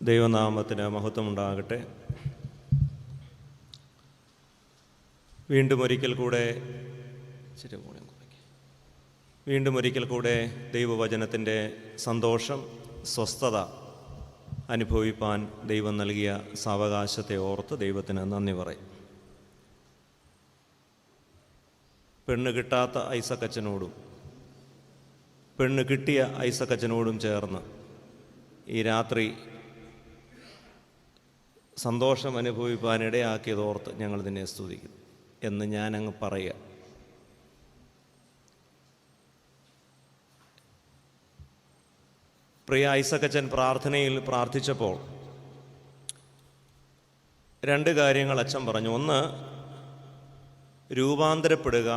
ദൈവനാമത്തിന് മഹത്വമുണ്ടാകട്ടെ. വീണ്ടും ഒരിക്കൽ കൂടെ ദൈവവചനത്തിൻ്റെ സന്തോഷം, സ്വസ്ഥത അനുഭവിപ്പാൻ ദൈവം നൽകിയ സാവകാശത്തെ ഓർത്ത് ദൈവത്തിന് നന്ദി പറയും. പെണ്ണ് കിട്ടാത്ത ഐസക്കച്ചനോടും പെണ്ണ് കിട്ടിയ ഐസക്കച്ചനോടും ചേർന്ന് ഈ രാത്രി സന്തോഷം അനുഭവിപ്പാനിടയാക്കിയതോർത്ത് ഞങ്ങൾ നിന്നെ സ്തുതിക്കുന്നു എന്ന് ഞാനങ്ങ് പറയുക. പ്രിയ ഐസക്കച്ചൻ പ്രാർത്ഥനയിൽ പ്രാർത്ഥിച്ചപ്പോൾ രണ്ട് കാര്യങ്ങൾ അച്ഛൻ പറഞ്ഞു. ഒന്ന്, രൂപാന്തരപ്പെടുക,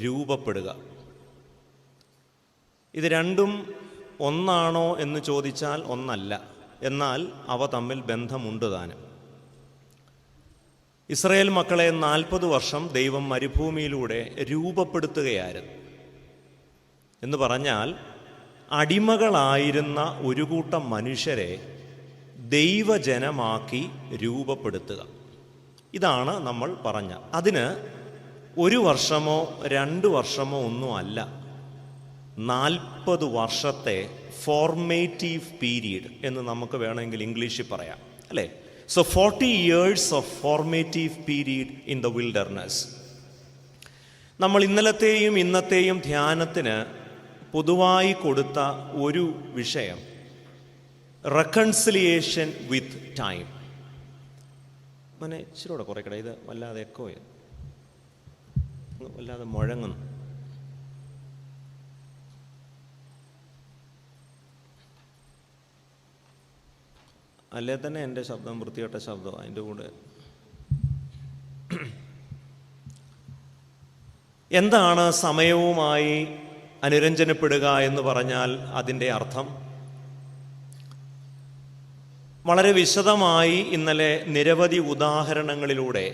രൂപപ്പെടുക. ഇത് രണ്ടും ഒന്നാണോ എന്ന് ചോദിച്ചാൽ ഒന്നല്ല, എന്നാൽ അവ തമ്മിൽ ബന്ധമുണ്ട് താനും. ഇസ്രായേൽ മക്കളെ 40 വർഷം ദൈവം മരുഭൂമിയിലൂടെ രൂപപ്പെടുത്തുകയായിരുന്നു. എന്ന് പറഞ്ഞാൽ അടിമകളായിരുന്ന ഒരു കൂട്ടം മനുഷ്യരെ ദൈവജനമാക്കി രൂപപ്പെടുത്തുക. ഇതാണ് നമ്മൾ പറഞ്ഞ. അതിന് 1 വർഷമോ 2 വർഷമോ ഒന്നും അല്ല, 40 വർഷത്തെ ഫോർമേറ്റീവ് പീരീഡ് എന്ന് നമുക്ക് വേണമെങ്കിൽ ഇംഗ്ലീഷിൽ പറയാം, അല്ലേ? So 40 years of formative period in the wilderness. നമ്മൾ ഇന്നലത്തെയും ഇന്നത്തെയും ധ്യാനത്തിന് പൊതുവായി കൊടുത്ത ഒരു വിഷയം റെക്കൺസിലിയേഷൻ വിത്ത് ടൈം. ഇച്ചിരൂടെ കുറയ്ക്കട, ഇത് വല്ലാതെ എക്കോ, വല്ലാതെ മുഴങ്ങുന്നു. അല്ലേ തന്നെ എൻ്റെ ശബ്ദം വൃത്തികെട്ട ശബ്ദം അതിൻ്റെ കൂടെ. എന്താണ് സമയവുമായി അനുരഞ്ജനപ്പെടുക എന്ന് പറഞ്ഞാൽ അതിൻ്റെ അർത്ഥം വളരെ വിശദമായി ഇന്നലെ നിരവധി ഉദാഹരണങ്ങളിലൂടെ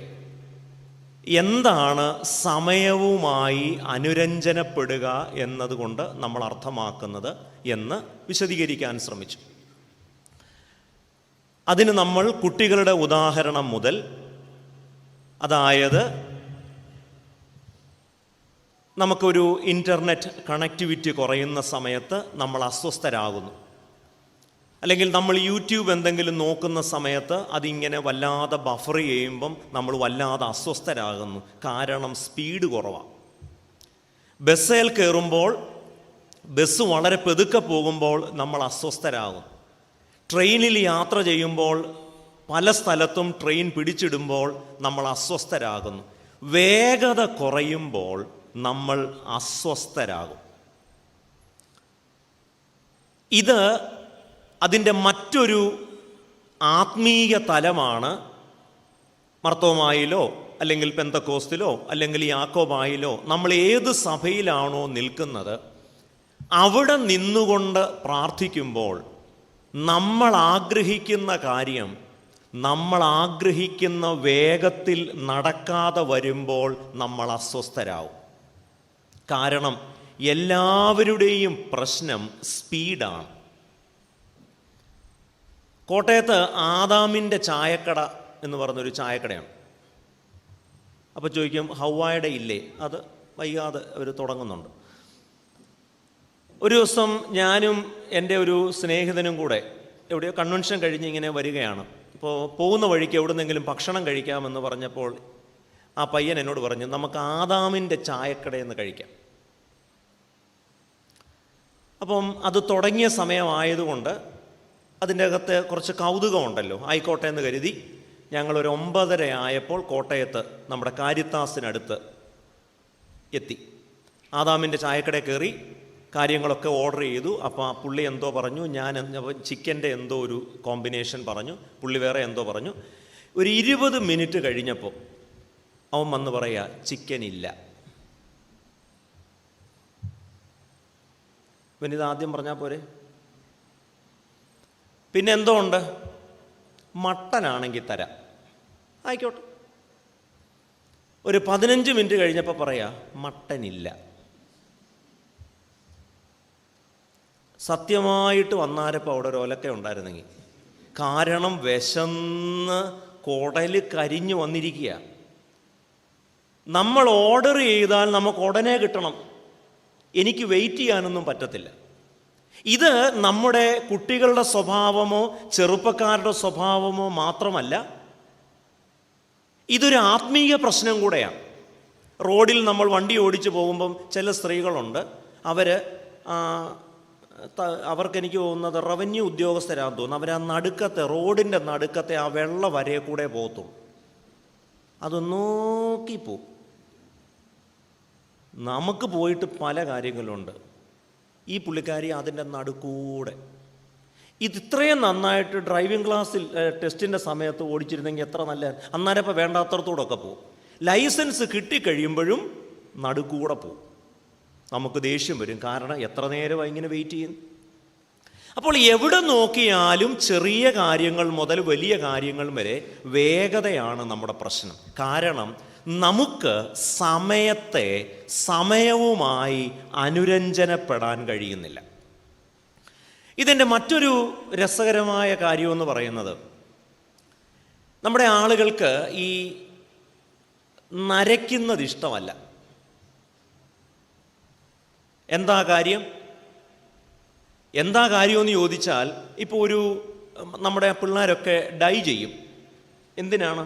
എന്താണ് സമയവുമായി അനുരഞ്ജനപ്പെടുക എന്നതുകൊണ്ട് നമ്മൾ അർത്ഥമാക്കുന്നത് എന്ന് വിശദീകരിക്കാൻ ശ്രമിച്ചു. അതിന് നമ്മൾ കുട്ടികളുടെ ഉദാഹരണം മുതൽ, അതായത് നമുക്കൊരു ഇൻ്റർനെറ്റ് കണക്ടിവിറ്റി കുറയുന്ന സമയത്ത് നമ്മൾ അസ്വസ്ഥരാകുന്നു, അല്ലെങ്കിൽ നമ്മൾ യൂട്യൂബ് എന്തെങ്കിലും നോക്കുന്ന സമയത്ത് അതിങ്ങനെ വല്ലാതെ ബഫർ ചെയ്യുമ്പം നമ്മൾ വല്ലാതെ അസ്വസ്ഥരാകുന്നു. കാരണം സ്പീഡ് കുറവാണ്. ബസ്സിൽ കയറുമ്പോൾ ബസ് വളരെ പെതുക്കെ പോകുമ്പോൾ നമ്മൾ അസ്വസ്ഥരാകും. ട്രെയിനിൽ യാത്ര ചെയ്യുമ്പോൾ പല സ്ഥലത്തും ട്രെയിൻ പിടിച്ചിടുമ്പോൾ നമ്മൾ അസ്വസ്ഥരാകുന്നു. വേഗത കുറയുമ്പോൾ നമ്മൾ അസ്വസ്ഥരാകും. ഇത് അതിൻ്റെ മറ്റൊരു ആത്മീയ തലമാണ്. മർത്തോമായിലോ അല്ലെങ്കിൽ പെന്തക്കോസ്തിലോ അല്ലെങ്കിൽ യാക്കോബായിലോ നമ്മൾ ഏത് സഭയിലാണോ നിൽക്കുന്നത്, അവിടെ നിന്നുകൊണ്ട് പ്രാർത്ഥിക്കുമ്പോൾ നമ്മൾ ആഗ്രഹിക്കുന്ന കാര്യം നമ്മൾ ആഗ്രഹിക്കുന്ന വേഗത്തിൽ നടക്കാതെ വരുമ്പോൾ നമ്മൾ അസ്വസ്ഥരാകും. കാരണം എല്ലാവരുടെയും പ്രശ്നം സ്പീഡാണ്. കോട്ടയത്ത് ആദാമിൻ്റെ ചായക്കട എന്ന് പറഞ്ഞൊരു ചായക്കടയാണ്. അപ്പോൾ ചോദിക്കും, ഹൗവായുടെ ഇല്ലേ? അത് വൈകാതെ അവർ തുടങ്ങുന്നുണ്ട്. ഒരു ദിവസം ഞാനും എൻ്റെ ഒരു സ്നേഹിതനും കൂടെ എവിടെയോ കൺവെൻഷൻ കഴിഞ്ഞ് ഇങ്ങനെ വരികയാണ്. അപ്പോൾ പോകുന്ന വഴിക്ക് എവിടുന്നെങ്കിലും ഭക്ഷണം കഴിക്കാമെന്ന് പറഞ്ഞപ്പോൾ ആ പയ്യൻ എന്നോട് പറഞ്ഞു, നമുക്ക് ആദാമിൻ്റെ ചായക്കടയെന്ന് കഴിക്കാം. അപ്പം അത് തുടങ്ങിയ സമയമായതുകൊണ്ട് അതിൻ്റെ അകത്ത് കുറച്ച് കൗതുകമുണ്ടല്ലോ, ആയിക്കോട്ടെ എന്ന് കരുതി ഞങ്ങളൊരു 9:30 ആയപ്പോൾ കോട്ടയത്ത് നമ്മുടെ കാരിത്താസിനടുത്ത് എത്തി. ആദാമിൻ്റെ ചായക്കടയിൽ കയറി കാര്യങ്ങളൊക്കെ ഓർഡർ ചെയ്തു. അപ്പോൾ പുള്ളി എന്തോ പറഞ്ഞു, ഞാൻ ചിക്കൻ്റെ എന്തോ ഒരു കോമ്പിനേഷൻ പറഞ്ഞു, പുള്ളി വേറെ എന്തോ പറഞ്ഞു. ഒരു 20 മിനിറ്റ് കഴിഞ്ഞപ്പോൾ അവൻ വന്ന് പറയുക, ചിക്കൻ ഇല്ല. പിന്നെ ഇത് ആദ്യം പറഞ്ഞാൽ പോരെ? പിന്നെ എന്തോ ഉണ്ട്, മട്ടനാണെങ്കിൽ തരാം. ആയിക്കോട്ടെ. ഒരു 15 മിനിറ്റ് കഴിഞ്ഞപ്പോൾ പറയാ, മട്ടനില്ല. സത്യമായിട്ട് വന്നാരപ്പോൾ അവിടെ ഒരു ഒലക്ക ഉണ്ടായിരുന്നെങ്കിൽ കാരണം വിശന്ന് കുടല് കരിഞ്ഞു വന്നിരിക്കുക. നമ്മൾ ഓർഡർ ചെയ്താൽ നമുക്ക് ഉടനെ കിട്ടണം, എനിക്ക് വെയിറ്റ് ചെയ്യാനൊന്നും പറ്റത്തില്ല. ഇത് നമ്മുടെ കുട്ടികളുടെ സ്വഭാവമോ ചെറുപ്പക്കാരുടെ സ്വഭാവമോ മാത്രമല്ല, ഇതൊരു ആത്മീയ പ്രശ്നം കൂടെയാണ്. റോഡിൽ നമ്മൾ വണ്ടി ഓടിച്ചു പോകുമ്പം ചില സ്ത്രീകളുണ്ട്, അവർക്കെനിക്ക് തോന്നുന്നത് റവന്യൂ ഉദ്യോഗസ്ഥരാണെന്ന് തോന്നുന്നു, അവർ ആ നടുക്കത്തെ റോഡിൻ്റെ നടുക്കത്തെ ആ വെള്ള വരയെ കൂടെ പോകത്തും, അത് നോക്കിപ്പോവും. നമുക്ക് പോയിട്ട് പല കാര്യങ്ങളുണ്ട്, ഈ പുള്ളിക്കാരി അതിൻ്റെ നടുക്കൂടെ. ഇത്രയും നന്നായിട്ട് ഡ്രൈവിംഗ് ക്ലാസ്സിൽ ടെസ്റ്റിൻ്റെ സമയത്ത് ഓടിച്ചിരുന്നെങ്കിൽ എത്ര നല്ല, അന്നേരം ഇപ്പോൾ വേണ്ടാത്തടത്തോടൊക്കെ പോകും. ലൈസൻസ് കിട്ടിക്കഴിയുമ്പോഴും നടുക്കൂടെ പോകും. നമുക്ക് ദേഷ്യം വരും, കാരണം എത്ര നേരമായി ഇങ്ങനെ വെയിറ്റ് ചെയ്യുന്നു. അപ്പോൾ എവിടെ നോക്കിയാലും ചെറിയ കാര്യങ്ങൾ മുതൽ വലിയ കാര്യങ്ങൾ വരെ വേഗതയാണ് നമ്മുടെ പ്രശ്നം. കാരണം നമുക്ക് സമയത്തെ സമയവുമായി അനുരഞ്ജനപ്പെടാൻ കഴിയുന്നില്ല. ഇതിൻ്റെ മറ്റൊരു രസകരമായ കാര്യമെന്ന് പറയുന്നത്, നമ്മുടെ ആളുകൾക്ക് ഈ നരയ്ക്കുന്നത് ഇഷ്ടമല്ല. എന്താ കാര്യമെന്ന് ചോദിച്ചാൽ, ഇപ്പോൾ നമ്മുടെ പിള്ളേരൊക്കെ ഡൈ ചെയ്യും. എന്തിനാണ്?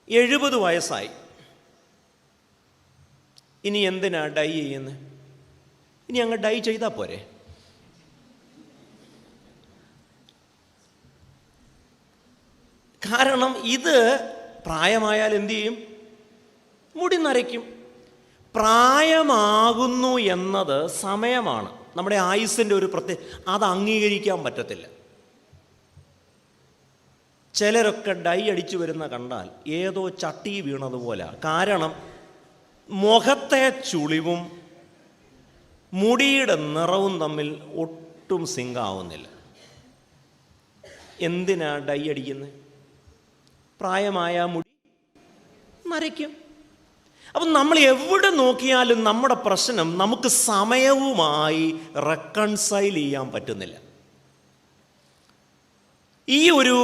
70 വയസ്സായി, ഇനി എന്തിനാ ഡൈ ചെയ്യുന്നത്? ഇനി അങ്ങ് ഡൈ ചെയ്താൽ പോരെ? കാരണം ഇത് പ്രായമായാൽ എന്തു ചെയ്യും? മുടി നരയ്ക്കും. പ്രായമാകുന്നു എന്നത് സമയമാണ്, നമ്മുടെ ആയുസ്സിൻ്റെ ഒരു അത് അംഗീകരിക്കാൻ പറ്റത്തില്ല. ചിലരൊക്കെ ഡൈ അടിച്ചു വരുന്ന കണ്ടാൽ ഏതോ ചട്ടി വീണതുപോലെ. കാരണം മുഖത്തെ ചുളിവും മുടിയുടെ നിറവും തമ്മിൽ ഒട്ടും സിങ്കാവുന്നില്ല. എന്തിനാ ഡൈ അടിക്കുന്നത്? പ്രായമായ മുടി നരയ്ക്കും. അപ്പം നമ്മൾ എവിടെ നോക്കിയാലും നമ്മുടെ പ്രശ്നം നമുക്ക് സമയവുമായി റെക്കൺസൈൽ ചെയ്യാൻ പറ്റുന്നില്ല. ഈ ഒരു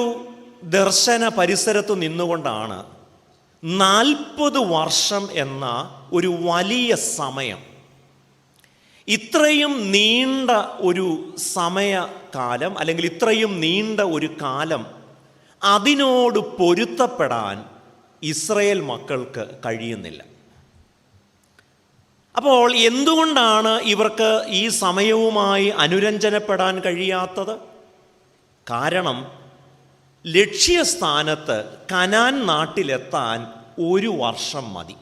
ദർശന പരിസരത്ത് നിന്നുകൊണ്ടാണ് 40 വർഷം എന്ന ഒരു വലിയ സമയം, ഇത്രയും നീണ്ട ഒരു സമയകാലം അല്ലെങ്കിൽ ഇത്രയും നീണ്ട ഒരു കാലം അതിനോട് പൊരുത്തപ്പെടാൻ ഇസ്രായേൽ മക്കൾക്ക് കഴിയുന്നില്ല. അപ്പോൾ എന്തുകൊണ്ടാണ് ഇവർക്ക് ഈ സമയവുമായി അനുരഞ്ജനപ്പെടാൻ കഴിയാത്തത്? കാരണം ലക്ഷ്യസ്ഥാനത്ത് കനാൻ നാട്ടിലെത്താൻ 1 വർഷം മതി.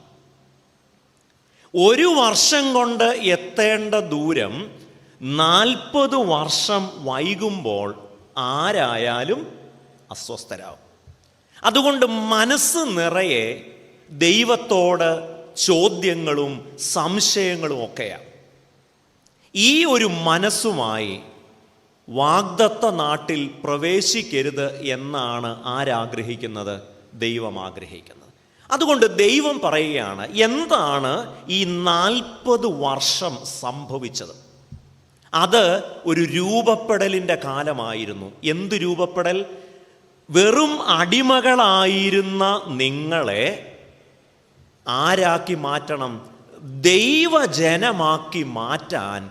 1 വർഷം കൊണ്ട് എത്തേണ്ട ദൂരം 40 വർഷം വൈകുമ്പോൾ ആരായാലും അസ്വസ്ഥരാകും. അതുകൊണ്ട് മനസ്സ് നിറയെ ദൈവത്തോട് ചോദ്യങ്ങളും സംശയങ്ങളും ഒക്കെയാണ്. ഈ ഒരു മനസ്സുമായി വാഗ്ദത്ത നാട്ടിൽ പ്രവേശിക്കരുത് എന്നാണ് ആരാഗ്രഹിക്കുന്നത്? ദൈവം ആഗ്രഹിക്കുന്നത്. അതുകൊണ്ട് ദൈവം പറയുകയാണ്, എന്താണ് ഈ 40 വർഷം സംഭവിച്ചത്? അത് ഒരു രൂപപ്പെടലിൻ്റെ കാലമായിരുന്നു. എന്ത് രൂപപ്പെടൽ? വെറും അടിമകളായിരുന്ന നിങ്ങളെ ആരാക്കി മാറ്റണം? ദൈവജനമാക്കി മാറ്റാൻ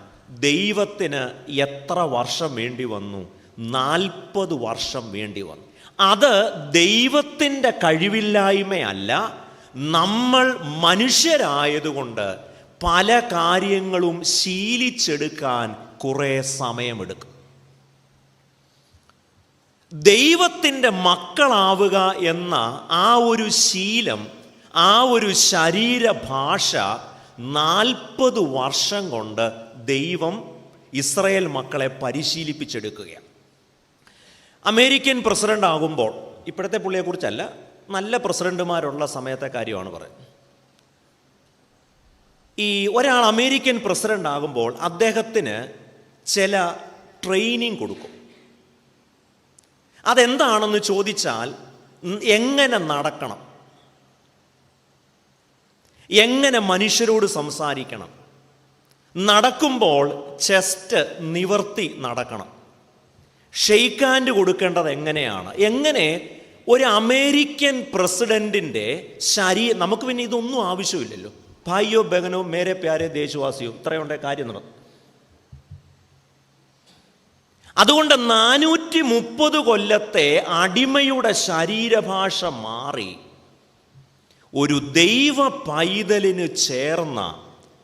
ദൈവത്തിന് എത്ര വർഷം വേണ്ടി വന്നു? 40 വർഷം വേണ്ടി വന്നു. അത് ദൈവത്തിൻ്റെ കഴിവില്ലായ്മയല്ല, നമ്മൾ മനുഷ്യരായതുകൊണ്ട് പല കാര്യങ്ങളും ശീലിച്ചെടുക്കാൻ കുറേ സമയമെടുക്കും. ദൈവത്തിൻ്റെ മക്കളാവുക എന്ന ആ ഒരു ശീലം, ആ ഒരു ശരീരഭാഷ 40 വർഷം കൊണ്ട് ദൈവം ഇസ്രായേൽ മക്കളെ പരിശീലിപ്പിച്ചെടുക്കുകയാണ്. അമേരിക്കൻ പ്രസിഡന്റ് ആകുമ്പോൾ, ഇപ്പോഴത്തെ പുള്ളിയെക്കുറിച്ചല്ല, നല്ല പ്രസിഡന്റുമാരുള്ള സമയത്തെ കാര്യമാണ് പറയുന്നത്. ഈ ഒരാൾ അമേരിക്കൻ പ്രസിഡന്റ് ആകുമ്പോൾ അദ്ദേഹത്തിന് ചില ട്രെയിനിങ് കൊടുക്കും. അതെന്താണെന്ന് ചോദിച്ചാൽ, എങ്ങനെ നടക്കണം, എങ്ങനെ മനുഷ്യരോട് സംസാരിക്കണം, നടക്കുമ്പോൾ ചെസ്റ്റ് നിവർത്തി നടക്കണം. ഷെയ്ക്ക് ഹാൻഡ് കൊടുക്കേണ്ടത് എങ്ങനെയാണ്? എങ്ങനെ ഒരു അമേരിക്കൻ പ്രസിഡന്റിൻ്റെ നമുക്ക് പിന്നെ ഇതൊന്നും ആവശ്യമില്ലല്ലോ. ഭായിയോ ബഹനോ മേരെ പ്യാരെ ദേശവാസിയോ, ഇത്രയുണ്ടേ കാര്യം നടന്നു. അതുകൊണ്ട് 430 കൊല്ലത്തെ അടിമയുടെ ശരീരഭാഷ മാറി ഒരു ദൈവ പൈതലിന് ചേർന്ന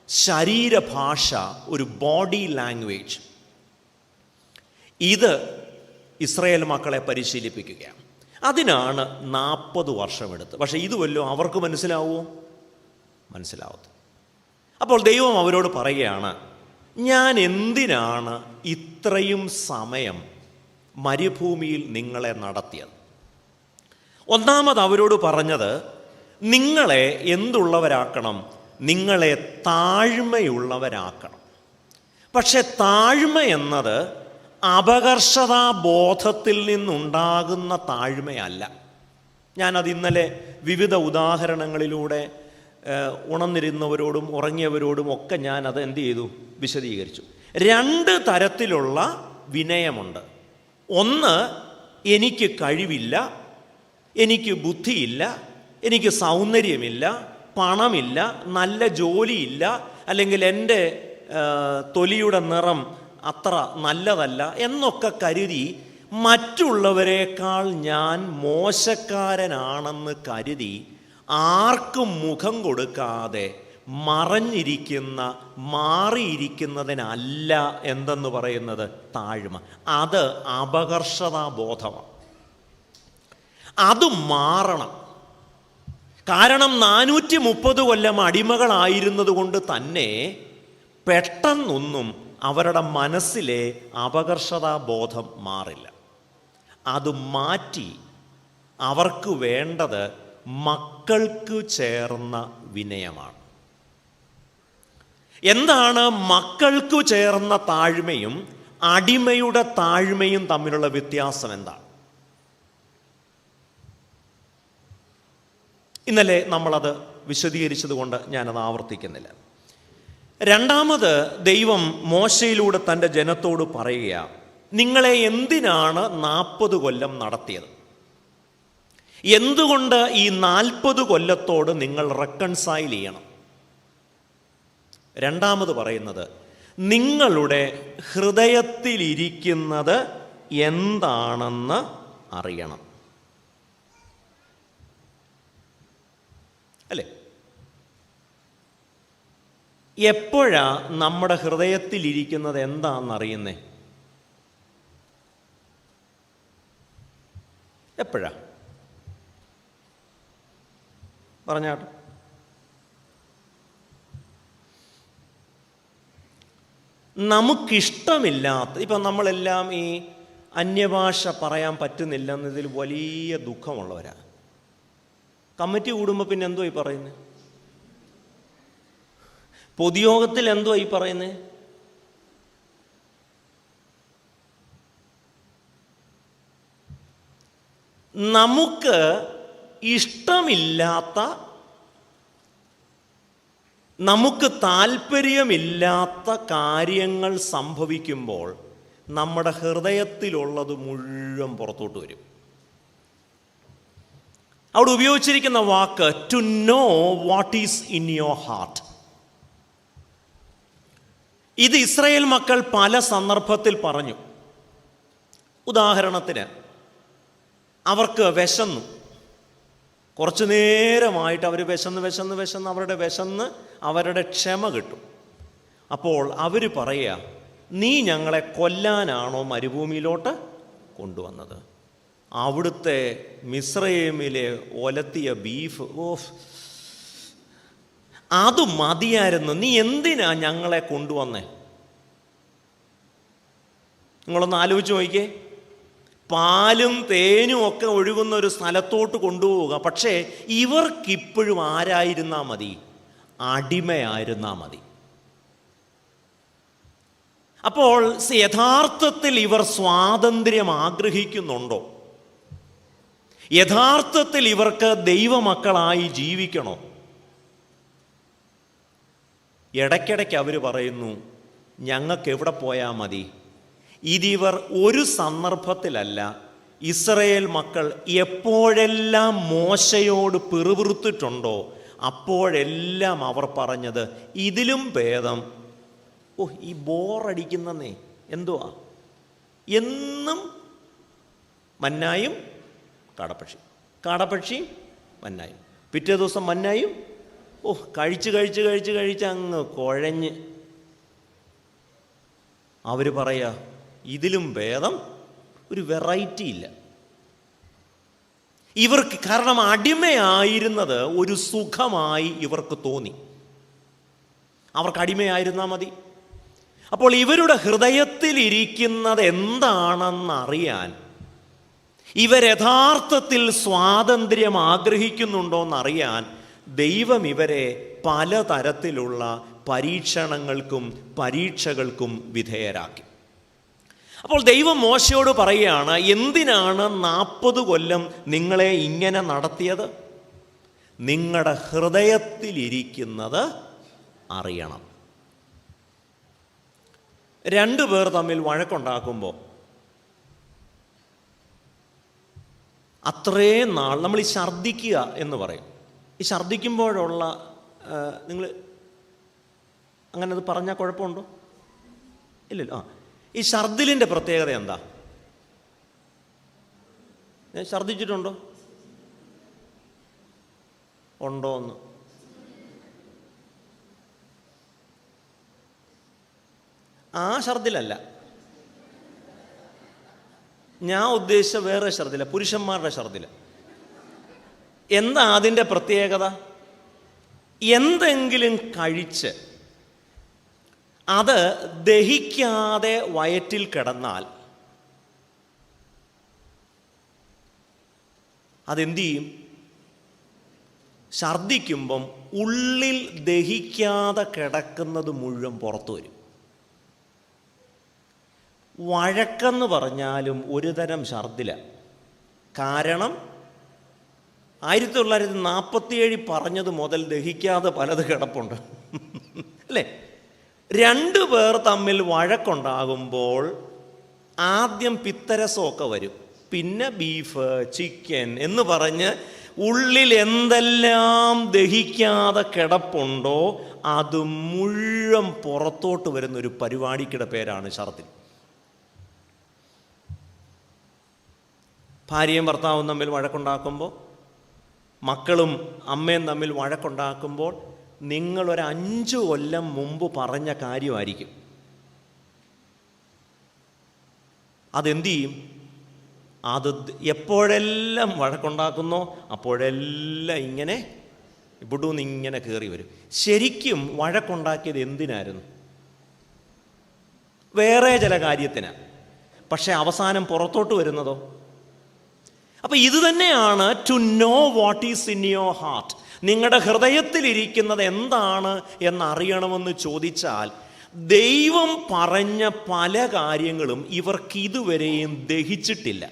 ശരീരഭാഷ, ഒരു ബോഡി ലാംഗ്വേജ്, ഇത് ഇസ്രായേൽ മക്കളെ പരിശീലിപ്പിക്കുകയാണ്. അതിനാണ് 40 വർഷമെടുത്ത്. പക്ഷേ ഇത് വല്ലതും അവർക്ക് മനസ്സിലാവുമോ? മനസ്സിലാവത്തില്ല. അപ്പോൾ ദൈവം അവരോട് പറയുകയാണ്, ഞാൻ എന്തിനാണ് ഇത്രയും സമയം മരുഭൂമിയിൽ നിങ്ങളെ നടത്തിയത്? ഒന്നാമത് അവരോട് പറഞ്ഞത്, നിങ്ങളെ എന്തുള്ളവരാക്കണം? നിങ്ങളെ താഴ്മയുള്ളവരാക്കണം. പക്ഷെ താഴ്മ എന്നത് അപകർഷതാബോധത്തിൽ നിന്നുണ്ടാകുന്ന താഴ്മയല്ല. ഞാനത് ഇന്നലെ വിവിധ ഉദാഹരണങ്ങളിലൂടെ ഉണർന്നിരുന്നവരോടും ഉറങ്ങിയവരോടും ഒക്കെ ഞാനത് എന്ത് ചെയ്തു? വിശദീകരിച്ചു. 2 തരത്തിലുള്ള വിനയമുണ്ട്. ഒന്ന്, എനിക്ക് കഴിവില്ല, എനിക്ക് ബുദ്ധിയില്ല, എനിക്ക് സൗന്ദര്യമില്ല, പണമില്ല, നല്ല ജോലിയില്ല, അല്ലെങ്കിൽ എൻ്റെ തൊലിയുടെ നിറം അത്ര നല്ലതല്ല എന്നൊക്കെ കരുതി മറ്റുള്ളവരെക്കാൾ ഞാൻ മോശക്കാരനാണെന്ന് കരുതി ആർക്കും മുഖം കൊടുക്കാതെ മറഞ്ഞിരിക്കുന്ന, മാറിയിരിക്കുന്നതിനല്ല എന്തെന്ന് പറയുന്നത് താഴ്മ. അത് അപകർഷതാബോധമാണ്. അത് മാറണം. കാരണം 430 കൊല്ലം അടിമകളായിരുന്നത് കൊണ്ട് തന്നെ പെട്ടെന്നൊന്നും അവരുടെ മനസ്സിലെ അപകർഷതാബോധം മാറില്ല. അത് മാറ്റി അവർക്ക് വേണ്ടത് മക്കൾക്ക് ചേർന്ന വിനയമാണ്. എന്താണ് മക്കൾക്കു ചേർന്ന താഴ്മയും അടിമയുടെ താഴ്മയും തമ്മിലുള്ള വ്യത്യാസം എന്താണ്? ഇന്നലെ നമ്മളത് വിശദീകരിച്ചത് കൊണ്ട് ഞാനത് ആവർത്തിക്കുന്നില്ല. രണ്ടാമത് ദൈവം മോശയിലൂടെ തൻ്റെ ജനത്തോട് പറയുക, നിങ്ങളെ എന്തിനാണ് 40 കൊല്ലം നടത്തിയത്? എന്തുകൊണ്ട് ഈ 40 കൊല്ലത്തോട് നിങ്ങൾ റെക്കൺസൈൽ ചെയ്യണം? രണ്ടാമത് പറയുന്നത്, നിങ്ങളുടെ ഹൃദയത്തിലിരിക്കുന്നത് എന്താണെന്ന് അറിയണം. അല്ലേ? എപ്പോഴാ നമ്മുടെ ഹൃദയത്തിലിരിക്കുന്നത് എന്താണെന്നറിയുന്നേ? എപ്പോഴാ? പറഞ്ഞാട്ടെ. നമുക്കിഷ്ടമില്ലാത്ത, ഇപ്പം നമ്മളെല്ലാം ഈ അന്യഭാഷ പറയാൻ പറ്റുന്നില്ലെന്നതിൽ വലിയ ദുഃഖമുള്ളവരാ. കമ്മിറ്റി കൂടുമ്പോൾ പിന്നെ എന്തോ ഈ പറയുന്നത്? പൊതുയോഗത്തിൽ എന്തോ ഈ പറയുന്നത്? നമുക്ക് ഇഷ്ടമില്ലാത്ത, നമുക്ക് താല്പര്യമില്ലാത്ത കാര്യങ്ങൾ സംഭവിക്കുമ്പോൾ നമ്മുടെ ഹൃദയത്തിലുള്ളത് മുഴുവൻ പുറത്തോട്ട് വരും. അവിടെ ഉപയോഗിച്ചിരിക്കുന്ന വാക്ക് to know what is in your heart. ഇത് ഇസ്രായേൽ മക്കൾ പല സന്ദർഭത്തിൽ പറഞ്ഞു. ഉദാഹരണത്തിന്, അവർക്ക് വിശന്നു, കുറച്ചു നേരമായിട്ട് അവർ വിശന്ന് അവരുടെ ക്ഷമ കിട്ടും. അപ്പോൾ അവർ പറയുക, നീ ഞങ്ങളെ കൊല്ലാനാണോ മരുഭൂമിയിലോട്ട് കൊണ്ടുവന്നത്? അവിടുത്തെ മിസ്രയീമിലെ ഒലത്തിയ ബീഫ്, അത് മതിയായിരുന്നു, നീ എന്തിനാ ഞങ്ങളെ കൊണ്ടുവന്നേ? നിങ്ങളൊന്ന് ആലോചിച്ച് നോക്കിക്കേ. പാലും തേനും ഒക്കെ ഒഴുകുന്ന ഒരു സ്ഥലത്തോട്ട് കൊണ്ടുപോവുക. പക്ഷേ ഇവർക്കിപ്പോഴും ആരായിരുന്നാ മതി? അടിമയായിരുന്നാ മതി. അപ്പോൾ യഥാർത്ഥത്തിൽ ഇവർ സ്വാതന്ത്ര്യം ആഗ്രഹിക്കുന്നുണ്ടോ? യഥാർത്ഥത്തിൽ ഇവർക്ക് ദൈവമക്കളായി ജീവിക്കണോ? ഇടയ്ക്കിടയ്ക്ക് അവർ പറയുന്നു, ഞങ്ങൾക്ക് എവിടെ പോയാൽ മതി. ഇതിവർ ഒരു സന്ദർഭത്തിലല്ല, ഇസ്രായേൽ മക്കൾ എപ്പോഴെല്ലാം മോശയോട് പിറുപിറുത്തിട്ടുണ്ടോ അപ്പോഴെല്ലാം അവർ പറഞ്ഞത്, ഇതിലും ഭേദം ഈ ബോറടിക്കുന്നേ എന്തുവാ, എന്നും മന്നായും കാടപ്പക്ഷിയും മന്നായും, പിറ്റേ ദിവസം മന്നായും കഴിച്ച് അങ്ങ് കുഴഞ്ഞ് അവർ പറയാ, ഇതിലും ഭേദം ഒരു വെറൈറ്റി ഇല്ല ഇവർക്ക്. കാരണം അടിമയായിരുന്നത് ഒരു സുഖമായി ഇവർക്ക് തോന്നി. അവർക്ക് അടിമയായിരുന്നാൽ മതി. അപ്പോൾ ഇവരുടെ ഹൃദയത്തിൽ ഇരിക്കുന്നത് എന്താണെന്നറിയാൻ, ഇവർ യഥാർത്ഥത്തിൽ സ്വാതന്ത്ര്യം ആഗ്രഹിക്കുന്നുണ്ടോയെന്നറിയാൻ ദൈവം ഇവരെ പലതരത്തിലുള്ള പരീക്ഷകൾക്കും വിധേയരാക്കി. അപ്പോൾ ദൈവം മോശയോട് പറയുകയാണ്, എന്തിനാണ് 40 കൊല്ലം നിങ്ങളെ ഇങ്ങനെ നടത്തിയത്? നിങ്ങളുടെ ഹൃദയത്തിലിരിക്കുന്നത് അറിയണം. 2 പേർ തമ്മിൽ വഴക്കുണ്ടാക്കുമ്പോൾ അത്രയും നാൾ നമ്മൾ ഈ ഛർദ്ദിക്കുക എന്ന് പറയും. ഈ ഛർദ്ദിക്കുമ്പോഴുള്ള നിങ്ങൾ അങ്ങനെ അത് പറഞ്ഞാൽ കുഴപ്പമുണ്ടോ? ഇല്ലല്ലോ. ഈ ഛർദ്ദിലിൻ്റെ പ്രത്യേകത എന്താ? ഞാൻ ഛർദ്ദിച്ചിട്ടുണ്ടോ? ഉണ്ടോന്ന്? ആ ഛർദ്ദിലല്ല ഞാൻ ഉദ്ദേശിച്ച, വേറെ ഛർദ്ദില, പുരുഷന്മാരുടെ ഛർദ്ദില. എന്താ അതിൻ്റെ പ്രത്യേകത? എന്തെങ്കിലും കഴിച്ച് അത് ദഹിക്കാതെ വയറ്റിൽ കിടന്നാൽ അതെന്ത് ചെയ്യും? ഛർദ്ദിക്കുമ്പം ഉള്ളിൽ ദഹിക്കാതെ കിടക്കുന്നത് മുഴുവൻ പുറത്തു വരും. വഴക്കെന്ന് പറഞ്ഞാലും ഒരു തരം ഛർദ്ദില. കാരണം 1947 പറഞ്ഞത് മുതൽ ദഹിക്കാതെ പലത് കിടപ്പുണ്ട് അല്ലേ? 2 പേർ തമ്മിൽ വഴക്കുണ്ടാകുമ്പോൾ ആദ്യം പിത്തരസമൊക്കെ വരും, പിന്നെ ബീഫ്, ചിക്കൻ എന്ന് പറഞ്ഞ് ഉള്ളിൽ എന്തെല്ലാം ദഹിക്കാതെ കിടപ്പുണ്ടോ അത് മുഴുവൻ പുറത്തോട്ട് വരുന്നൊരു പരിപാടിക്കിടെ പേരാണ് ഛർദ്ദിൽ. ഭാര്യയും ഭർത്താവും തമ്മിൽ വഴക്കുണ്ടാക്കുമ്പോൾ, മക്കളും അമ്മയും തമ്മിൽ വഴക്കുണ്ടാക്കുമ്പോൾ നിങ്ങളൊരു 5 കൊല്ലം മുമ്പ് പറഞ്ഞ കാര്യമായിരിക്കും. അതെന്തു ചെയ്യും? അത് എപ്പോഴെല്ലാം വഴക്കുണ്ടാക്കുന്നോ അപ്പോഴെല്ലാം ഇങ്ങനെ ഇവിടുന്ന് ഇങ്ങനെ കയറി വരും. ശരിക്കും വഴക്കുണ്ടാക്കിയത് എന്തിനായിരുന്നു? വേറെ ചില കാര്യത്തിനാണ്. പക്ഷെ അവസാനം പുറത്തോട്ട് വരുന്നതോ? അപ്പം ഇത് തന്നെയാണ് to know what is in your heart. നിങ്ങളുടെ ഹൃദയത്തിലിരിക്കുന്നത് എന്താണ് എന്നറിയണമെന്ന് ചോദിച്ചാൽ, ദൈവം പറഞ്ഞ പല കാര്യങ്ങളും ഇവർക്കിതുവരെയും ദഹിച്ചിട്ടില്ല.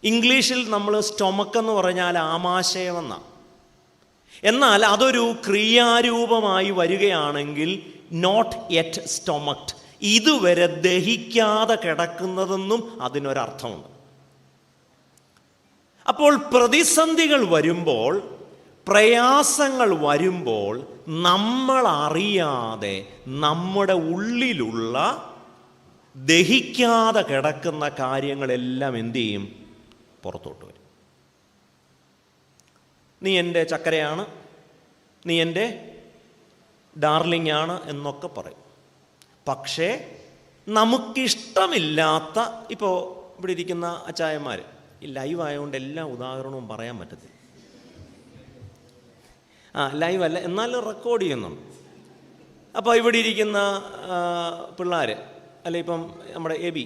ഇംഗ്ലീഷിൽ നമ്മൾ സ്റ്റൊമക്ക് എന്ന് പറഞ്ഞാൽ ആമാശയമെന്നാണ്. എന്നാൽ അതൊരു ക്രിയാരൂപമായി വരികയാണെങ്കിൽ നോട്ട് യെറ്റ് സ്റ്റൊമക്ഡ്, ഇതുവരെ ദഹിക്കാതെ കിടക്കുന്നതെന്നും അതിനൊരർത്ഥമുണ്ട്. അപ്പോൾ പ്രതിസന്ധികൾ വരുമ്പോൾ, പ്രയാസങ്ങൾ വരുമ്പോൾ നമ്മൾ അറിയാതെ നമ്മുടെ ഉള്ളിലുള്ള ദഹിക്കാതെ കിടക്കുന്ന കാര്യങ്ങളെല്ലാം എന്തു ചെയ്യും? പുറത്തോട്ട് വരും. നീ എൻ്റെ ചക്കരയാണ്, നീ എൻ്റെ ഡാർലിംഗ് ആണ് എന്നൊക്കെ പറയും. പക്ഷേ നമുക്കിഷ്ടമില്ലാത്ത, ഇപ്പോൾ ഇവിടെ ഇരിക്കുന്ന അച്ചായന്മാർ, ഈ ലൈവ് ആയതുകൊണ്ട് എല്ലാ ഉദാഹരണവും പറയാൻ പറ്റത്തില്ല. ലൈവ് അല്ല, എന്നാലും റെക്കോർഡ് ചെയ്യുന്നുണ്ട്. അപ്പോൾ ഇവിടെ ഇരിക്കുന്ന പിള്ളേർ, അല്ല ഇപ്പം നമ്മുടെ എബി,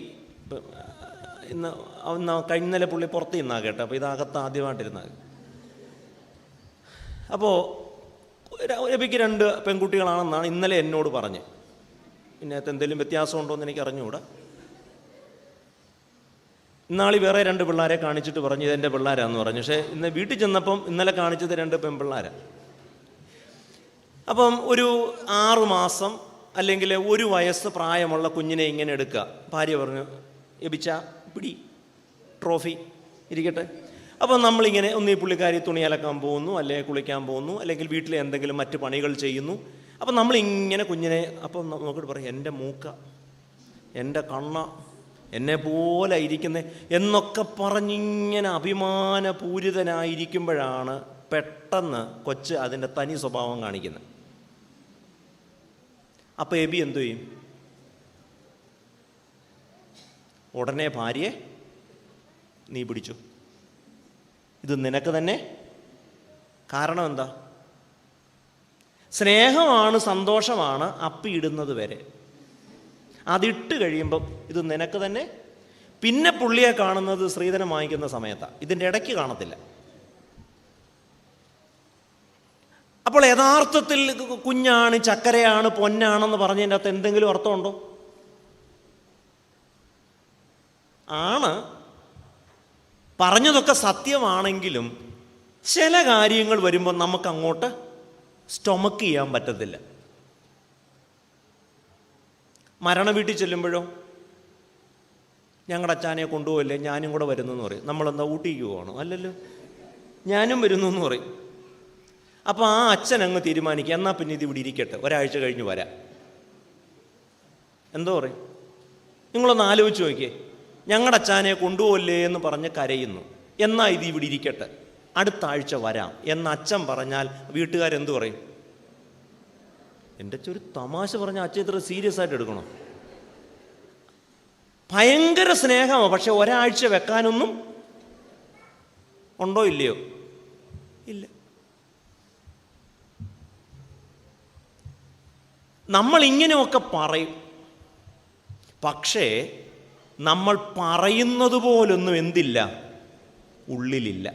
ഇന്ന് കഴിഞ്ഞ പുള്ളി പുറത്ത് നിന്നാ കേട്ടോ, അപ്പോൾ ഇതകത്ത് ആദ്യമായിട്ടിരുന്നാൽ. അപ്പോൾ എബിക്ക് 2 പെൺകുട്ടികളാണെന്നാണ് ഇന്നലെ എന്നോട് പറഞ്ഞ്. ഇതിനകത്ത് എന്തെങ്കിലും വ്യത്യാസമുണ്ടോ എന്ന് എനിക്ക് അറിഞ്ഞുകൂടാ. ഇന്നാളി വേറെ 2 പിള്ളേരെ കാണിച്ചിട്ട് പറഞ്ഞു ഇതെൻ്റെ പിള്ളേരാന്ന് പറഞ്ഞു. പക്ഷേ ഇന്ന് വീട്ടിൽ ചെന്നപ്പം ഇന്നലെ കാണിച്ചത് 2 പെൺപിള്ളേരാണ്. അപ്പം ഒരു 6 മാസം അല്ലെങ്കിൽ 1 വയസ്സ് പ്രായമുള്ള കുഞ്ഞിനെ ഇങ്ങനെ എടുക്കുക. ഭാര്യ പറഞ്ഞു, എബിച്ച പിടി ട്രോഫി ഇരിക്കട്ടെ. അപ്പം നമ്മളിങ്ങനെ ഒന്നീ പുള്ളിക്കാരി തുണി അലക്കാൻ പോകുന്നു, അല്ലെങ്കിൽ കുളിക്കാൻ പോകുന്നു, അല്ലെങ്കിൽ വീട്ടിലെ എന്തെങ്കിലും മറ്റ് പണികൾ ചെയ്യുന്നു. അപ്പം നമ്മളിങ്ങനെ കുഞ്ഞിനെ, അപ്പം നോക്കിയിട്ട് പറയും, എൻ്റെ മൂക്ക, എൻ്റെ കണ്ണ, എന്നെ പോലെ ഇരിക്കുന്നേ എന്നൊക്കെ പറഞ്ഞിങ്ങനെ അഭിമാനപൂരിതനായിരിക്കുമ്പോഴാണ് പെട്ടെന്ന് കൊച്ച് അതിൻ്റെ തനി സ്വഭാവം കാണിക്കുന്നത്. അപ്പോൾ എബി എന്തു ചെയ്യും? ഉടനെ ഭാര്യയെ നീ പിടിച്ചു, ഇത് നിനക്ക് തന്നെ. കാരണം എന്താ? സ്നേഹമാണ്, സന്തോഷമാണ് അപ്പിയിടുന്നത് വരെ. അതിട്ട് കഴിയുമ്പം ഇത് നിനക്ക് തന്നെ. പിന്നെ പുള്ളിയെ കാണുന്നത് സ്ത്രീധനം വാങ്ങിക്കുന്ന സമയത്താണ്, ഇതിൻ്റെ ഇടയ്ക്ക് കാണത്തില്ല. അപ്പോൾ യഥാർത്ഥത്തിൽ കുഞ്ഞാണ്, ചക്കരയാണ്, പൊന്നാണെന്ന് പറഞ്ഞതിൻ്റെ അകത്ത് എന്തെങ്കിലും അർത്ഥമുണ്ടോ? ആണ്. പറഞ്ഞതൊക്കെ സത്യമാണെങ്കിലും ചില കാര്യങ്ങൾ വരുമ്പോൾ നമുക്ക് അങ്ങോട്ട് സ്റ്റൊമക്ക് ചെയ്യാൻ പറ്റത്തില്ല. മരണ വീട്ടിൽ ചെല്ലുമ്പോഴോ, ഞങ്ങളുടെ അച്ഛനെ കൊണ്ടുപോയില്ലേ, ഞാനും കൂടെ വരുന്നു എന്ന് പറയും. നമ്മളെന്താ ഊട്ടിക്ക് പോകണോ? അല്ലല്ലോ, ഞാനും വരുന്നു എന്ന് പറയും. അപ്പോൾ ആ അച്ഛൻ അങ്ങ് തീരുമാനിക്കുക, എന്നാൽ പിന്നെ ഇത് ഇവിടെ ഇരിക്കട്ടെ, ഒരാഴ്ച കഴിഞ്ഞ് വരാം. എന്തോ പറയും? നിങ്ങളൊന്ന് ആലോചിച്ച് നോക്കിയേ. ഞങ്ങളുടെ അച്ഛനെ കൊണ്ടുപോയില്ലേ എന്ന് പറഞ്ഞ് കരയുന്നു, എന്നാൽ ഇത് ഇവിടെ ഇരിക്കട്ടെ, അടുത്ത ആഴ്ച വരാം എന്ന് അച്ഛൻ പറഞ്ഞാൽ വീട്ടുകാരെന്തു പറയും? എൻ്റെ ഒരു തമാശ പറഞ്ഞ അച്ഛൻ ഇത്ര സീരിയസ് ആയിട്ട് എടുക്കണോ? ഭയങ്കര സ്നേഹമാണ്, പക്ഷെ ഒരാഴ്ച വെക്കാനൊന്നും ഉണ്ടോ? ഇല്ലയോ? ഇല്ല. നമ്മൾ ഇങ്ങനെയൊക്കെ പറയും, പക്ഷേ നമ്മൾ പറയുന്നത് പോലൊന്നും എന്തില്ല, ഉള്ളിലില്ല.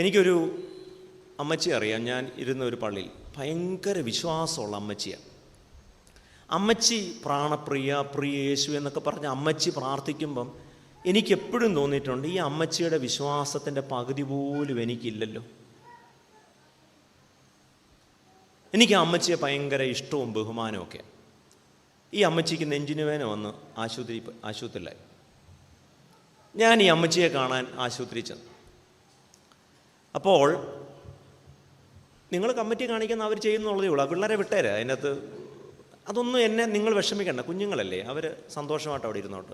എനിക്കൊരു അമ്മച്ചി അറിയാം. ഞാൻ ഇരുന്ന ഒരു പള്ളിയിൽ ഭയങ്കര വിശ്വാസമുള്ള അമ്മച്ചിയാണ്. അമ്മച്ചി പ്രാണപ്രിയ, പ്രിയ യേശു എന്നൊക്കെ പറഞ്ഞ് അമ്മച്ചി പ്രാർത്ഥിക്കുമ്പം എനിക്കെപ്പോഴും തോന്നിയിട്ടുണ്ട്, ഈ അമ്മച്ചിയുടെ വിശ്വാസത്തിൻ്റെ പകുതി പോലും എനിക്കില്ലല്ലോ. എനിക്ക് ആ അമ്മച്ചിയെ ഭയങ്കര ഇഷ്ടവും ബഹുമാനവും ഒക്കെ. ഈ അമ്മച്ചിക്ക് നെഞ്ചിന് വേന വന്ന് ആശുപത്രിയിലായി. ഞാൻ ഈ അമ്മച്ചിയെ കാണാൻ ആശുപത്രി ചെന്നു. അപ്പോൾ നിങ്ങൾ കമ്മിറ്റി കാണിക്കുന്ന അവർ ചെയ്യുന്നുള്ളതേ ഉള്ളൂ, ആ പിള്ളേരെ വിട്ടേരെ, അതിനകത്ത് അതൊന്നും എന്നെ നിങ്ങൾ വിഷമിക്കണ്ട, കുഞ്ഞുങ്ങളല്ലേ, അവർ സന്തോഷമായിട്ട് അവിടെ ഇരുന്നോട്ട്,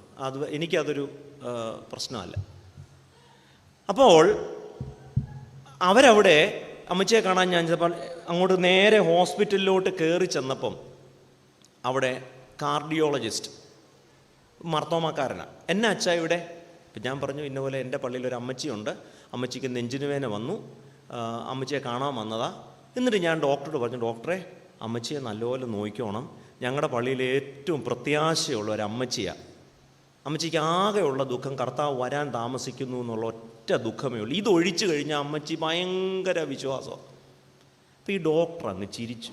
എനിക്കതൊരു പ്രശ്നമല്ല. അപ്പോൾ അവരവിടെ അമ്മച്ചിയെ കാണാൻ ഞാൻ ചിലപ്പോൾ അങ്ങോട്ട് നേരെ ഹോസ്പിറ്റലിലോട്ട് കയറി ചെന്നപ്പം അവിടെ കാർഡിയോളജിസ്റ്റ് മർത്തോമാക്കാരനാണ്. എന്നാ അച്ഛാ ഇവിടെ? ഇപ്പം ഞാൻ പറഞ്ഞു, ഇന്നപോലെ എൻ്റെ പള്ളിയിലൊരു അമ്മച്ചിയുണ്ട്, അമ്മച്ചിക്ക് നെഞ്ചിന് വേന വന്നു, അമ്മച്ചിയെ കാണാൻ വന്നതാ. എന്നിട്ട് ഞാൻ ഡോക്ടറോട് പറഞ്ഞു, ഡോക്ടറെ അമ്മച്ചിയെ നല്ലപോലെ നോക്കിക്കോണം, ഞങ്ങളുടെ പള്ളിയിൽ ഏറ്റവും പ്രത്യാശയുള്ള ഒരു അമ്മച്ചിയാണ്, അമ്മച്ചിക്ക് ആകെയുള്ള ദുഃഖം കർത്താവ് വരാൻ താമസിക്കുന്നു എന്നുള്ള ഒറ്റ ദുഃഖമേ ഉള്ളൂ, ഇതൊഴിച്ചു കഴിഞ്ഞാൽ അമ്മച്ചി ഭയങ്കര വിശ്വാസം. അപ്പം ഈ ഡോക്ടർ അങ്ങ് ചിരിച്ചു.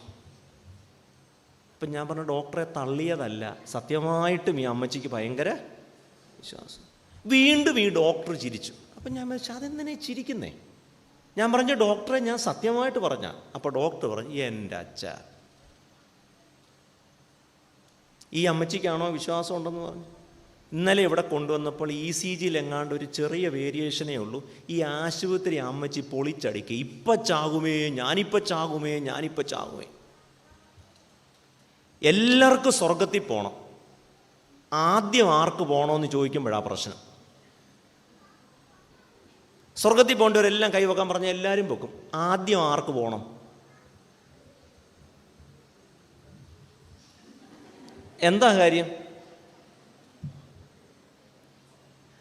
അപ്പം ഞാൻ പറഞ്ഞു, ഡോക്ടറെ തള്ളിയതല്ല, സത്യമായിട്ടും ഈ അമ്മച്ചിക്ക് ഭയങ്കര വിശ്വാസം. വീണ്ടും ഈ ഡോക്ടർ ചിരിച്ചു. അപ്പം ഞാൻ വെച്ചാൽ അതെന്തിനാ ചിരിക്കുന്നേ? ഞാൻ പറഞ്ഞു, ഡോക്ടറെ ഞാൻ സത്യമായിട്ട് പറഞ്ഞ. അപ്പോൾ ഡോക്ടർ പറഞ്ഞു, എൻ്റെ അച്ഛ, ഈ അമ്മച്ചിക്കാണോ വിശ്വാസം ഉണ്ടെന്ന് പറഞ്ഞു. ഇന്നലെ ഇവിടെ കൊണ്ടുവന്നപ്പോൾ ECG എങ്ങാണ്ട് ഒരു ചെറിയ വേരിയേഷനേ ഉള്ളൂ. ഈ ആശുപത്രി അമ്മച്ചി പൊളിച്ചടിക്കുക, ഇപ്പം ചാകുമേ, ഞാനിപ്പം ചാകുമേ, ഞാനിപ്പം ചാകുമേ. എല്ലാവർക്കും സ്വർഗത്തിൽ പോകണം, ആദ്യം ആർക്ക് പോകണമെന്ന് ചോദിക്കുമ്പോഴാണ് പ്രശ്നം. സ്വർഗത്തിൽ പോകേണ്ടവരെല്ലാം കൈവെക്കാൻ പറഞ്ഞാൽ എല്ലാവരും വെക്കും, ആദ്യം ആർക്ക് പോകണം? എന്താ കാര്യം?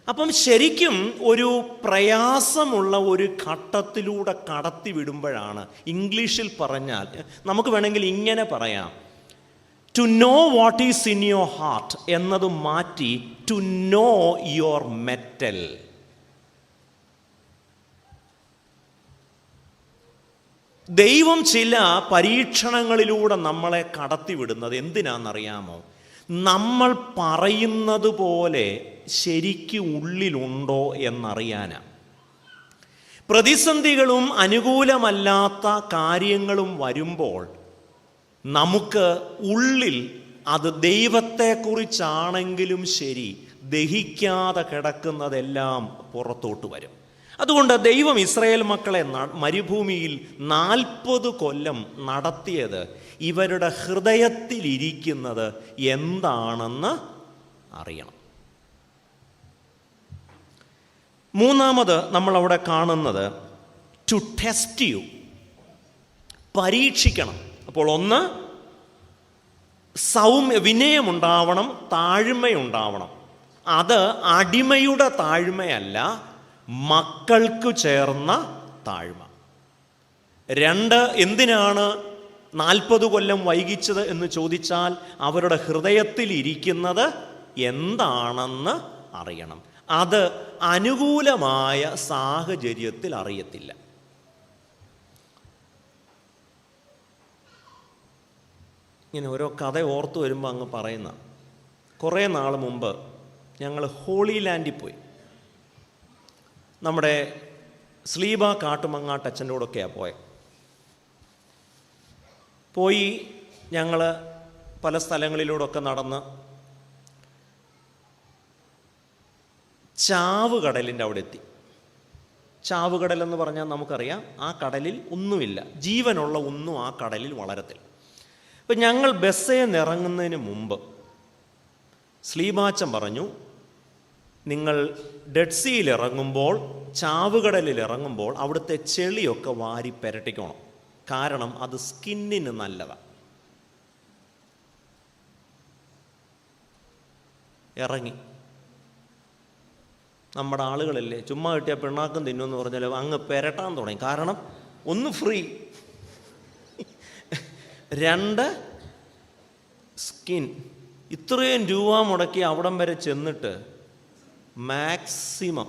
അപ്പം ശരിക്കും ഒരു പ്രയാസമുള്ള ഒരു ഘട്ടത്തിലൂടെ കടത്തി വിടുമ്പോഴാണ്, ഇംഗ്ലീഷിൽ പറഞ്ഞാൽ നമുക്ക് വേണമെങ്കിൽ ഇങ്ങനെ പറയാം, to know what is in your heart എന്നത് മാറ്റി ടു നോ യുവർ മെറ്റൽ. ദൈവം ചില പരീക്ഷണങ്ങളിലൂടെ നമ്മളെ കടത്തിവിടുന്നത് എന്തിനാണെന്നറിയാമോ? നമ്മൾ പറയുന്നത് പോലെ ശരിക്കും ഉള്ളിലുണ്ടോ എന്നറിയാനാണ്. പ്രതിസന്ധികളും അനുകൂലമല്ലാത്ത കാര്യങ്ങളും വരുമ്പോൾ നമുക്ക് ഉള്ളിൽ അത് ദൈവത്തെക്കുറിച്ചാണെങ്കിലും ശരി ദഹിക്കാതെ കിടക്കുന്നതെല്ലാം പുറത്തോട്ട് വരും. അതുകൊണ്ട് ദൈവം ഇസ്രായേൽ മക്കളെ മരുഭൂമിയിൽ 40 കൊല്ലം നടത്തിയത് ഇവരുടെ ഹൃദയത്തിലിരിക്കുന്നത് എന്താണെന്ന് അറിയണം. മൂന്നാമത് നമ്മളവിടെ കാണുന്നത് ടു ടെസ്റ്റ് യു, പരീക്ഷിക്കണം. അപ്പോൾ ഒന്ന്, വിനയമുണ്ടാവണം, താഴ്മയുണ്ടാവണം. അത് അടിമയുടെ താഴ്മയല്ല, മക്കൾക്ക് ചേർന്ന താഴ്മ. 2, എന്തിനാണ് 40 കൊല്ലം വൈകിച്ചത് എന്ന് ചോദിച്ചാൽ അവരുടെ ഹൃദയത്തിൽ ഇരിക്കുന്നത് എന്താണെന്ന് അറിയണം. അത് അനുകൂലമായ സാഹചര്യത്തിൽ അറിയത്തില്ല. ഇങ്ങനെ ഓരോ കഥ ഓർത്തു വരുമ്പോൾ അങ്ങ് പറയുന്ന, കുറേ നാൾ മുമ്പ് ഞങ്ങൾ ഹോളി ലാൻഡിൽ പോയി. നമ്മുടെ സ്ലീബ കാട്ടുമങ്ങാട്ടച്ഛൻ്റെ കൂടെയൊക്കെയാണ് പോയി ഞങ്ങൾ പല സ്ഥലങ്ങളിലൂടെയൊക്കെ നടന്ന് ചാവുകടലിൻ്റെ അവിടെ എത്തി. ചാവുകടലെന്ന് പറഞ്ഞാൽ നമുക്കറിയാം, ആ കടലിൽ ഒന്നുമില്ല, ജീവനുള്ള ഒന്നും ആ കടലിൽ വളരത്തില്ല. അപ്പം ഞങ്ങൾ ബസ്സിൽ നിന്ന് ഇറങ്ങുന്നതിന് മുമ്പ് സ്ലീബാച്ചൻ പറഞ്ഞു, നിങ്ങൾ ഡെഡ് സീയിൽ ഇറങ്ങുമ്പോൾ, ചാവുകടലിൽ ഇറങ്ങുമ്പോൾ അവിടുത്തെ ചെളിയൊക്കെ വാരി പെരട്ടിക്കണം, കാരണം അത് സ്കിന്നിന് നല്ലതാണ്. ഇറങ്ങി. നമ്മുടെ ആളുകളല്ലേ, ചുമ്മാ കിട്ടിയ പിണ്ണാക്കം തിന്നുമെന്ന് പറഞ്ഞാൽ അങ്ങ് പെരട്ടാൻ തുടങ്ങി. കാരണം ഒന്ന് ഫ്രീ, 2 സ്കിൻ. ഇത്രയും രൂപ മുടക്കി അവിടം വരെ ചെന്നിട്ട് മാക്സിമം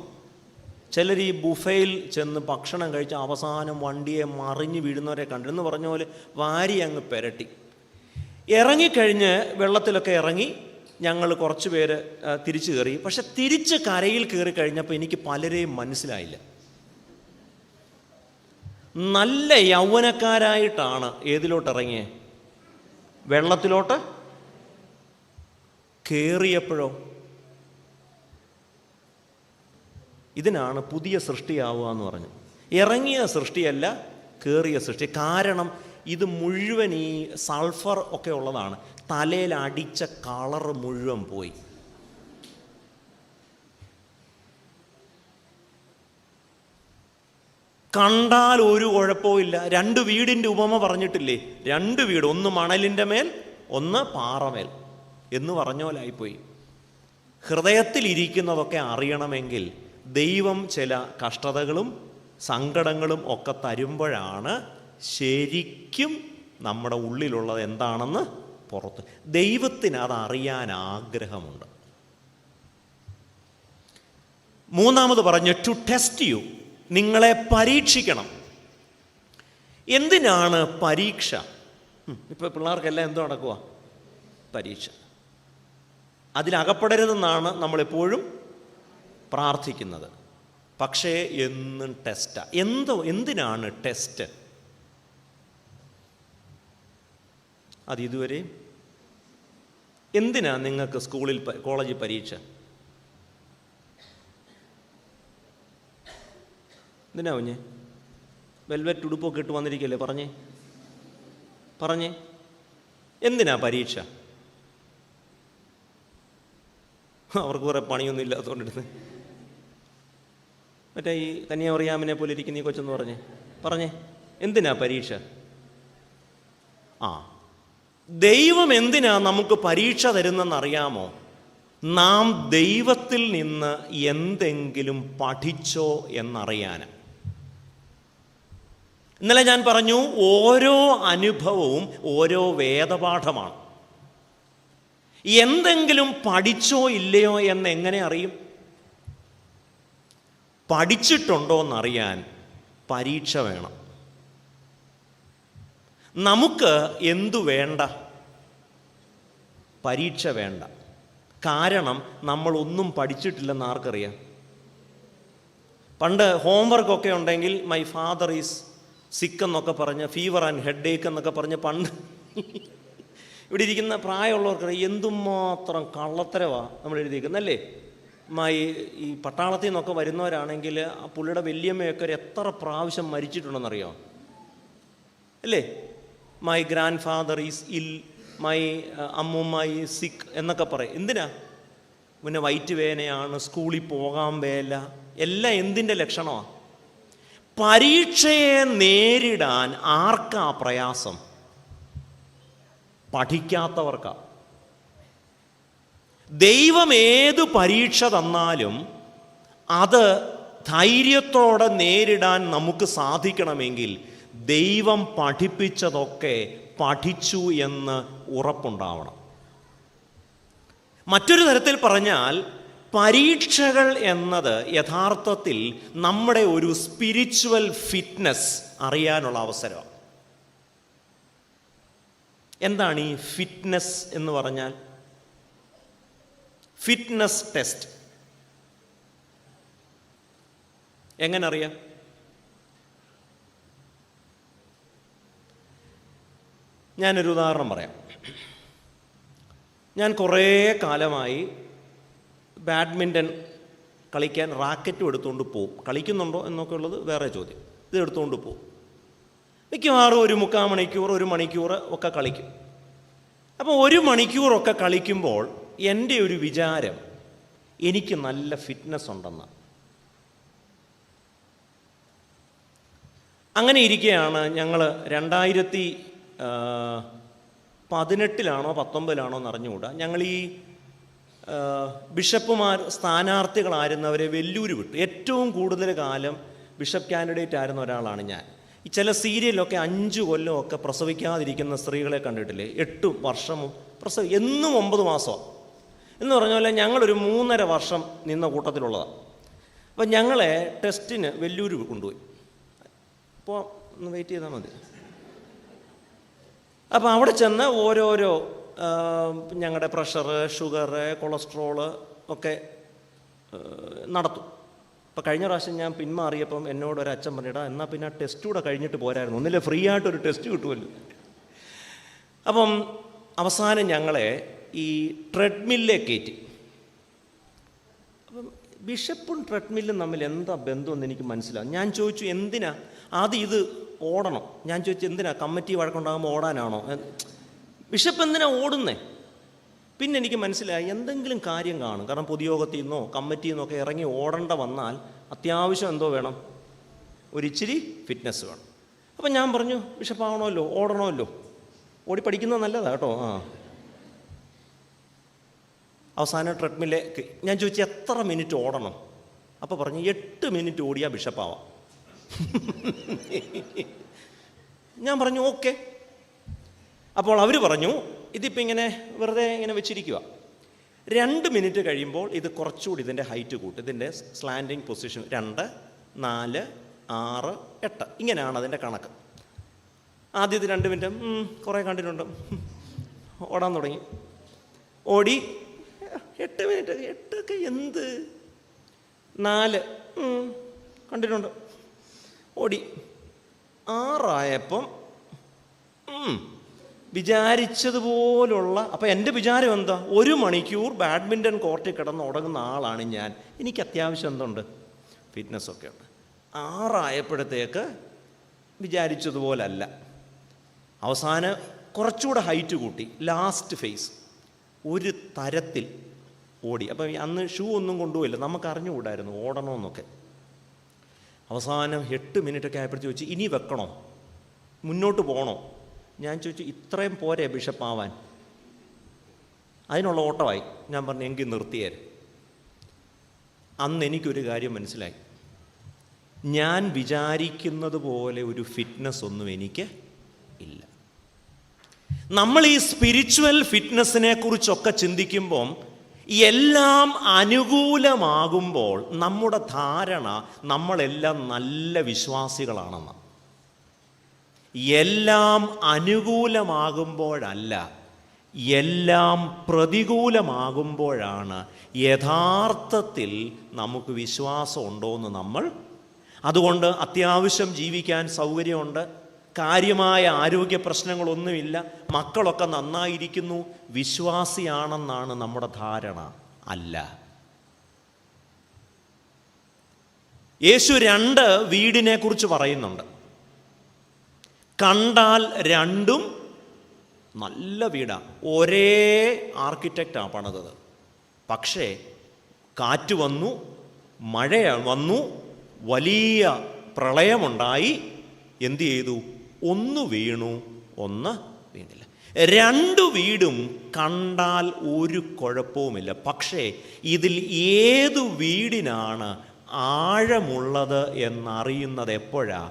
ചിലർ ഈ ബുഫയിൽ ചെന്ന് ഭക്ഷണം കഴിച്ച് അവസാനം വണ്ടിയെ മറിഞ്ഞ് വീഴുന്നവരെ കണ്ടെന്ന് പറഞ്ഞ പോലെ വാരി അങ്ങ് പെരട്ടി. ഇറങ്ങിക്കഴിഞ്ഞ് വെള്ളത്തിലൊക്കെ ഇറങ്ങി ഞങ്ങൾ കുറച്ച് പേര് തിരിച്ചു കയറി. പക്ഷെ തിരിച്ച് കരയിൽ കയറി കഴിഞ്ഞപ്പോൾ എനിക്ക് പലരെയും മനസ്സിലായില്ല. നല്ല യൗവനക്കാരായിട്ടാണ് ഏതിലോട്ട് ഇറങ്ങിയേ? വെള്ളത്തിലോട്ട്. കയറിയപ്പോഴോ? ഇതിനാണ് പുതിയ സൃഷ്ടിയാവുക എന്ന് പറഞ്ഞു. ഇറങ്ങിയ സൃഷ്ടിയല്ല, കയറിയ സൃഷ്ടി. കാരണം ഇത് മുഴുവൻ ഈ സൾഫർ ഒക്കെ ഉള്ളതാണ്. തലയിൽ അടിച്ച കളർ മുഴുവൻ പോയി. കണ്ടാൽ ഒരു കുഴപ്പമില്ല. 2 വീടിൻ്റെ ഉപമ പറഞ്ഞിട്ടില്ലേ? 2 വീട്, ഒന്ന് മണലിൻ്റെ മേൽ, ഒന്ന് പാറമേൽ എന്ന് പറഞ്ഞ പോലായിപ്പോയി. ഹൃദയത്തിലിരിക്കുന്നതൊക്കെ അറിയണമെങ്കിൽ ദൈവം ചില കഷ്ടതകളും സങ്കടങ്ങളും ഒക്കെ തരുമ്പോഴാണ് ശരിക്കും നമ്മുടെ ഉള്ളിലുള്ളത് എന്താണെന്ന് പുറത്ത്. ദൈവത്തിന് അതറിയാൻ ആഗ്രഹമുണ്ട്. മൂന്നാമത് പറഞ്ഞു ടു ടെസ്റ്റ് യു, നിങ്ങളെ പരീക്ഷിക്കണം. എന്തിനാണ് പരീക്ഷ? ഇപ്പോൾ പിള്ളേർക്കെല്ലാം എന്തോ നടക്കുക? പരീക്ഷ. അതിലകപ്പെടരുതെന്നാണ് നമ്മളെപ്പോഴും പ്രാർത്ഥിക്കുന്നത്. പക്ഷേ എന്നും ടെസ്റ്റാ. എന്തിനാണ് ടെസ്റ്റ്? അതിതുവരെ എന്തിനാ നിങ്ങൾക്ക് സ്കൂളിൽ കോളേജിൽ പരീക്ഷ? എന്തിനാ കുഞ്ഞേ? വെൽവെറ്റ് ഉടുപ്പൊക്കെ ഇട്ട് വന്നിരിക്കല്ലേ? പറഞ്ഞേ എന്തിനാ പരീക്ഷ? അവർക്ക് കുറേ പണിയൊന്നും ഇല്ലാത്തതുകൊണ്ടിരുന്ന് മറ്റേ ഈ കന്യാമറിയാമിനെ പോലെ ഇരിക്കുന്ന ഈ കൊച്ചെന്ന് പറഞ്ഞേ എന്തിനാ പരീക്ഷ? ദൈവം എന്തിനാ നമുക്ക് പരീക്ഷ തരുന്നെന്നറിയാമോ? നാം ദൈവത്തിൽ നിന്ന് എന്തെങ്കിലും പഠിച്ചോ എന്നറിയാൻ. ഇന്നലെ ഞാൻ പറഞ്ഞു, ഓരോ അനുഭവവും ഓരോ വേദപാഠമാണ്. എന്തെങ്കിലും പഠിച്ചോ ഇല്ലയോ എന്ന് എങ്ങനെ അറിയും? പഠിച്ചിട്ടുണ്ടോ എന്നറിയാൻ പരീക്ഷ വേണം. നമുക്ക് എന്തു വേണ്ട? പരീക്ഷ വേണ്ട. കാരണം നമ്മളൊന്നും പഠിച്ചിട്ടില്ലെന്ന് ആർക്കറിയാം? പണ്ട് ഹോംവർക്കൊക്കെ ഉണ്ടെങ്കിൽ മൈ ഫാദർ ഈസ് സിക്ക് എന്നൊക്കെ പറഞ്ഞ്, ഫീവർ ആൻഡ് ഹെഡ് ഏക്ക് എന്നൊക്കെ പറഞ്ഞ് പണ്ട് ഇവിടെ ഇരിക്കുന്ന പ്രായമുള്ളവർക്ക് എന്തുമാത്രം കള്ളത്തരവാണ് നമ്മൾ എഴുതിയിരിക്കുന്നല്ലേ. ഈ പട്ടാളത്തിൽ നിന്നൊക്കെ വരുന്നവരാണെങ്കിൽ ആ പുള്ളിയുടെ വല്യമ്മയൊക്കെ എത്ര പ്രാവശ്യം മരിച്ചിട്ടുണ്ടെന്നറിയാം അല്ലേ. മൈ ഗ്രാൻഡ് ഫാദർ ഈസ് ഇൽ, മൈ അമ്മൂമ്മ ഈസ് സിക്ക് എന്നൊക്കെ പറയും. എന്തിനാ? പിന്നെ വയറ്റ് വേദനയാണ്, സ്കൂളിൽ പോകാൻ വേല, എല്ലാം എന്തിൻ്റെ ലക്ഷണമാണ്? പരീക്ഷയെ നേരിടാൻ ആർക്കാ പ്രയാസം? പഠിക്കാത്തവർക്കാ. ദൈവം ഏതു പരീക്ഷ തന്നാലും അത് ധൈര്യത്തോടെ നേരിടാൻ നമുക്ക് സാധിക്കണമെങ്കിൽ ദൈവം പഠിപ്പിച്ചതൊക്കെ പഠിച്ചു എന്ന് ഉറപ്പുണ്ടാവണം. മറ്റൊരു തരത്തിൽ പറഞ്ഞാൽ പരീക്ഷകൾ എന്നത് യഥാർത്ഥത്തിൽ നമ്മുടെ ഒരു സ്പിരിച്വൽ ഫിറ്റ്നസ് അറിയാനുള്ള അവസരമാണ്. എന്താണ് ഈ ഫിറ്റ്നസ് എന്ന് പറഞ്ഞാൽ? ഫിറ്റ്നസ് ടെസ്റ്റ് എങ്ങനെ അറിയാം? ഞാനൊരു ഉദാഹരണം പറയാം. ഞാൻ കുറേ കാലമായി ബാഡ്മിൻ്റൺ കളിക്കാൻ റാക്കറ്റും എടുത്തുകൊണ്ട് പോവും. കളിക്കുന്നുണ്ടോ എന്നൊക്കെ ഉള്ളത് വേറെ ചോദ്യം. ഇത് എടുത്തുകൊണ്ട് പോവും. മിക്കവാറും ഒരു 3/4 മണിക്കൂർ, 1 മണിക്കൂർ ഒക്കെ കളിക്കും. അപ്പോൾ 1 മണിക്കൂറൊക്കെ കളിക്കുമ്പോൾ എൻ്റെ ഒരു വിചാരം എനിക്ക് നല്ല ഫിറ്റ്നസ് ഉണ്ടെന്നാണ്. അങ്ങനെ ഇരിക്കുകയാണ് ഞങ്ങൾ 2018 19 എന്നറിഞ്ഞുകൂടാ, ഞങ്ങൾ ഈ ബിഷപ്പുമാർ സ്ഥാനാർത്ഥികളായിരുന്നവരെ വെല്ലൂര് വിട്ടു. ഏറ്റവും കൂടുതൽ കാലം ബിഷപ്പ് കാൻഡിഡേറ്റ് ആയിരുന്ന ഒരാളാണ് ഞാൻ. ഈ ചില സീരിയലൊക്കെ 5 കൊല്ലമൊക്കെ പ്രസവിക്കാതിരിക്കുന്ന സ്ത്രീകളെ കണ്ടിട്ടില്ലേ? 8 വർഷവും എന്നും 9 മാസമാണ് എന്ന് പറഞ്ഞ പോലെ ഞങ്ങളൊരു 3.5 വർഷം നിന്ന കൂട്ടത്തിലുള്ളതാണ്. അപ്പം ഞങ്ങളെ ടെസ്റ്റിന് വെല്ലൂര് കൊണ്ടുപോയി. അപ്പോൾ ഒന്ന് വെയിറ്റ് ചെയ്താൽ മതി. അപ്പോൾ അവിടെ ചെന്ന് ഓരോരോ ഞങ്ങളുടെ പ്രഷർ, ഷുഗർ, കൊളസ്ട്രോള് ഒക്കെ നടത്തും. അപ്പോൾ കഴിഞ്ഞ പ്രാവശ്യം ഞാൻ പിന്മാറിയപ്പം എന്നോടൊരു അച്ഛൻ പറഞ്ഞിടാ, എന്നാൽ പിന്നെ ആ ടെസ്റ്റ് കൂടെ കഴിഞ്ഞിട്ട് പോരായിരുന്നു, ഒന്നില്ലേ ഫ്രീ ആയിട്ടൊരു ടെസ്റ്റ് കിട്ടുമല്ലോ. അപ്പം അവസാനം ഞങ്ങളെ ഈ ട്രെഡ്മില്ലേ കയറ്റി. അപ്പം ബിഷപ്പും ട്രെഡ്മില്ലും തമ്മിൽ എന്താ ബന്ധമെന്ന് എനിക്ക് മനസ്സിലാവും. ഞാൻ ചോദിച്ചു എന്തിനാ ആദ്യം ഇത് ഓടണം? ഞാൻ ചോദിച്ചു എന്തിനാ? കമ്മിറ്റി വഴക്കുണ്ടാകുമ്പോൾ ഓടാനാണോ? ബിഷപ്പ് എന്തിനാ ഓടുന്നേ? പിന്നെ എനിക്ക് മനസ്സിലായി എന്തെങ്കിലും കാര്യം കാണും. കാരണം പൊതുയോഗത്തിൽ നിന്നോ കമ്മിറ്റിയിൽ നിന്നൊക്കെ ഇറങ്ങി ഓടേണ്ട വന്നാൽ അത്യാവശ്യം എന്തോ വേണം, ഒരിച്ചിരി ഫിറ്റ്നസ് വേണം. അപ്പം ഞാൻ പറഞ്ഞു ബിഷപ്പ് ആവണമല്ലോ, ഓടണമല്ലോ, ഓടി പഠിക്കുന്നത് നല്ലതാണ് കേട്ടോ. അവസാനം ട്രെഡ്മില്ലേക്ക് ഞാൻ ചോദിച്ചു എത്ര മിനിറ്റ് ഓടണം? അപ്പോൾ പറഞ്ഞു 8 മിനിറ്റ് ഓടിയാൽ ബിഷപ്പാവാം. ഞാൻ പറഞ്ഞു ഓക്കെ. അപ്പോൾ അവർ പറഞ്ഞു ഇതിപ്പോൾ ഇങ്ങനെ വെറുതെ ഇങ്ങനെ വെച്ചിരിക്കുക, 2 മിനിറ്റ് കഴിയുമ്പോൾ ഇത് കുറച്ചുകൂടി ഇതിൻ്റെ ഹൈറ്റ് കൂട്ടും, ഇതിൻ്റെ സ്ലാൻഡിങ് പൊസിഷൻ 2, 4, 6, 8 ഇങ്ങനെയാണ് അതിൻ്റെ കണക്ക്. ആദ്യത്തെ 2 മിനിറ്റ് കുറേ കണ്ടിട്ടുണ്ട്, ഓടാൻ തുടങ്ങി. ഓടി 8 മിനിറ്റ്, 8ഒക്കെ എന്ത്, 4 കണ്ടിട്ടുണ്ട്. ഓടി 6 ആയപ്പം വിചാരിച്ചതുപോലുള്ള. അപ്പം എൻ്റെ വിചാരം എന്താ, 1 മണിക്കൂർ ബാഡ്മിൻ്റൺ കോർട്ടിൽ കിടന്ന് ഉടങ്ങുന്ന ആളാണ് ഞാൻ, എനിക്ക് അത്യാവശ്യം എന്തുണ്ട്, ഫിറ്റ്നസ്സൊക്കെ ഉണ്ട്. 6 ആയപ്പോഴത്തേക്ക് വിചാരിച്ചതുപോലല്ല. അവസാനം കുറച്ചുകൂടെ ഹൈറ്റ് കൂട്ടി, ലാസ്റ്റ് ഫേസ് ഒരു തരത്തിൽ ഓടി. അപ്പം അന്ന് ഷൂ ഒന്നും കൊണ്ടുപോയില്ല, നമുക്ക് അറിഞ്ഞുകൂടായിരുന്നു ഓടണമെന്നൊക്കെ. അവസാനം 8 മിനിറ്റൊക്കെ ആയപ്പോഴത്തേക്ക് ചോദിച്ചു ഇനി വെക്കണോ, മുന്നോട്ട് പോകണോ? ഞാൻ ചോദിച്ചു ഇത്രയും പോരെ ബിഷപ്പ് ആവാൻ? അതിനുള്ള ഓട്ടമായി. ഞാൻ പറഞ്ഞു എങ്കിൽ നിർത്തിയേര്. അന്ന് എനിക്കൊരു കാര്യം മനസ്സിലായി, ഞാൻ വിചാരിക്കുന്നത് പോലെ ഒരു ഫിറ്റ്നസ് ഒന്നും എനിക്ക് ഇല്ല. നമ്മൾ ഈ സ്പിരിച്വൽ ഫിറ്റ്നസ്സിനെ കുറിച്ചൊക്കെ ചിന്തിക്കുമ്പം എല്ലാം അനുകൂലമാകുമ്പോൾ നമ്മുടെ ധാരണ നമ്മളെല്ലാം നല്ല വിശ്വാസികളാണെന്ന്. എല്ലാം അനുകൂലമാകുമ്പോഴല്ല, എല്ലാം പ്രതികൂലമാകുമ്പോഴാണ് യഥാർത്ഥത്തിൽ നമുക്ക് വിശ്വാസം ഉണ്ടോ എന്ന് നമ്മൾ അതുകൊണ്ട് അത്യാവശ്യം ജീവിക്കാൻ സൗകര്യമുണ്ട്, കാര്യമായ ആരോഗ്യ പ്രശ്നങ്ങളൊന്നുമില്ല, മക്കളൊക്കെ നന്നായിരിക്കുന്നു, വിശ്വാസിയാണെന്നാണ് നമ്മുടെ ധാരണ. അല്ല. യേശു 2 വീടിനെ കുറിച്ച് പറയുന്നുണ്ട്. കണ്ടാൽ രണ്ടും നല്ല വീടാണ്, ഒരേ ആർക്കിടെക്റ്റാണ് പണിതത്. പക്ഷേ കാറ്റ് വന്നു, മഴ വന്നു, വലിയ പ്രളയമുണ്ടായി. എന്തു ചെയ്തു? ഒന്ന് വീണു, ഒന്ന് വീണില്ല. 2 വീടും കണ്ടാൽ ഒരു കുഴപ്പവുമില്ല. പക്ഷേ ഇതിൽ ഏതു വീടിനാണ് ആഴമുള്ളത് എന്നറിയുന്നത് എപ്പോഴാ?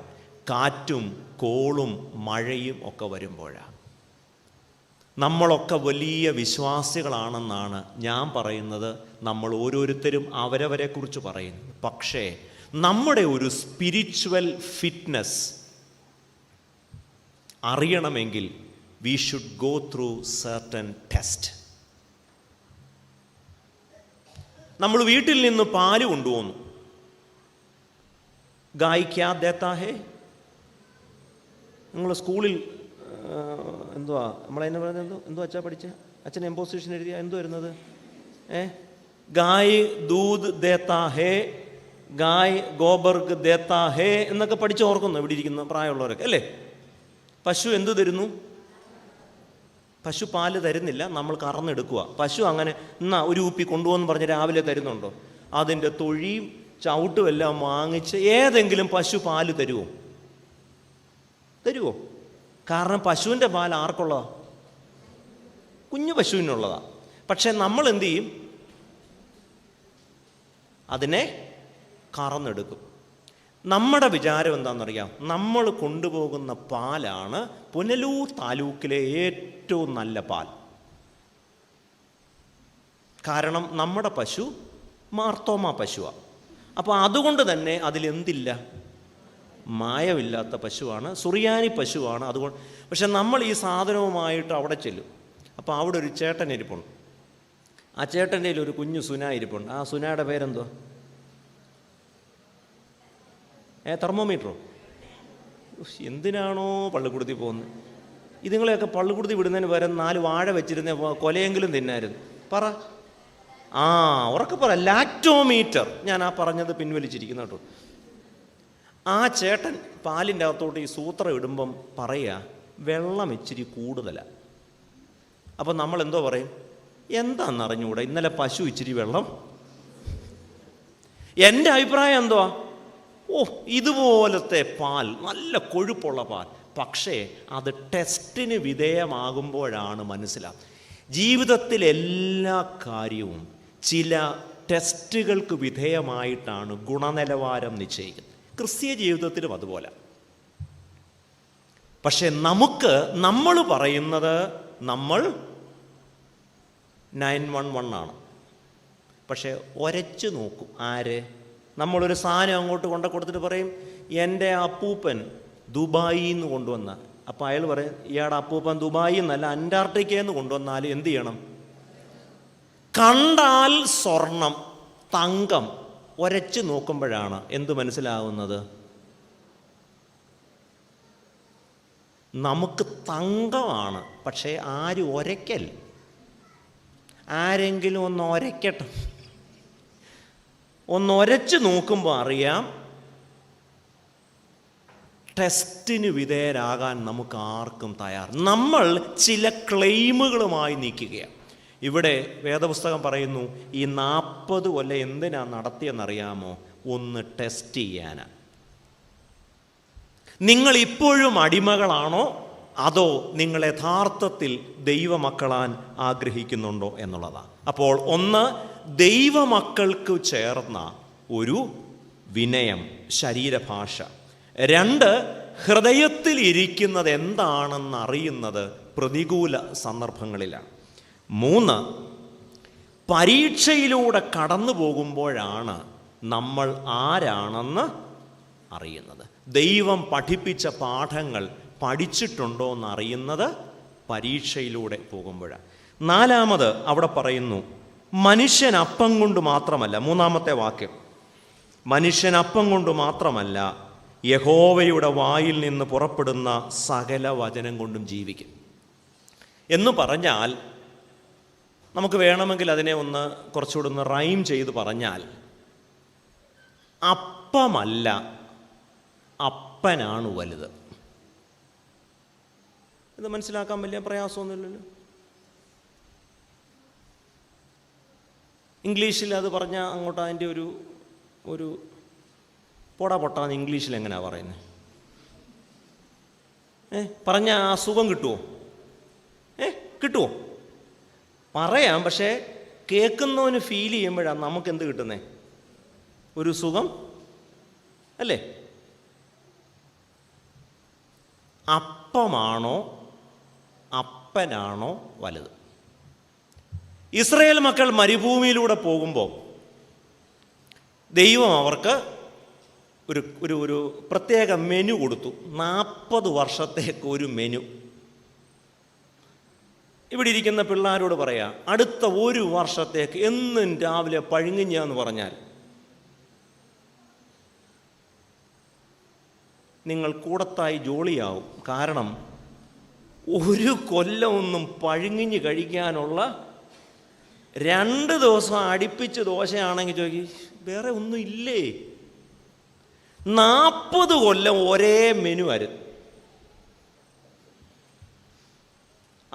കാറ്റും കോളും മഴയും ഒക്കെ വരുമ്പോഴാണ്. നമ്മളൊക്കെ വലിയ വിശ്വാസികളാണെന്നാണ് ഞാൻ പറയുന്നത്. നമ്മൾ ഓരോരുത്തരും അവരവരെക്കുറിച്ച് പറയുന്നു. പക്ഷേ നമ്മുടെ ഒരു സ്പിരിച്വൽ ഫിറ്റ്നസ് അറിയണമെങ്കിൽ we should go through certain test. നമ്മൾ വീട്ടിൽ നിന്ന് പാല് കൊണ്ടുപോകുന്നു. ഗായ് ക്യാ ദേത്താ ഹേ? നിങ്ങൾ സ്കൂളിൽ എന്തുവാ നമ്മളതിനെ പറയുന്നത്? എന്തോ അച്ഛാ പഠിച്ച? അച്ഛൻ എംപോസിഷൻ എഴുതിയ എന്തോ വരുന്നത്? ഗായ് ദൂത് ദേത്താ ഹേ, ഗായ് ഗോബർഗ് ദേത്താ ഹേ എന്നൊക്കെ പഠിച്ച് ഓർക്കുന്നു ഇവിടെ ഇരിക്കുന്ന പ്രായമുള്ളവരൊക്കെ അല്ലേ? പശു എന്തു തരുന്നു? പശു പാല് തരുന്നില്ല, നമ്മൾ കറന്നെടുക്കുക. പശു അങ്ങനെ എന്നാ ഒരു കുപ്പി കൊണ്ടുപോകുന്നു പറഞ്ഞ് രാവിലെ തരുന്നുണ്ടോ? അതിൻ്റെ തൊഴിയും ചവിട്ടും എല്ലാം വാങ്ങിച്ച് ഏതെങ്കിലും പശു പാല് തരുമോ? തരുമോ? കാരണം പശുവിൻ്റെ പാൽ ആർക്കുള്ളതാ? കുഞ്ഞു പശുവിനുള്ളതാണ്. പക്ഷെ നമ്മൾ എന്തു ചെയ്യും? അതിനെ കറന്നെടുക്കും. നമ്മുടെ വിചാരം എന്താണെന്നറിയാം? നമ്മൾ കൊണ്ടുപോകുന്ന പാലാണ് പുനലൂർ താലൂക്കിലെ ഏറ്റവും നല്ല പാൽ. കാരണം നമ്മുടെ പശു മാർത്തോമ പശുവാണ്. അപ്പോൾ അതുകൊണ്ട് തന്നെ അതിലെന്തില്ല? മായമില്ലാത്ത പശുവാണ്, സുറിയാനി പശുവാണ്. അതുകൊണ്ട് പക്ഷെ നമ്മൾ ഈ സാധനവുമായിട്ട് അവിടെ ചെല്ലും. അപ്പോൾ അവിടെ ഒരു ചേട്ടൻ ഇരിപ്പുണ്ട്. ആ ചേട്ടൻ്റെ കയ്യിൽ ഒരു കുഞ്ഞു സുന ഇരിപ്പുണ്ട്. ആ സുനയുടെ പേരെന്തോ? തെർമോമീറ്ററോ? എന്തിനാണോ പള്ളിക്കൂടത്തിൽ പോകുന്നത്? ഇതുങ്ങളെയൊക്കെ പള്ളിക്കൂടത്തിൽ വിടുന്നതിന് പകരം 4 വാഴ വെച്ചിരുന്ന കൊലയെങ്കിലും തിന്നായിരുന്നു. പറ. ഉറക്കെ പറ. ലാക്ടോമീറ്റർ. ഞാൻ ആ പറഞ്ഞത് പിൻവലിച്ചിരിക്കുന്നു കേട്ടോ. ആ ചേട്ടൻ പാലിൻ്റെ അകത്തോട്ട് ഈ സൂത്രം ഇടുമ്പം പറയുക, വെള്ളം ഇച്ചിരി കൂടുതലാണ്. അപ്പം നമ്മൾ എന്തോ പറയും? എന്താണെന്നറിഞ്ഞുകൂടെ, ഇന്നലെ പശു ഇച്ചിരി വെള്ളം. എൻ്റെ അഭിപ്രായം എന്തുവാ? ഇതുപോലത്തെ പാൽ, നല്ല കൊഴുപ്പുള്ള പാൽ. പക്ഷേ അത് ടെസ്റ്റിന് വിധേയമാകുമ്പോഴാണ് മനസ്സിലാകും. ജീവിതത്തിൽ എല്ലാ കാര്യവും ചില ടെസ്റ്റുകൾക്ക് വിധേയമായിട്ടാണ് ഗുണനിലവാരം നിശ്ചയിക്കുന്നത്. ക്രിസ്തീയ ജീവിതത്തിലും അതുപോലെ. പക്ഷെ നമ്മൾ പറയുന്നത് നമ്മൾ 911 ആണ്. പക്ഷെ ഒരച്ചു നോക്കും. ആര്? നമ്മളൊരു സാധനം അങ്ങോട്ട് കൊടുത്തിട്ട് പറയും, എൻ്റെ അപ്പൂപ്പൻ ദുബായിൽ നിന്ന് കൊണ്ടുവന്ന. അപ്പോൾ അയാൾ പറയും, ഇയാളുടെ അപ്പൂപ്പൻ ദുബായിൽ നിന്നല്ല, അന്റാർട്ടിക്കയിൽ നിന്ന് കൊണ്ടുവന്നാൽ എന്ത് ചെയ്യണം? കണ്ടാൽ സ്വർണം, തങ്കം. ഒരച്ച് നോക്കുമ്പോഴാണ് എന്ത് മനസ്സിലാവുന്നത്? നമുക്ക് തങ്കമാണ്. പക്ഷേ ആരും ഒരയ്ക്കൽ. ആരെങ്കിലും ഒന്ന് ഒരയ്ക്കട്ടെ. ഒരച്ച് നോക്കുമ്പോൾ അറിയാം ടെസ്റ്റിന് വിധേയരാകാൻ നമുക്ക് ആർക്കും തയ്യാർ. നമ്മൾ ചില ക്ലെയിമുകളുമായി നിൽക്കുകയാണ്. ഇവിടെ വേദപുസ്തകം പറയുന്നു, ഈ 40 കൊല്ലം എന്തിനാ നടത്തിയെന്നറിയാമോ? ഒന്ന് ടെസ്റ്റ് ചെയ്യാനാണ്. നിങ്ങൾ ഇപ്പോഴും അടിമകളാണോ, അതോ നിങ്ങൾ യഥാർത്ഥത്തിൽ ദൈവമക്കളാൻ ആഗ്രഹിക്കുന്നുണ്ടോ എന്നുള്ളതാണ്. അപ്പോൾ ഒന്ന്, ദൈവമക്കൾക്ക് ചേർന്ന ഒരു വിനയം, ശരീരഭാഷ. 2, ഹൃദയത്തിൽ ഇരിക്കുന്നത് എന്താണെന്ന് അറിയുന്നത് പ്രതികൂല സന്ദർഭങ്ങളിലാണ്. 3, പരീക്ഷയിലൂടെ കടന്നു പോകുമ്പോഴാണ് നമ്മൾ ആരാണെന്ന് അറിയുന്നത്. ദൈവം പഠിപ്പിച്ച പാഠങ്ങൾ പഠിച്ചിട്ടുണ്ടോ എന്നറിയുന്നത് പരീക്ഷയിലൂടെ പോകുമ്പോഴാണ്. 4, അവിടെ പറയുന്നു, മനുഷ്യൻ അപ്പം കൊണ്ട് മാത്രമല്ല. 3-ാമത്തെ വാക്യം, മനുഷ്യൻ അപ്പം കൊണ്ട് മാത്രമല്ല, യഹോവയുടെ വായിൽ നിന്ന് പുറപ്പെടുന്ന സകല വചനം കൊണ്ടും ജീവിക്കും എന്ന് പറഞ്ഞാൽ, നമുക്ക് വേണമെങ്കിൽ അതിനെ കുറച്ചുകൂടെ റൈം ചെയ്ത് പറഞ്ഞാൽ, അപ്പമല്ല അപ്പനാണ് വലുത്. ഇത് മനസ്സിലാക്കാൻ വലിയ പ്രയാസമൊന്നുമില്ലല്ലോ. ഇംഗ്ലീഷിൽ അത് പറഞ്ഞാൽ അങ്ങോട്ട് അതിൻ്റെ ഒരു പൊട പൊട്ടാന്ന് ഇംഗ്ലീഷിൽ എങ്ങനെയാണ് പറയുന്നത്? പറഞ്ഞാൽ ആ സുഖം കിട്ടുമോ? കിട്ടുമോ? പറയാം, പക്ഷേ കേൾക്കുന്നവന് ഫീൽ ചെയ്യുമ്പോഴാണ് നമുക്കെന്ത് കിട്ടുന്നേ? ഒരു സുഖം അല്ലേ? അപ്പമാണോ അപ്പനാണോ വലുത്? ഇസ്രായേൽ മക്കൾ മരുഭൂമിയിലൂടെ പോകുമ്പോൾ ദൈവം അവർക്ക് ഒരു പ്രത്യേക മെനു കൊടുത്തു. 40 വർഷത്തേക്ക് ഒരു മെനു. ഇവിടെ ഇരിക്കുന്ന പിള്ളേരോട് പറയാം, അടുത്ത 1 വർഷത്തേക്ക് എന്നും രാവിലെ പഴുങ്ങിഞ്ഞെന്ന് പറഞ്ഞാൽ നിങ്ങൾ കൂടത്തായി ജോളിയാവും. കാരണം 1 കൊല്ലമൊന്നും പഴുങ്ങിഞ്ഞ് കഴിക്കാനുള്ള 2 ദിവസം അടുപ്പിച്ച് ദോശയാണെങ്കിൽ ചോദിക്കും, വേറെ ഒന്നും ഇല്ലേ? 40 കൊല്ലം ഒരേ മെനു ആയിരുന്നു.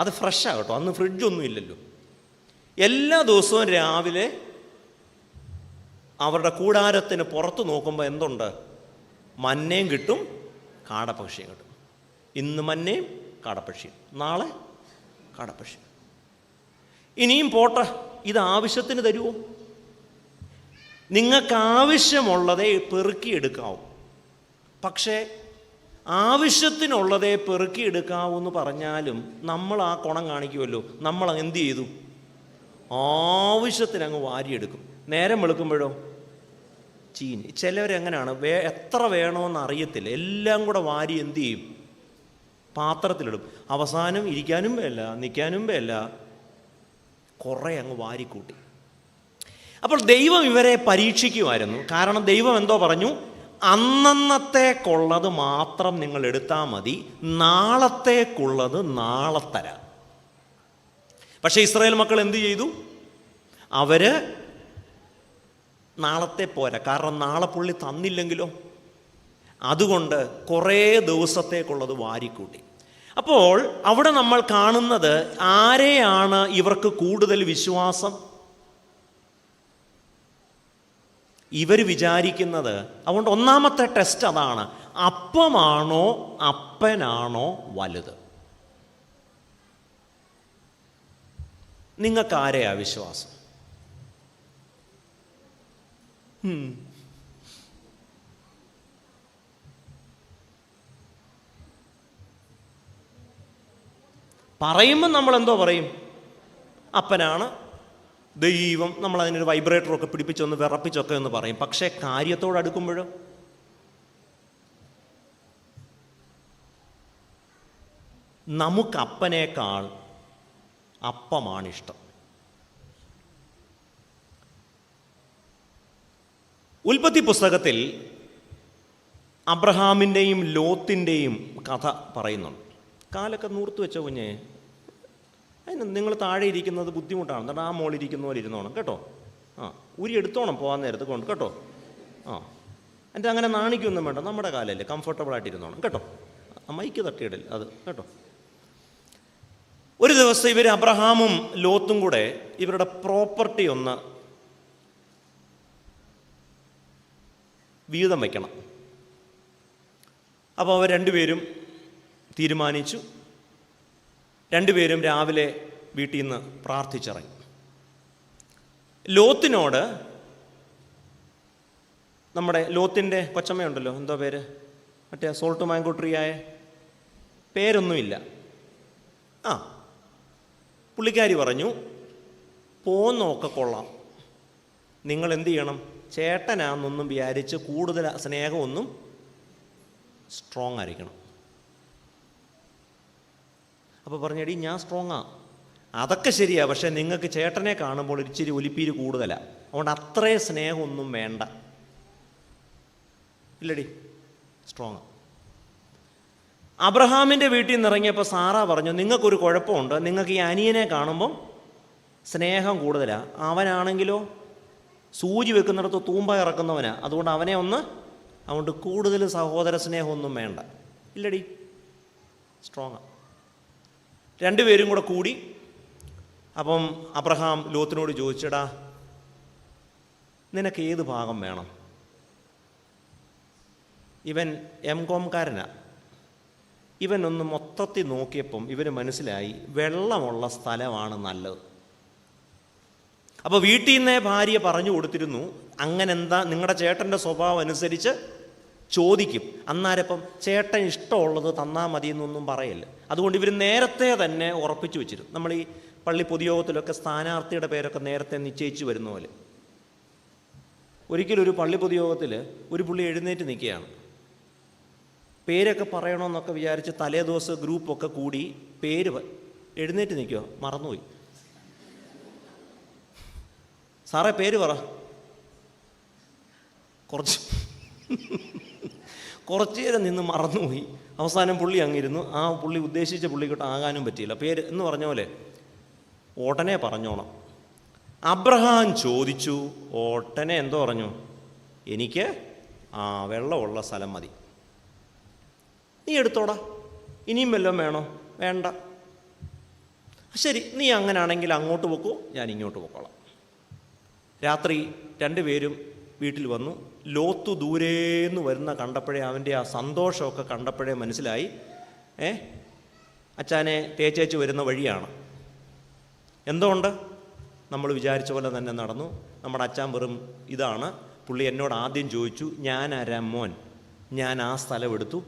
അത് ഫ്രഷാണ് കേട്ടോ, അന്ന് ഫ്രിഡ്ജൊന്നും ഇല്ലല്ലോ. എല്ലാ ദിവസവും രാവിലെ അവരുടെ കൂടാരത്തിന് പുറത്ത് നോക്കുമ്പോൾ എന്തുണ്ട്? മന്നയും കിട്ടും, കാടപ്പക്ഷിയും കിട്ടും. ഇന്ന് മന്നയും കാടപ്പക്ഷിയും, നാളെ കാടപ്പക്ഷി. ഇനിയും പോട്ടെ, ഇത് ആവശ്യത്തിന് തരുമോ? നിങ്ങൾക്ക് ആവശ്യമുള്ളതേ പെറുക്കിയെടുക്കാവൂ. പക്ഷേ ആവശ്യത്തിനുള്ളതേ പെറുക്കിയെടുക്കാവൂ എന്ന് പറഞ്ഞാലും നമ്മൾ ആ കുണം കാണിക്കുമല്ലോ. നമ്മൾ എന്ത് ചെയ്തു? ആവശ്യത്തിന് അങ്ങ് വാരിയെടുക്കും. നേരം വെളുക്കുമ്പോഴോ ചീനി. ചിലവരെങ്ങനെയാണ്, എത്ര വേണമെന്ന് അറിയത്തില്ല, എല്ലാം കൂടെ വാരി എന്ത് ചെയ്യും? പാത്രത്തിലിടും. അവസാനം ഇരിക്കാനും വേല നിൽക്കാനും വേല, കുറേ അങ്ങ് വാരിക്കൂട്ടി. അപ്പോൾ ദൈവം ഇവരെ പരീക്ഷിക്കുമായിരുന്നു. കാരണം ദൈവം എന്തോ പറഞ്ഞു? അന്നന്നത്തേക്കുള്ളത് മാത്രം നിങ്ങൾ എടുത്താൽ മതി, നാളത്തേക്കുള്ളത് നാളെ തരാം. പക്ഷേ ഇസ്രായേൽ മക്കൾ എന്ത് ചെയ്തു? അവര് നാളത്തെ പോരാ, കാരണം നാളെ പുള്ളി തന്നില്ലെങ്കിലോ. അതുകൊണ്ട് കുറേ ദിവസത്തേക്കുള്ളത് വാരിക്കൂട്ടി. അപ്പോൾ അവിടെ നമ്മൾ കാണുന്നത് ആരെയാണ് ഇവർക്ക് കൂടുതൽ വിശ്വാസം? ഇവർ വിചാരിക്കുന്നത്, അതുകൊണ്ട് ഒന്നാമത്തെ ടെസ്റ്റ് അതാണ്, അപ്പമാണോ അപ്പനാണോ വലുത്? നിങ്ങൾക്കാരെയാ വിശ്വാസം? പറയുമ്പോൾ നമ്മളെന്തോ പറയും? അപ്പനാണ് ദൈവം. നമ്മളതിനൊരു വൈബ്രേറ്ററൊക്കെ പിടിപ്പിച്ചൊന്ന് വിറപ്പിച്ചൊക്കെ ഒന്ന് പറയും. പക്ഷേ കാര്യത്തോടടുക്കുമ്പോഴോ നമുക്കപ്പനേക്കാൾ അപ്പമാണിഷ്ടം. ഉൽപ്പത്തി പുസ്തകത്തിൽ അബ്രഹാമിൻ്റെയും ലോത്തിൻ്റെയും കഥ പറയുന്നുണ്ട്. കാലൊക്കെ നൂർത്ത് വെച്ച കുഞ്ഞേ, അതിന് നിങ്ങൾ താഴെ ഇരിക്കുന്നത് ബുദ്ധിമുട്ടാണ്, എന്നിട്ട് ആ മോളിരിക്കുന്ന പോലെ ഇരുന്നോണം കേട്ടോ. ഊരി എടുത്തോണം പോകാൻ നേരത്ത് കൊണ്ട് കേട്ടോ. എൻ്റെ അങ്ങനെ നാണിക്കൊന്നും വേണ്ട, നമ്മുടെ കാലല്ലേ, കംഫർട്ടബിളായിട്ട് ഇരുന്നോണം കേട്ടോ. മൈക്ക് തട്ടിയിടൽ അത് കേട്ടോ. ഒരു ദിവസം ഇവർ അബ്രഹാമും ലോത്തും കൂടെ ഇവരുടെ പ്രോപ്പർട്ടി ഒന്ന് വീതം വയ്ക്കണം. അപ്പോൾ അവർ രണ്ടുപേരും തീരുമാനിച്ചു. രണ്ടുപേരും രാവിലെ വീട്ടിൽ നിന്ന് പ്രാർത്ഥിച്ചിറങ്ങി. ലോത്തിനോട്, നമ്മുടെ ലോത്തിൻ്റെ കൊച്ചമ്മയുണ്ടല്ലോ, എന്തോ പേര്, മറ്റേ സോൾട്ട് മാംഗോ ട്രീ ആയ, പേരൊന്നുമില്ല. പുള്ളിക്കാരി പറഞ്ഞു, പോന്നൊക്കെ കൊള്ളാം, നിങ്ങൾ എന്ത് ചെയ്യണം, ചേട്ടനാന്നൊന്നും വിചാരിച്ച് കൂടുതൽ സ്നേഹമൊന്നും സ്ട്രോങ് ആയിരിക്കണം. അപ്പോൾ പറഞ്ഞെടി ഞാൻ സ്ട്രോങ്ങാ, അതൊക്കെ ശരിയാ, പക്ഷേ നിങ്ങൾക്ക് ചേട്ടനെ കാണുമ്പോൾ ഇച്ചിരി ഒലിപ്പീര് കൂടുതലാണ്, അതുകൊണ്ട് അത്രയും സ്നേഹമൊന്നും വേണ്ട. ഇല്ലടി, സ്ട്രോങ്. അബ്രഹാമിൻ്റെ വീട്ടിൽ നിന്ന് ഇറങ്ങിയപ്പോൾ സാറ പറഞ്ഞു, നിങ്ങൾക്കൊരു കുഴപ്പമുണ്ട്, നിങ്ങൾക്ക് ഈ അനിയനെ കാണുമ്പം സ്നേഹം കൂടുതലാണ്. അവനാണെങ്കിലോ സൂചി വെക്കുന്നിടത്ത് തൂമ്പ ഇറക്കുന്നവനാണ്, അതുകൊണ്ട് അതുകൊണ്ട് കൂടുതൽ സഹോദര സ്നേഹമൊന്നും വേണ്ട. ഇല്ലടി, സ്ട്രോങ്ങാണ്. രണ്ടുപേരും കൂടി. അപ്പം അബ്രഹാം ലോത്തിനോട് ചോദിച്ചടാ, നിനക്ക് ഏത് ഭാഗം വേണം? ഇവൻ എംകോംകാരനാണ്. ഇവനൊന്ന് മൊത്തത്തിൽ നോക്കിയപ്പം ഇവന് മനസ്സിലായി വെള്ളമുള്ള സ്ഥലമാണ് നല്ലത്. അപ്പോൾ വീട്ടിൽ നിന്നേ ഭാര്യ പറഞ്ഞു കൊടുത്തിരുന്നു, അങ്ങനെ എന്താ നിങ്ങളുടെ ചേട്ടൻ്റെ സ്വഭാവം അനുസരിച്ച് ചോദിക്കും, അന്നേരപ്പം ചേട്ടൻ ഇഷ്ടമുള്ളത് തന്നാൽ മതി എന്നൊന്നും പറയല്ല. അതുകൊണ്ട് ഇവർ നേരത്തെ തന്നെ ഉറപ്പിച്ചു വെച്ചിരുന്നു. നമ്മൾ ഈ പള്ളി പൊതുയോഗത്തിലൊക്കെ സ്ഥാനാർത്ഥിയുടെ പേരൊക്കെ നേരത്തെ നിശ്ചയിച്ചു വരുന്ന പോലെ. ഒരിക്കലൊരു പള്ളി പൊതുയോഗത്തിൽ ഒരു പുള്ളി എഴുന്നേറ്റ് നിൽക്കുകയാണ്. പേരൊക്കെ പറയണമെന്നൊക്കെ വിചാരിച്ച് തലേ ദിവസം ഗ്രൂപ്പൊക്കെ കൂടി പേര് എഴുന്നേറ്റ് നിൽക്കുക, മറന്നുപോയി. സാറേ പേര് പറ. കുറച്ച് നേരം നിന്ന് മറന്നുപോയി. അവസാനം പുള്ളി അങ്ങിരുന്നു. ആ പുള്ളി ഉദ്ദേശിച്ച പുള്ളിക്കൊട്ട് ആകാനും പറ്റിയില്ല. പേര് എന്ന് പറഞ്ഞ പോലെ ഉടനെ പറഞ്ഞോണം. അബ്രഹാം ചോദിച്ചു, ഉടനെ എന്തോ പറഞ്ഞു, എനിക്ക് വെള്ളമുള്ള സ്ഥലം മതി, നീ എടുത്തോടാ, ഇനിയും വല്ലതും വേണോ? വേണ്ട. ശരി, നീ അങ്ങനാണെങ്കിൽ അങ്ങോട്ട് പോക്കോ, ഞാൻ ഇങ്ങോട്ട് പോക്കോളാം. രാത്രി രണ്ടുപേരും വീട്ടിൽ വന്നു. ലോത്ത് ദൂരേന്ന് വരുന്ന കണ്ടപ്പോഴേ അവൻ്റെ ആ സന്തോഷമൊക്കെ കണ്ടപ്പോഴേ മനസ്സിലായി, അച്ചാനെ തേച്ചേച്ച് വരുന്ന വഴിയാണ്. എന്തുകൊണ്ട്? നമ്മൾ വിചാരിച്ച പോലെ തന്നെ നടന്നു. നമ്മുടെ അച്ചാൻ വെറും ഇതാണ്. പുള്ളി എന്നോട് ആദ്യം ചോദിച്ചു, ഞാൻ ആരാം മോൻ, ഞാൻ ആ സ്ഥലം എടുത്തു.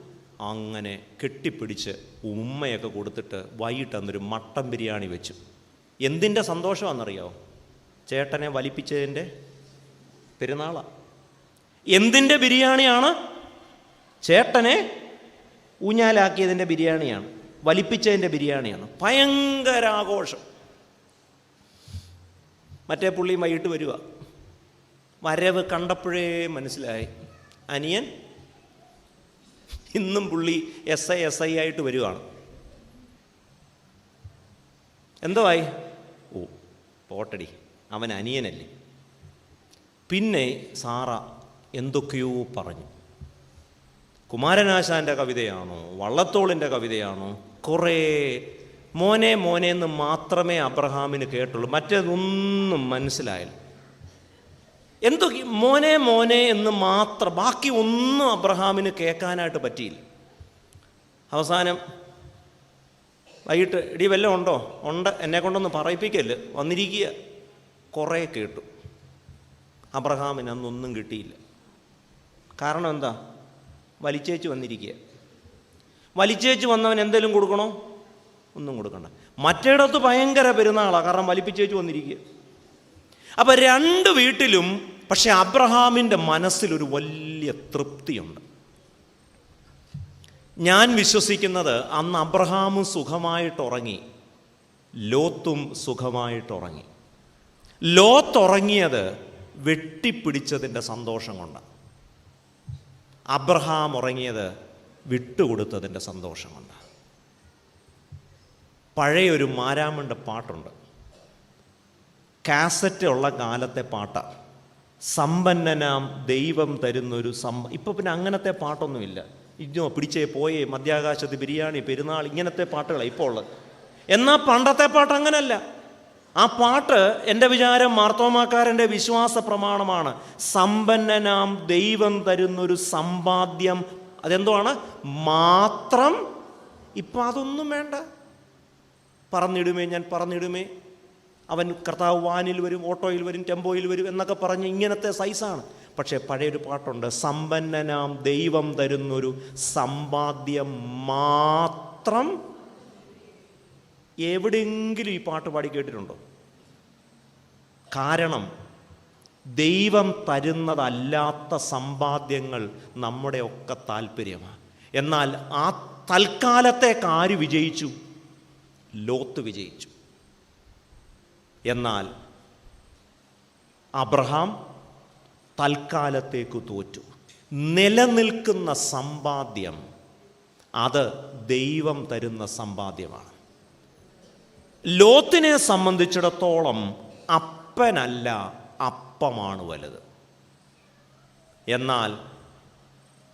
അങ്ങനെ കെട്ടിപ്പിടിച്ച് ഉമ്മയൊക്കെ കൊടുത്തിട്ട് വൈകിട്ട് അന്നൊരു മട്ടൻ ബിരിയാണി വെച്ചു. എന്തിൻ്റെ സന്തോഷമാണെന്നറിയാമോ? ചേട്ടനെ വലിപ്പിച്ചതിൻ്റെ പെരുന്നാളാണ്. എന്തിൻ്റെ ബിരിയാണിയാണ്? ചേട്ടനെ ഊഞ്ഞാലാക്കിയതിൻ്റെ ബിരിയാണിയാണ്, വലിപ്പിച്ചതിൻ്റെ ബിരിയാണിയാണ്. ഭയങ്കര ആഘോഷം. മറ്റേ പുള്ളി വൈകിട്ട് വരിക. വരവ് കണ്ടപ്പോഴേ മനസ്സിലായി, അനിയൻ ഇന്നും പുള്ളി എസ് ഐ ആയിട്ട് വരികയാണ്. എന്തോ ആയി? ഓ പോട്ടടി, അവൻ അനിയനല്ലേ. പിന്നെ സാറ എന്തൊക്കെയോ പറഞ്ഞു. കുമാരനാശാൻ്റെ കവിതയാണോ വള്ളത്തോളിൻ്റെ കവിതയാണോ? കുറേ മോനെ മോനെ എന്ന് മാത്രമേ അബ്രഹാമിന് കേട്ടുള്ളൂ, മറ്റേതൊന്നും മനസ്സിലായില്ല. എന്തൊക്കെ മോനെ മോനെ എന്ന് മാത്രം, ബാക്കി ഒന്നും അബ്രഹാമിന് കേൾക്കാനായിട്ട് പറ്റിയില്ല. അവസാനം വൈകിട്ട് ഇടി വല്ലതും ഉണ്ടോ? ഉണ്ട്, എന്നെ കൊണ്ടൊന്ന് പറയിപ്പിക്കല്ല്, വന്നിരിക്കുക. കുറേ കേട്ടു. അബ്രഹാമിന് അന്നൊന്നും കിട്ടിയില്ല. കാരണം എന്താ? വലിച്ചേച്ച് വന്നിരിക്കുക. വലിച്ചേച്ച് വന്നവൻ എന്തെങ്കിലും കൊടുക്കണോ? ഒന്നും കൊടുക്കണ്ട. മറ്റേടത്ത് ഭയങ്കര പെരുന്നാളാണ്, കാരണം വലിപ്പിച്ചേച്ച് വന്നിരിക്കുക. അപ്പം രണ്ട് വീട്ടിലും. പക്ഷെ അബ്രഹാമിൻ്റെ മനസ്സിലൊരു വലിയ തൃപ്തിയുണ്ട്. ഞാൻ വിശ്വസിക്കുന്നത് അന്ന് അബ്രഹാമും സുഖമായിട്ടുറങ്ങി, ലോത്തും സുഖമായിട്ടുറങ്ങി. ലോത്ത് ഉറങ്ങിയത് വെട്ടിപ്പിടിച്ചതിൻ്റെ സന്തോഷം കൊണ്ടാണ്. അബ്രഹാം ഉറങ്ങിയത് വിട്ടുകൊടുത്തതിൻ്റെ സന്തോഷം കൊണ്ടാണ്. പഴയൊരു മാരാമൻ്റെ പാട്ടുണ്ട്, കാസറ്റ് ഉള്ള കാലത്തെ പാട്ടാണ്. സമ്പന്നനാം ദൈവം തരുന്നൊരു ഇപ്പം പിന്നെ അങ്ങനത്തെ പാട്ടൊന്നുമില്ല. ഇന്നോ പിടിച്ചേ പോയേ, മധ്യാകാശത്ത് ബിരിയാണി, പെരുന്നാൾ, ഇങ്ങനത്തെ പാട്ടുകളാണ് ഇപ്പോൾ ഉള്ളത്. എന്നാൽ പണ്ടത്തെ പാട്ട് അങ്ങനല്ല. ആ പാട്ട് എൻ്റെ വിചാരം മാർത്തോമാക്കാരൻ്റെ വിശ്വാസ പ്രമാണമാണ്. സമ്പന്നനാം ദൈവം തരുന്നൊരു സമ്പാദ്യം, അതെന്തുവാണ്? മാത്രം. ഇപ്പം അതൊന്നും വേണ്ട. പറന്നിടുമേ, ഞാൻ പറന്നിടുമേ, അവൻ കർത്താവ് വാനിൽ വരും, ഓട്ടോയിൽ വരും, ടെമ്പോയിൽ വരും എന്നൊക്കെ പറഞ്ഞ് ഇങ്ങനത്തെ സൈസാണ്. പക്ഷേ പഴയൊരു പാട്ടുണ്ട്, സമ്പന്നനാം ദൈവം തരുന്നൊരു സമ്പാദ്യം മാത്രം. എവിടെയെങ്കിലും ഈ പാട്ട് പാടി കേട്ടിട്ടുണ്ടോ? കാരണം ദൈവം തരുന്നതല്ലാത്ത സമ്പാദ്യങ്ങൾ നമ്മുടെയൊക്കെ താല്പര്യമാണ്. എന്നാൽ ആ തൽക്കാലത്തേക്ക് ആര് വിജയിച്ചു? ലോത്ത് വിജയിച്ചു. എന്നാൽ അബ്രഹാം തൽക്കാലത്തേക്ക് തോറ്റു. നിലനിൽക്കുന്ന സമ്പാദ്യം അത് ദൈവം തരുന്ന സമ്പാദ്യമാണ്. ലോത്തിനെ സംബന്ധിച്ചിടത്തോളം അപ്പനല്ല, അപ്പമാണ് വലുത്. എന്നാൽ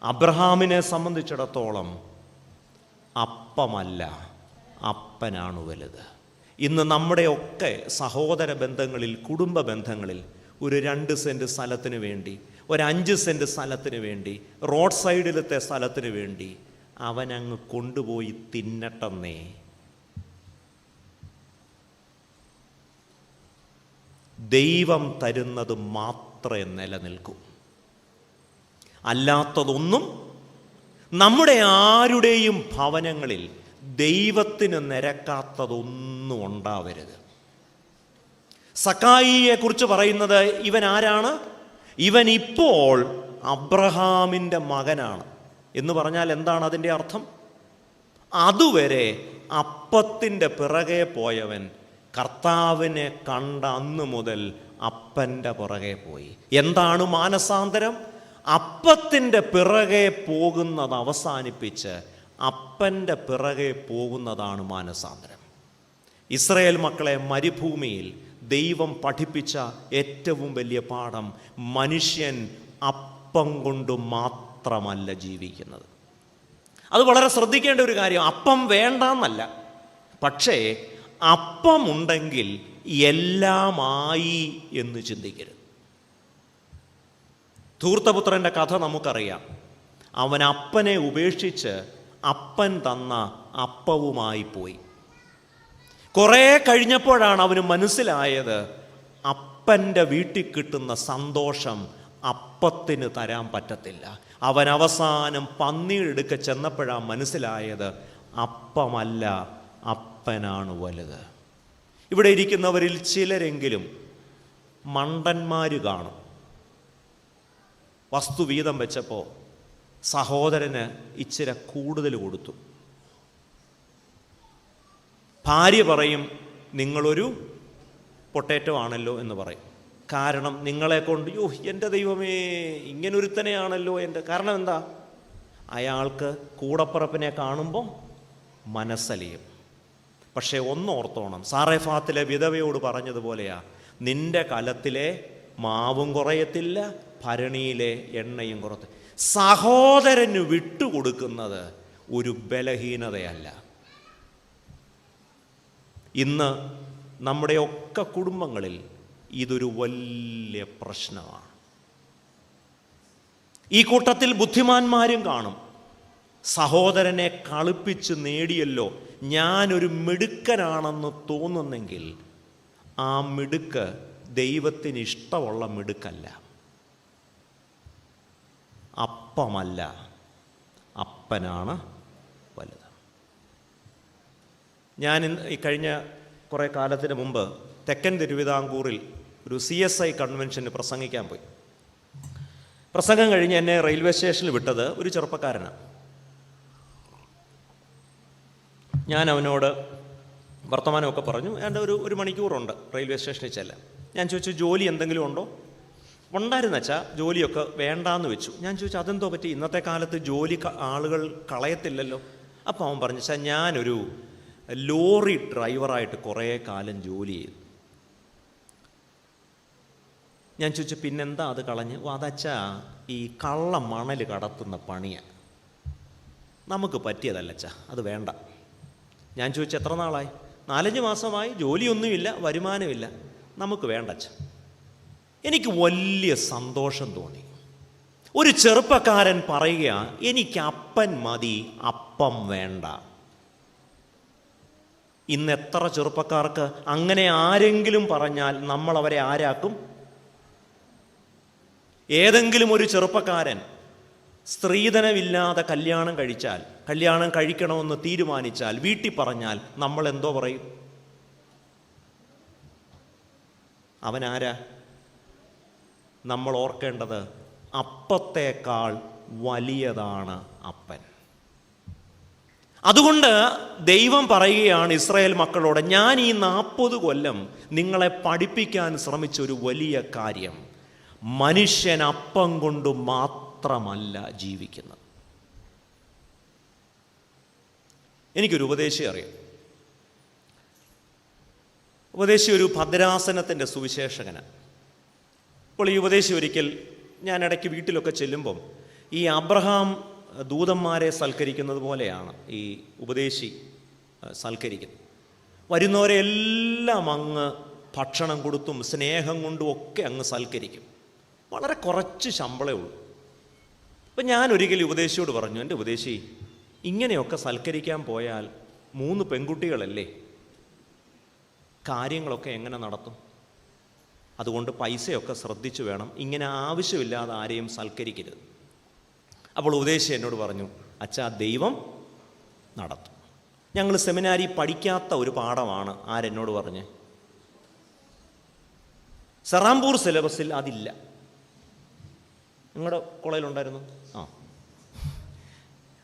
അബ്രഹാമിനെ സംബന്ധിച്ചിടത്തോളം അപ്പമല്ല, അപ്പനാണ് വലുത്. ഇന്ന് നമ്മുടെയൊക്കെ സഹോദര ബന്ധങ്ങളിൽ, കുടുംബ ബന്ധങ്ങളിൽ ഒരു 2 സെൻറ്റ് സ്ഥലത്തിന് വേണ്ടി, ഒരു 5 സെൻറ്റ് സ്ഥലത്തിന് വേണ്ടി, റോഡ് സൈഡിലത്തെ സ്ഥലത്തിന് വേണ്ടി അവനങ്ങ് കൊണ്ടുപോയി തിന്നട്ടെന്നേ. ദൈവം തരുന്നത് മാത്രമേ നിലനിൽക്കൂ. അല്ലാത്തതൊന്നും നമ്മുടെ ആരുടെയും ഭവനങ്ങളിൽ ദൈവത്തിന് നിരക്കാത്തതൊന്നും ഉണ്ടാവരുത്. സക്കായിയെ കുറിച്ച് പറയുന്നത് ഇവൻ ആരാണ്? ഇവൻ ഇപ്പോൾ അബ്രഹാമിൻ്റെ മകനാണ് എന്ന് പറഞ്ഞാൽ എന്താണ് അതിൻ്റെ അർത്ഥം? അതുവരെ അപ്പത്തിൻ്റെ പിറകെ പോയവൻ കർത്താവിനെ കണ്ട അന്ന് മുതൽ അപ്പൻ്റെ പുറകെ പോയി. എന്താണ് മാനസാന്തരം? അപ്പത്തിൻ്റെ പിറകെ പോകുന്നത് അവസാനിപ്പിച്ച് അപ്പൻ്റെ പിറകെ പോകുന്നതാണ് മാനസാന്തരം. ഇസ്രായേൽ മക്കളെ മരുഭൂമിയിൽ ദൈവം പഠിപ്പിച്ച ഏറ്റവും വലിയ പാഠം, മനുഷ്യൻ അപ്പം കൊണ്ട് മാത്രമല്ല ജീവിക്കുന്നത്. അത് വളരെ ശ്രദ്ധിക്കേണ്ട ഒരു കാര്യം. അപ്പം വേണ്ടെന്നല്ല, പക്ഷേ അപ്പമുണ്ടെങ്കിൽ എല്ലാമായി എന്ന് ചിന്തിക്കരുത്. ധൂർത്തപുത്രൻ്റെ കഥ നമുക്കറിയാം. അവൻ അപ്പനെ ഉപേക്ഷിച്ച് അപ്പൻ തന്ന അപ്പവുമായി പോയി. കുറേ കഴിഞ്ഞപ്പോഴാണ് അവന് മനസ്സിലായത് അപ്പൻ്റെ വീട്ടിൽ കിട്ടുന്ന സന്തോഷം അപ്പത്തിന് തരാൻ പറ്റത്തില്ല. അവൻ അവസാനം പന്നിയെടുക്ക ചെന്നപ്പോഴാണ് മനസ്സിലായത് അപ്പമല്ല, അപ്പനാണ് വലുത്. ഇവിടെ ഇരിക്കുന്നവരിൽ ചിലരെങ്കിലും മണ്ടന്മാർ കാണും. വസ്തു വീതം വെച്ചപ്പോൾ സഹോദരന് ഇച്ചിരി കൂടുതൽ കൊടുത്തു. ഭാര്യ പറയും നിങ്ങളൊരു പൊട്ടേറ്റോ ആണല്ലോ എന്ന് പറയും. കാരണം നിങ്ങളെ കൊണ്ട് എൻ്റെ ദൈവമേ ഇങ്ങനൊരുത്തനെയാണല്ലോ എൻ്റെ. കാരണം എന്താ? അയാൾക്ക് കൂടപ്പുറപ്പിനെ കാണുമ്പോൾ മനസ്സലിയും. പക്ഷേ ഒന്നോർത്തോണം, സാറേഫാത്തിലെ വിധവയോട് പറഞ്ഞതുപോലെയാ, നിന്റെ കലത്തിലെ മാവും കുറയത്തില്ല, ഭരണിയിലെ എണ്ണയും കുറത്ത്. സഹോദരന് വിട്ടുകൊടുക്കുന്നത് ഒരു ബലഹീനതയല്ല. ഇന്ന് നമ്മുടെയൊക്കെ കുടുംബങ്ങളിൽ ഇതൊരു വലിയ പ്രശ്നമാണ്. ഈ കൂട്ടത്തിൽ ബുദ്ധിമാന്മാരും കാണും. സഹോദരനെ കളിപ്പിച്ച് നേടിയല്ലോ, ഞാനൊരു മിടുക്കനാണെന്ന് തോന്നുന്നെങ്കിൽ ആ മിടുക്ക് ദൈവത്തിന് ഇഷ്ടമുള്ള മിടുക്കല്ല. അപ്പമല്ല, അപ്പനാണ് വലുത്. ഞാൻ ഈ കഴിഞ്ഞ കുറേ കാലത്തിന് മുമ്പ് തെക്കൻ തിരുവിതാംകൂറിൽ ഒരു CSI കൺവെൻഷന് പ്രസംഗിക്കാൻ പോയി. പ്രസംഗം കഴിഞ്ഞ് എന്നെ റെയിൽവേ സ്റ്റേഷനിൽ വിട്ടത് ഒരു ചെറുപ്പക്കാരനാണ്. ഞാൻ അവനോട് വർത്തമാനമൊക്കെ പറഞ്ഞു. ഏതാണ്ട് ഒരു മണിക്കൂറുണ്ട് റെയിൽവേ സ്റ്റേഷനിൽ ചെല്ലാൻ. ഞാൻ ചോദിച്ചു ജോലി എന്തെങ്കിലും ഉണ്ടോ? ഉണ്ടായിരുന്നു വെച്ചാൽ ജോലിയൊക്കെ വേണ്ടാന്ന് വെച്ചു. ഞാൻ ചോദിച്ചു അതെന്തോ പറ്റി? ഇന്നത്തെ കാലത്ത് ജോലി ആളുകൾ കളയത്തില്ലല്ലോ. അപ്പോൾ അവൻ പറഞ്ഞു വെച്ചാൽ ഞാനൊരു ലോറി ഡ്രൈവറായിട്ട് കുറേ കാലം ജോലി ചെയ്തു. ഞാൻ ചോദിച്ചു പിന്നെന്താ അത് കളഞ്ഞ്? അതച്ചാ ഈ കള്ള മണൽ കടത്തുന്ന പണിയാണ്, നമുക്ക് പറ്റിയതല്ലച്ചാ, അത് വേണ്ട. ഞാൻ ചോദിച്ചു എത്ര നാളായി? 4-5 മാസമായി, ജോലിയൊന്നുമില്ല, വരുമാനമില്ല, നമുക്ക് വേണ്ടച്ച. എനിക്ക് വലിയ സന്തോഷം തോന്നി. ഒരു ചെറുപ്പക്കാരൻ പറയുക എനിക്ക് അപ്പൻ മതി, അപ്പം വേണ്ട. ഇന്ന് എത്ര ചെറുപ്പക്കാർക്ക് അങ്ങനെ ആരെങ്കിലും പറഞ്ഞാൽ നമ്മൾ അവരെ ആരാക്കും? ഏതെങ്കിലും ഒരു ചെറുപ്പക്കാരൻ സ്ത്രീധനമില്ലാതെ കല്യാണം കഴിച്ചാൽ, കല്യാണം കഴിക്കണമെന്ന് തീരുമാനിച്ചാൽ, വീട്ടിൽ പറഞ്ഞാൽ നമ്മൾ എന്തോ പറയും? അവനാരാ? നമ്മൾ ഓർക്കേണ്ടത് അപ്പത്തേക്കാൾ വലിയതാണ് അപ്പൻ. അതുകൊണ്ട് ദൈവം പറയുകയാണ് ഇസ്രായേൽ മക്കളോട്, ഞാൻ ഈ 40 കൊല്ലം നിങ്ങളെ പഠിപ്പിക്കാൻ ശ്രമിച്ചൊരു വലിയ കാര്യം, മനുഷ്യൻ അപ്പം കൊണ്ട് മാത്രമല്ല മാത്രമല്ല ജീവിക്കുന്നത്. എനിക്കൊരു ഉപദേശി അറിയാം. ഉപദേശി ഒരു ഭദ്രാസനത്തിൻ്റെ സുവിശേഷകനാണ്. അപ്പോൾ ഈ ഉപദേശി ഒരിക്കൽ, ഞാൻ ഇടയ്ക്ക് വീട്ടിലൊക്കെ ചെല്ലുമ്പം ഈ അബ്രഹാം ദൂതന്മാരെ സൽക്കരിക്കുന്നത് പോലെയാണ് ഈ ഉപദേശി സൽക്കരിക്കുന്നത്. വരുന്നവരെ എല്ലാം അങ്ങ് ഭക്ഷണം കൊടുത്തും സ്നേഹം കൊണ്ടും ഒക്കെ അങ്ങ് സൽക്കരിക്കും. വളരെ കുറച്ച് ശമ്പളമേ ഉള്ളൂ. അപ്പം ഞാൻ ഒരിക്കലും ഉപദേശിയോട് പറഞ്ഞു, എൻ്റെ ഉപദേശി, ഇങ്ങനെയൊക്കെ സൽക്കരിക്കാൻ പോയാൽ 3 പെൺകുട്ടികളല്ലേ, കാര്യങ്ങളൊക്കെ എങ്ങനെ നടത്തും? അതുകൊണ്ട് പൈസയൊക്കെ ശ്രദ്ധിച്ചു വേണം, ഇങ്ങനെ ആവശ്യമില്ലാതെ ആരെയും സൽക്കരിക്കരുത്. അപ്പോൾ ഉപദേശി എന്നോട് പറഞ്ഞു, അച്ഛാ, ദൈവം നടത്തും. ഞങ്ങൾ സെമിനാരി പഠിക്കാത്ത ഒരു പാഠമാണ് ആരെന്നോട് പറഞ്ഞ്, സെറാംപൂർ സിലബസിൽ അതില്ല. നിങ്ങളുടെ കോളേജിലുണ്ടായിരുന്നു?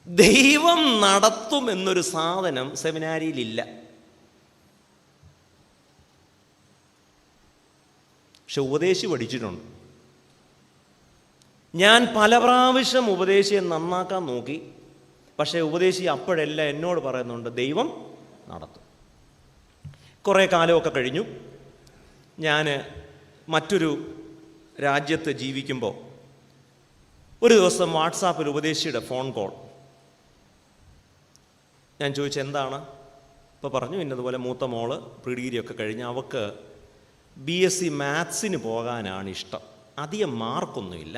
ദൈവം നടത്തും എന്നൊരു സാധനം സെമിനാരിയിലില്ല. പക്ഷെ ഉപദേശി പഠിച്ചിട്ടുണ്ട്. ഞാൻ പല പ്രാവശ്യം ഉപദേശിയെ നന്നാക്കാൻ നോക്കി. പക്ഷേ ഉപദേശി അപ്പോഴെല്ലാം എന്നോട് പറയുന്നുണ്ട്, ദൈവം നടത്തും. കുറേ കാലമൊക്കെ കഴിഞ്ഞു. ഞാൻ മറ്റൊരു രാജ്യത്ത് ജീവിക്കുമ്പോൾ ഒരു ദിവസം വാട്സാപ്പിൽ ഉപദേശിയുടെ ഫോൺ കോൾ. ഞാൻ ചോദിച്ചു, എന്താണ്? ഇപ്പോൾ പറഞ്ഞു, ഇന്നതുപോലെ മൂത്ത മോള് പ്രീ ഡിഗ്രിയൊക്കെ കഴിഞ്ഞ് അവൾക്ക് BSc മാത്സിന് പോകാനാണ് ഇഷ്ടം. അധികം മാർക്കൊന്നുമില്ല.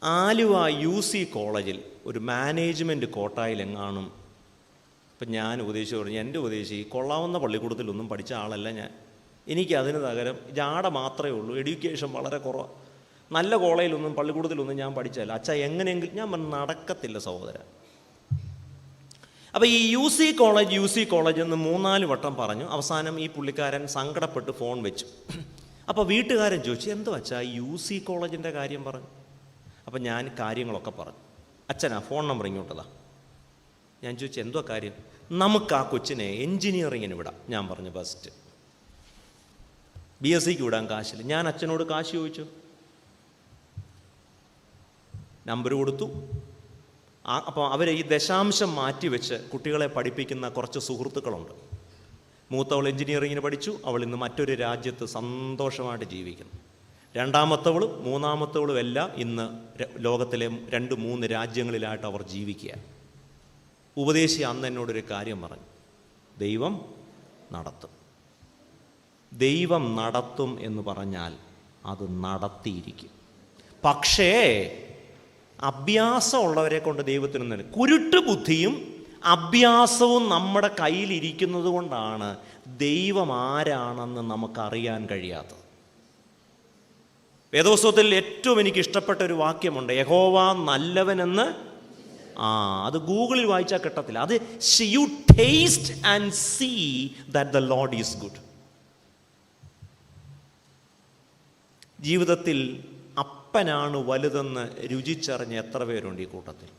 ആലുവ UC കോളേജിൽ ഒരു മാനേജ്മെൻറ്റ് കോട്ടായിലെങ്ങാനും. ഇപ്പം ഞാൻ ഉപദേശിച്ച് പറഞ്ഞു, എൻ്റെ ഉപദേശി കൊള്ളാവുന്ന പള്ളിക്കൂടത്തിലൊന്നും പഠിച്ച ആളല്ല ഞാൻ. എനിക്ക് അതിന് പകരം ജാട മാത്രമേ ഉള്ളൂ, എഡ്യൂക്കേഷൻ വളരെ കുറവാണ്. നല്ല കോളേജിലൊന്നും പള്ളിക്കൂടത്തിലൊന്നും ഞാൻ പഠിച്ചല്ല. അച്ഛാ, എങ്ങനെയെങ്കിലും. ഞാൻ പറഞ്ഞു, നടക്കത്തില്ല സഹോദരൻ. അപ്പോൾ ഈ UC കോളേജ് എന്ന് 3-4 വട്ടം പറഞ്ഞു. അവസാനം ഈ പുള്ളിക്കാരൻ സങ്കടപ്പെട്ട് ഫോൺ വെച്ചു. അപ്പോൾ വീട്ടുകാരൻ ചോദിച്ചു, എന്തോ അച്ഛാ UC കോളേജിൻ്റെ കാര്യം പറഞ്ഞു? അപ്പം ഞാൻ കാര്യങ്ങളൊക്കെ പറഞ്ഞു. അച്ഛനാ ഫോൺ നമ്പർ ഇങ്ങോട്ടതാ. ഞാൻ ചോദിച്ചു, എന്തോ കാര്യം? നമുക്ക് ആ കൊച്ചിനെ എൻജിനീയറിങ്ങിന് വിടാം. ഞാൻ പറഞ്ഞു, ഫസ്റ്റ് BScക്ക് വിടാൻ കാശില്ല. ഞാൻ അച്ഛനോട് കാശ് ചോദിച്ചു, നമ്പർ കൊടുത്തു. അപ്പോൾ അവർ ഈ ദശാംശം മാറ്റിവെച്ച് കുട്ടികളെ പഠിപ്പിക്കുന്ന കുറച്ച് സുഹൃത്തുക്കളുണ്ട്. മൂത്തവൾ എൻജിനീയറിങ്ങിന് പഠിച്ചു. അവൾ ഇന്ന് മറ്റൊരു രാജ്യത്ത് സന്തോഷമായിട്ട് ജീവിക്കുന്നു. രണ്ടാമത്തവളും മൂന്നാമത്തവളും എല്ലാം ഇന്ന് ലോകത്തിലെ 2-3 രാജ്യങ്ങളിലായിട്ട് അവർ ജീവിക്കുക. ഉപദേശി അന്ന് എന്നോടൊരു കാര്യം പറഞ്ഞു, ദൈവം നടത്തും. ദൈവം നടത്തും എന്ന് പറഞ്ഞാൽ അത് നടത്തിയിരിക്കും. പക്ഷേ അഭ്യാസമുള്ളവരെ കൊണ്ട് ദൈവത്തിന് നൽകും. കുരുട്ട് ബുദ്ധിയും അഭ്യാസവും നമ്മുടെ കയ്യിലിരിക്കുന്നത് കൊണ്ടാണ് ദൈവം ആരാണെന്ന് നമുക്കറിയാൻ കഴിയാത്തത്. വേദപുസ്തകത്തിൽ ഏറ്റവും എനിക്ക് ഇഷ്ടപ്പെട്ട ഒരു വാക്യമുണ്ട്, യഹോവ നല്ലവനെന്ന്. അത് ഗൂഗിളിൽ വായിച്ചാൽ കിട്ടത്തില്ല. അത് you taste and see that the Lord is good. ജീവിതത്തിൽ അപ്പനാണ് വലുതെന്ന് രുചിച്ചറിഞ്ഞ എത്ര പേരുണ്ട് ഈ കൂട്ടത്തിൽ?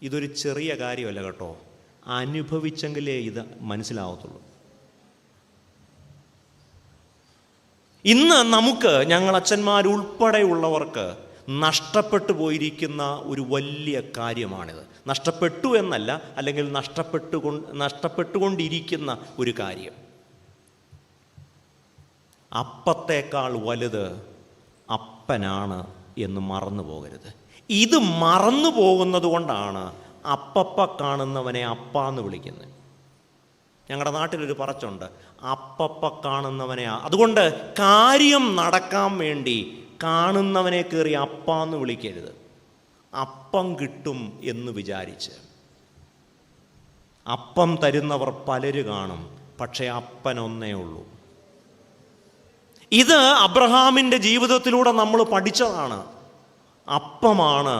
ഇതൊരു ചെറിയ കാര്യമല്ല കേട്ടോ, അനുഭവിച്ചെങ്കിലേ ഇത് മനസ്സിലാവത്തുള്ളൂ. ഇന്ന് നമുക്ക്, ഞങ്ങൾ അച്ഛന്മാരുൾപ്പെടെയുള്ളവർക്ക് നഷ്ടപ്പെട്ടു പോയിരിക്കുന്ന ഒരു വലിയ കാര്യമാണിത്. നഷ്ടപ്പെട്ടു എന്നല്ല, അല്ലെങ്കിൽ നഷ്ടപ്പെട്ടുകൊണ്ടിരിക്കുന്ന ഒരു കാര്യം. അപ്പത്തേക്കാൾ വലുത് അപ്പനാണ് എന്ന് മറന്നു പോകരുത്. ഇത് മറന്നു പോകുന്നത് കൊണ്ടാണ് അപ്പപ്പ കാണുന്നവനെ അപ്പ എന്ന് വിളിക്കുന്നത്. ഞങ്ങളുടെ നാട്ടിലൊരു പറച്ചുണ്ട്, അപ്പപ്പ കാണുന്നവനെ. അതുകൊണ്ട് കാര്യം നടക്കാൻ വേണ്ടി കാണുന്നവനെ കയറി അപ്പ എന്ന് വിളിക്കരുത്. അപ്പം കിട്ടും എന്ന് വിചാരിച്ച്. അപ്പം തരുന്നവർ പലര് കാണും, പക്ഷേ അപ്പനൊന്നേ ഉള്ളൂ. ഇത് അബ്രഹാമിൻ്റെ ജീവിതത്തിലൂടെ നമ്മൾ പഠിച്ചതാണ്. അപ്പമാണ്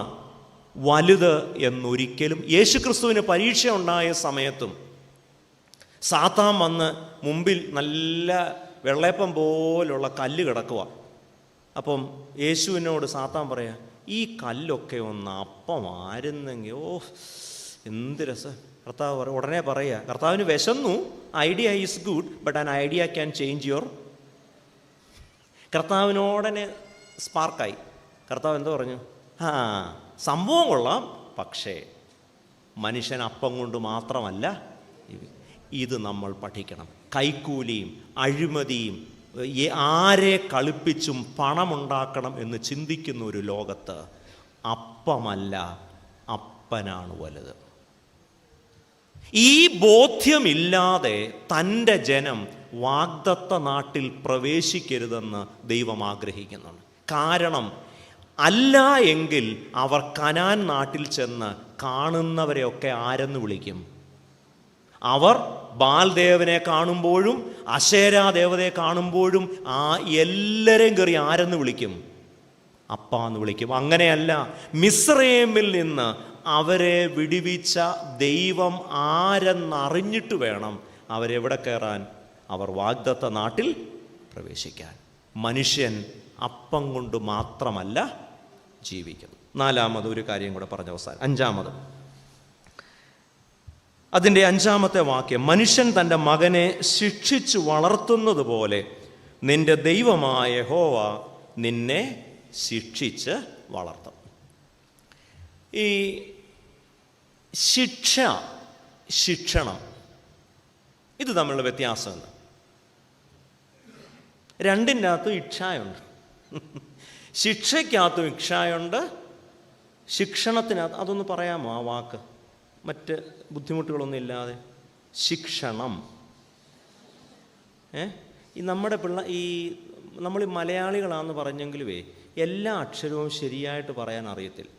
വലുത് എന്നൊരിക്കലും. യേശുക്രിസ്തുവിന് പരീക്ഷ ഉണ്ടായ സമയത്തും സാത്താൻ വന്ന് മുമ്പിൽ നല്ല വെള്ളയപ്പം പോലുള്ള കല്ല് കിടക്കുക. അപ്പം യേശുവിനോട് സാത്താൻ പറയാ, ഈ കല്ലൊക്കെ ഒന്ന് അപ്പമായിരുന്നെങ്കിൽ, എന്ത് രസം. കർത്താവ് ഉടനെ പറയുക, കർത്താവിന് വിശന്നു, idea is good but an idea can change your. കർത്താവിനോടനെ സ്പാർക്കായി. കർത്താവ് എന്തോ പറഞ്ഞു? സംഭവം കൊള്ളാം, പക്ഷേ മനുഷ്യൻ അപ്പം കൊണ്ട് മാത്രമല്ല. ഇത് നമ്മൾ പഠിക്കണം. കൈക്കൂലിയും അഴിമതിയും ആരെ കളിപ്പിച്ചും പണമുണ്ടാക്കണം എന്ന് ചിന്തിക്കുന്ന ഒരു ലോകത്ത് അപ്പമല്ല, അപ്പനാണ് വലുത്. ഈ ബോധ്യമില്ലാതെ തൻ്റെ ജനം വാഗ്ദത്ത നാട്ടിൽ പ്രവേശിക്കരുതെന്ന് ദൈവം ആഗ്രഹിക്കുന്നുണ്ട്. കാരണം അല്ല എങ്കിൽ അവർ കനാൻ നാട്ടിൽ ചെന്ന് കാണുന്നവരെയൊക്കെ ആരെന്ന് വിളിക്കും? അവർ ബാൽദേവനെ കാണുമ്പോഴും അശേരാ ദേവതയെ കാണുമ്പോഴും എല്ലാവരെയും കയറി ആരെന്ന് വിളിക്കും? അപ്പാന്ന് വിളിക്കും. അങ്ങനെയല്ല, മിസ്രയീമിൽ നിന്ന് അവരെ വിടുവിച്ച ദൈവം ആരെന്നറിഞ്ഞിട്ട് വേണം അവരെവിടെ കയറാൻ? അവർ വാഗ്ദത്ത നാട്ടിൽ പ്രവേശിക്കാൻ. മനുഷ്യൻ അപ്പം കൊണ്ട് മാത്രമല്ല ജീവിക്കുന്നു. നാലാമത് ഒരു കാര്യം കൂടെ പറഞ്ഞ അവസാനം, അഞ്ചാമത്, അതിൻ്റെ 5-ാമത്തെ വാക്യം, മനുഷ്യൻ തൻ്റെ മകനെ ശിക്ഷിച്ചു വളർത്തുന്നത് പോലെ നിന്റെ ദൈവമായ യഹോവ നിന്നെ ശിക്ഷിച്ച് വളർത്തും. ഈ ശിക്ഷണം ഇത് തമ്മിലുള്ള വ്യത്യാസം എന്താ? രണ്ടിൻ്റെ അകത്തും ഇച്ഛായുണ്ട്. ശിക്ഷയ്ക്കകത്തും ഇച്ഛായുണ്ട്, ശിക്ഷണത്തിനകത്ത്. അതൊന്ന് പറയാമോ ആ വാക്ക്, മറ്റ് ബുദ്ധിമുട്ടുകളൊന്നും ഇല്ലാതെ? ശിക്ഷണം. ഈ നമ്മുടെ നമ്മൾ മലയാളികളാണെന്ന് പറഞ്ഞെങ്കിലുമേ എല്ലാ അക്ഷരവും ശരിയായിട്ട് പറയാൻ അറിയത്തില്ല.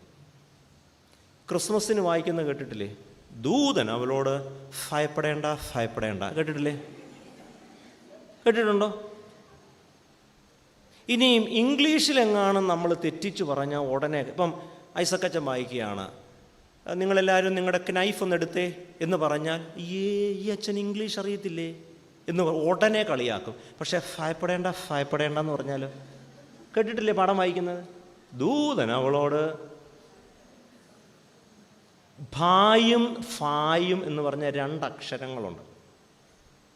ക്രിസ്മസിന് വായിക്കുന്ന കേട്ടിട്ടില്ലേ? ദൂതൻ അവളോട് ഭയപ്പെടേണ്ട ഭയപ്പെടേണ്ട, കേട്ടിട്ടില്ലേ? കേട്ടിട്ടുണ്ടോ? ഇനിയും ഇംഗ്ലീഷിലെങ്ങാനും നമ്മൾ തെറ്റിച്ച് പറഞ്ഞാൽ ഉടനെ, ഇപ്പം ഐസക്കച്ചൻ വായിക്കുകയാണ്, നിങ്ങളെല്ലാവരും നിങ്ങളുടെ നൈഫ് ഒന്ന് എടുത്തേ എന്ന് പറഞ്ഞാൽ ഈ അച്ഛൻ ഇംഗ്ലീഷ് അറിയത്തില്ലേ എന്ന് ഉടനെ കളിയാക്കും. പക്ഷേ ഭയപ്പെടേണ്ട ഭയപ്പെടേണ്ട എന്ന് പറഞ്ഞാൽ കേട്ടിട്ടില്ലേ പാഠം വായിക്കുന്നത്? ദൂതൻ അവളോട്, ഭായും ഫായും എന്ന് പറഞ്ഞ 2 അക്ഷരങ്ങളുണ്ട്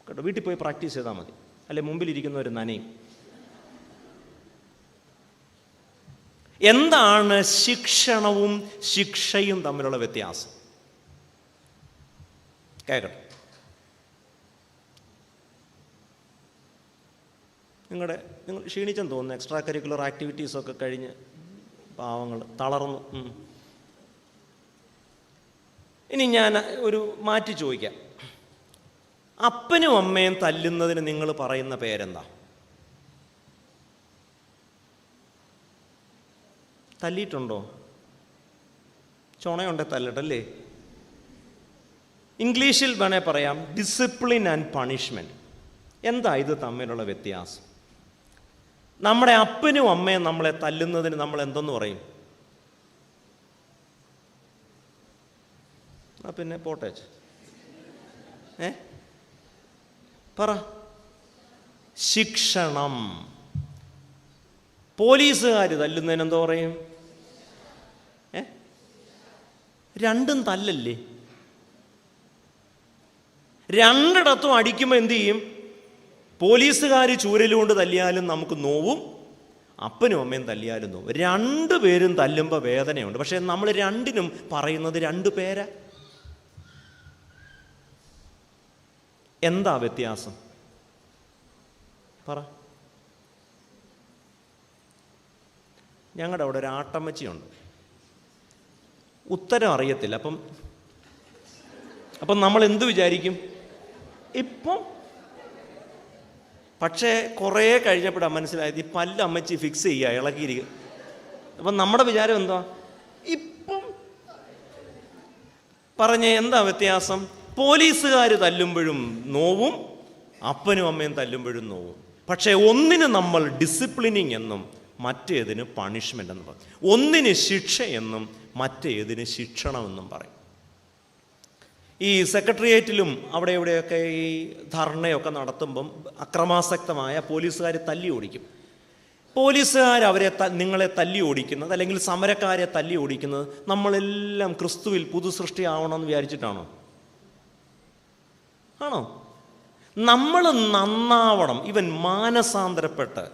കേട്ടോ. വീട്ടിൽ പോയി പ്രാക്ടീസ് ചെയ്താൽ മതി, അല്ലെ മുമ്പിലിരിക്കുന്ന ഒരു നനയും. എന്താണ് ശിക്ഷണവും ശിക്ഷയും തമ്മിലുള്ള വ്യത്യാസം? കേൾക്കട്ടെ. നിങ്ങൾ ക്ഷീണിച്ചെന്ന് തോന്നുന്നു, എക്സ്ട്രാ കരിക്കുലർ ആക്ടിവിറ്റീസൊക്കെ കഴിഞ്ഞ് പാവങ്ങൾ തളർന്നു. ഇനി ഞാൻ ഒരു മാറ്റി ചോദിക്കാം. അപ്പനും അമ്മയും തല്ലുന്നതിന് നിങ്ങൾ പറയുന്ന പേരെന്താ? തല്ലിയിട്ടുണ്ടോ? ചുണയുണ്ടെ തല്ലട്ടല്ലേ? ഇംഗ്ലീഷിൽ വേണേൽ പറയാം ഡിസിപ്ലിൻ ആൻഡ് പണിഷ്മെൻറ്റ്. എന്താ ഇത് തമ്മിലുള്ള വ്യത്യാസം? നമ്മുടെ അപ്പനും അമ്മയും നമ്മളെ തല്ലുന്നതിന് നമ്മൾ എന്തെന്ന് പറയും? പിന്നെ പോട്ടെ, പറ. ശിക്ഷണം. പോലീസുകാർ തല്ലുന്നതിന് എന്തോ പറയും? രണ്ടും തല്ലല്ലേ? രണ്ടിടത്തും അടിക്കുമ്പോൾ എന്തു ചെയ്യും? പോലീസുകാർ ചൂരലുകൊണ്ട് തല്ലിയാലും നമുക്ക് നോവും, അപ്പനും അമ്മയും തല്ലിയാലും നോവും. 2 പേരും തല്ലുമ്പോൾ വേദനയുണ്ട്. പക്ഷെ നമ്മൾ രണ്ടിനും പറയുന്നത് 2 പേരാ. എന്താ വ്യത്യാസം? പറ. ഞങ്ങളുടെ അവിടെ ഒരു ആട്ടമ്മച്ചിയുണ്ട്. ഉത്തരം അറിയത്തില്ല. അപ്പം നമ്മൾ എന്ത് വിചാരിക്കും? ഇപ്പം പക്ഷേ കുറേ കഴിഞ്ഞപ്പോഴാണ് മനസ്സിലായത് ഈ പല്ല് അമ്മച്ചി ഫിക്സ് ചെയ്യുക, ഇളക്കിയിരിക്കുക. അപ്പം നമ്മുടെ വിചാരം എന്താ? ഇപ്പം പറഞ്ഞേ എന്താ വ്യത്യാസം? പോലീസുകാർ തല്ലുമ്പോഴും നോവും, അപ്പനും അമ്മയും തല്ലുമ്പോഴും നോവും. പക്ഷേ ഒന്നിന് നമ്മൾ ഡിസിപ്ലിനിങ് എന്നും മറ്റേതിന് പണിഷ്മെൻ്റ് എന്ന് പറയും. ഒന്നിന് ശിക്ഷ എന്നും മറ്റേതിന് ശിക്ഷണമെന്നും പറയും. ഈ സെക്രട്ടേറിയറ്റിലും അവിടെ ഇവിടെയൊക്കെ ഈ ധർണയൊക്കെ നടത്തുമ്പം അക്രമാസക്തമായ പോലീസുകാർ തല്ലി ഓടിക്കും. പോലീസുകാർ നിങ്ങളെ തല്ലി ഓടിക്കുന്നത്, അല്ലെങ്കിൽ സമരക്കാരെ തല്ലി ഓടിക്കുന്നത് നമ്മളെല്ലാം ക്രിസ്തുവിൽ പുതുസൃഷ്ടി ആവണമെന്ന് വിചാരിച്ചിട്ടാണോ? ആണോ? നമ്മൾ നന്നാവണം, ഇവൻ മാനസാന്തരപ്പെട്ട്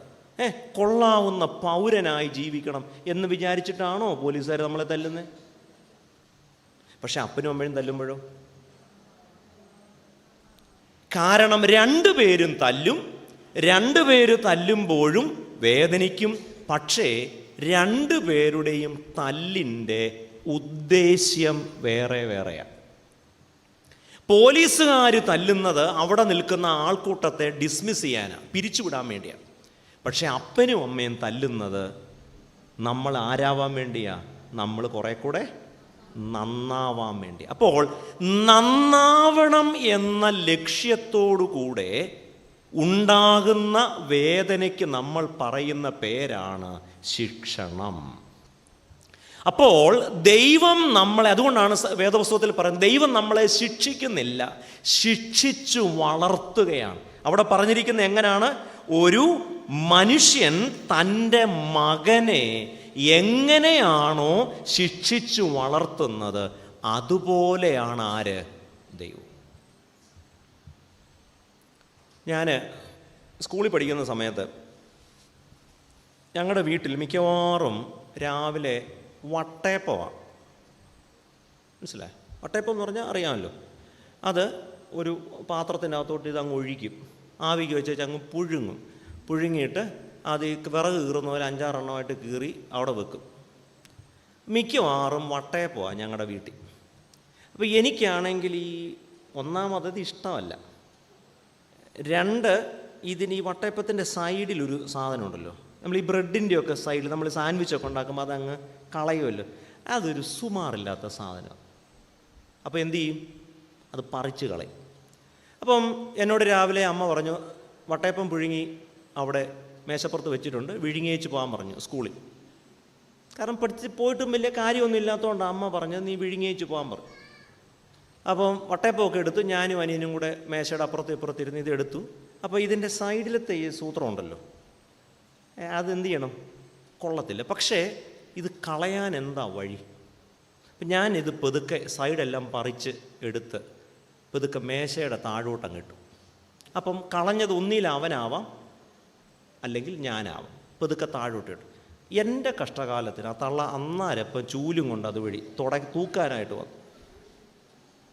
കൊള്ളാവുന്ന പൗരനായി ജീവിക്കണം എന്ന് വിചാരിച്ചിട്ടാണോ പോലീസുകാർ നമ്മളെ തല്ലുന്നത്? പക്ഷെ അപ്പനും അമ്മയും തല്ലുമ്പോഴോ? കാരണം രണ്ടുപേരും തല്ലും, രണ്ടുപേര് തല്ലുമ്പോഴും വേദനിക്കും. പക്ഷേ രണ്ടുപേരുടെയും തല്ലിൻ്റെ ഉദ്ദേശ്യം വേറെ വേറെയാണ്. പോലീസുകാർ തല്ലുന്നത് അവിടെ നിൽക്കുന്ന ആൾക്കൂട്ടത്തെ ഡിസ്മിസ് ചെയ്യാനാണ്, പിരിച്ചുവിടാൻ വേണ്ടിയാണ്. പക്ഷെ അപ്പനും അമ്മയും തല്ലുന്നത് നമ്മൾ ആരാവാൻ വേണ്ടിയാ? നമ്മൾ കുറെ കൂടെ നന്നാവാൻ വേണ്ടി. അപ്പോൾ നന്നാവണം എന്ന ലക്ഷ്യത്തോടു കൂടെ ഉണ്ടാകുന്ന വേദനയ്ക്ക് നമ്മൾ പറയുന്ന പേരാണ് ശിക്ഷണം. അപ്പോൾ ദൈവം നമ്മളെ, അതുകൊണ്ടാണ് വേദപുസ്തകത്തിൽ പറയുന്നത്, ദൈവം നമ്മളെ ശിക്ഷിക്കുന്നില്ല, ശിക്ഷിച്ചു വളർത്തുകയാണ്. അവിടെ പറഞ്ഞിരിക്കുന്നത് എങ്ങനെയാണ്? ഒരു മനുഷ്യൻ തൻ്റെ മകനെ എങ്ങനെയാണോ ശിക്ഷിച്ചു വളർത്തുന്നത് അതുപോലെയാണ് ആര്? ദൈവം. ഞാൻ സ്കൂളിൽ പഠിക്കുന്ന സമയത്ത് ഞങ്ങളുടെ വീട്ടിൽ മിക്കവാറും രാവിലെ വട്ടയപ്പമാണ്. മനസ്സിലായി? വട്ടയപ്പം എന്ന് പറഞ്ഞാൽ അറിയാമല്ലോ. അത് ഒരു പാത്രത്തിൻ്റെ അകത്തോട്ട് ഇതങ്ങ് ഒഴിക്കും, ആവിക്ക് വെച്ച് അങ്ങ് പുഴുങ്ങും. പുഴുങ്ങിയിട്ട് അത് വിറക് കീറുന്ന പോലെ 5-6 എണ്ണമായിട്ട് കീറി അവിടെ വെക്കും. മിക്കവാറും വട്ടയപ്പമാണ് ഞങ്ങളുടെ വീട്ടിൽ. അപ്പോൾ എനിക്കാണെങ്കിൽ ഈ ഒന്നാമത് ഇഷ്ടമല്ല. 2, ഇതിന് ഈ വട്ടയപ്പത്തിൻ്റെ സൈഡിലൊരു സാധനം ഉണ്ടല്ലോ, നമ്മൾ ഈ ബ്രെഡിൻ്റെയൊക്കെ സൈഡിൽ നമ്മൾ സാൻഡ്വിച്ചൊക്കെ ഉണ്ടാക്കുമ്പോൾ അതങ്ങ് കളയുമല്ലോ, അതൊരു സുമാറില്ലാത്ത സാധനം. അപ്പോൾ എന്തു ചെയ്യും? അത് പറിച്ച് കളയും. അപ്പം എന്നോട് രാവിലെ അമ്മ പറഞ്ഞു, വട്ടയപ്പം പുഴുങ്ങി അവിടെ മേശപ്പുറത്ത് വെച്ചിട്ടുണ്ട്, വിഴുങ്ങിയേച്ച് പോകാൻ പറഞ്ഞു സ്കൂളിൽ. കാരണം പോയിട്ടും വലിയ കാര്യമൊന്നും ഇല്ലാത്തതുകൊണ്ട് അമ്മ പറഞ്ഞത് നീ വിഴുങ്ങിയേച്ച് പോകാൻ പറഞ്ഞു. അപ്പം വട്ടയപ്പമൊക്കെ എടുത്തു, ഞാനും അനിയനും കൂടെ മേശയുടെ അപ്പുറത്തും ഇപ്പുറത്തിരുന്ന് ഇതെടുത്തു. അപ്പോൾ ഇതിൻ്റെ സൈഡിലത്തെ ഈ സൂത്രം ഉണ്ടല്ലോ, അതെന്ത് ചെയ്യണം? കൊള്ളത്തില്ല. പക്ഷേ ഇത് കളയാൻ എന്താ വഴി? അപ്പം ഞാനിത് പെതുക്കെ സൈഡെല്ലാം പറിച്ച് എടുത്ത് പെതുക്കെ മേശയുടെ താഴോട്ടങ്ങിട്ടു. അപ്പം കളഞ്ഞത് ഒന്നിൽ അവനാവാം, അല്ലെങ്കിൽ ഞാനാവാം. പെതുക്കെ താഴോട്ടിട്ടു. എൻ്റെ കഷ്ടകാലത്തിന് ആ തള്ള അന്നാരപ്പം ചൂലും കൊണ്ട് അതുവഴി തൂക്കാനായിട്ട് വന്നു.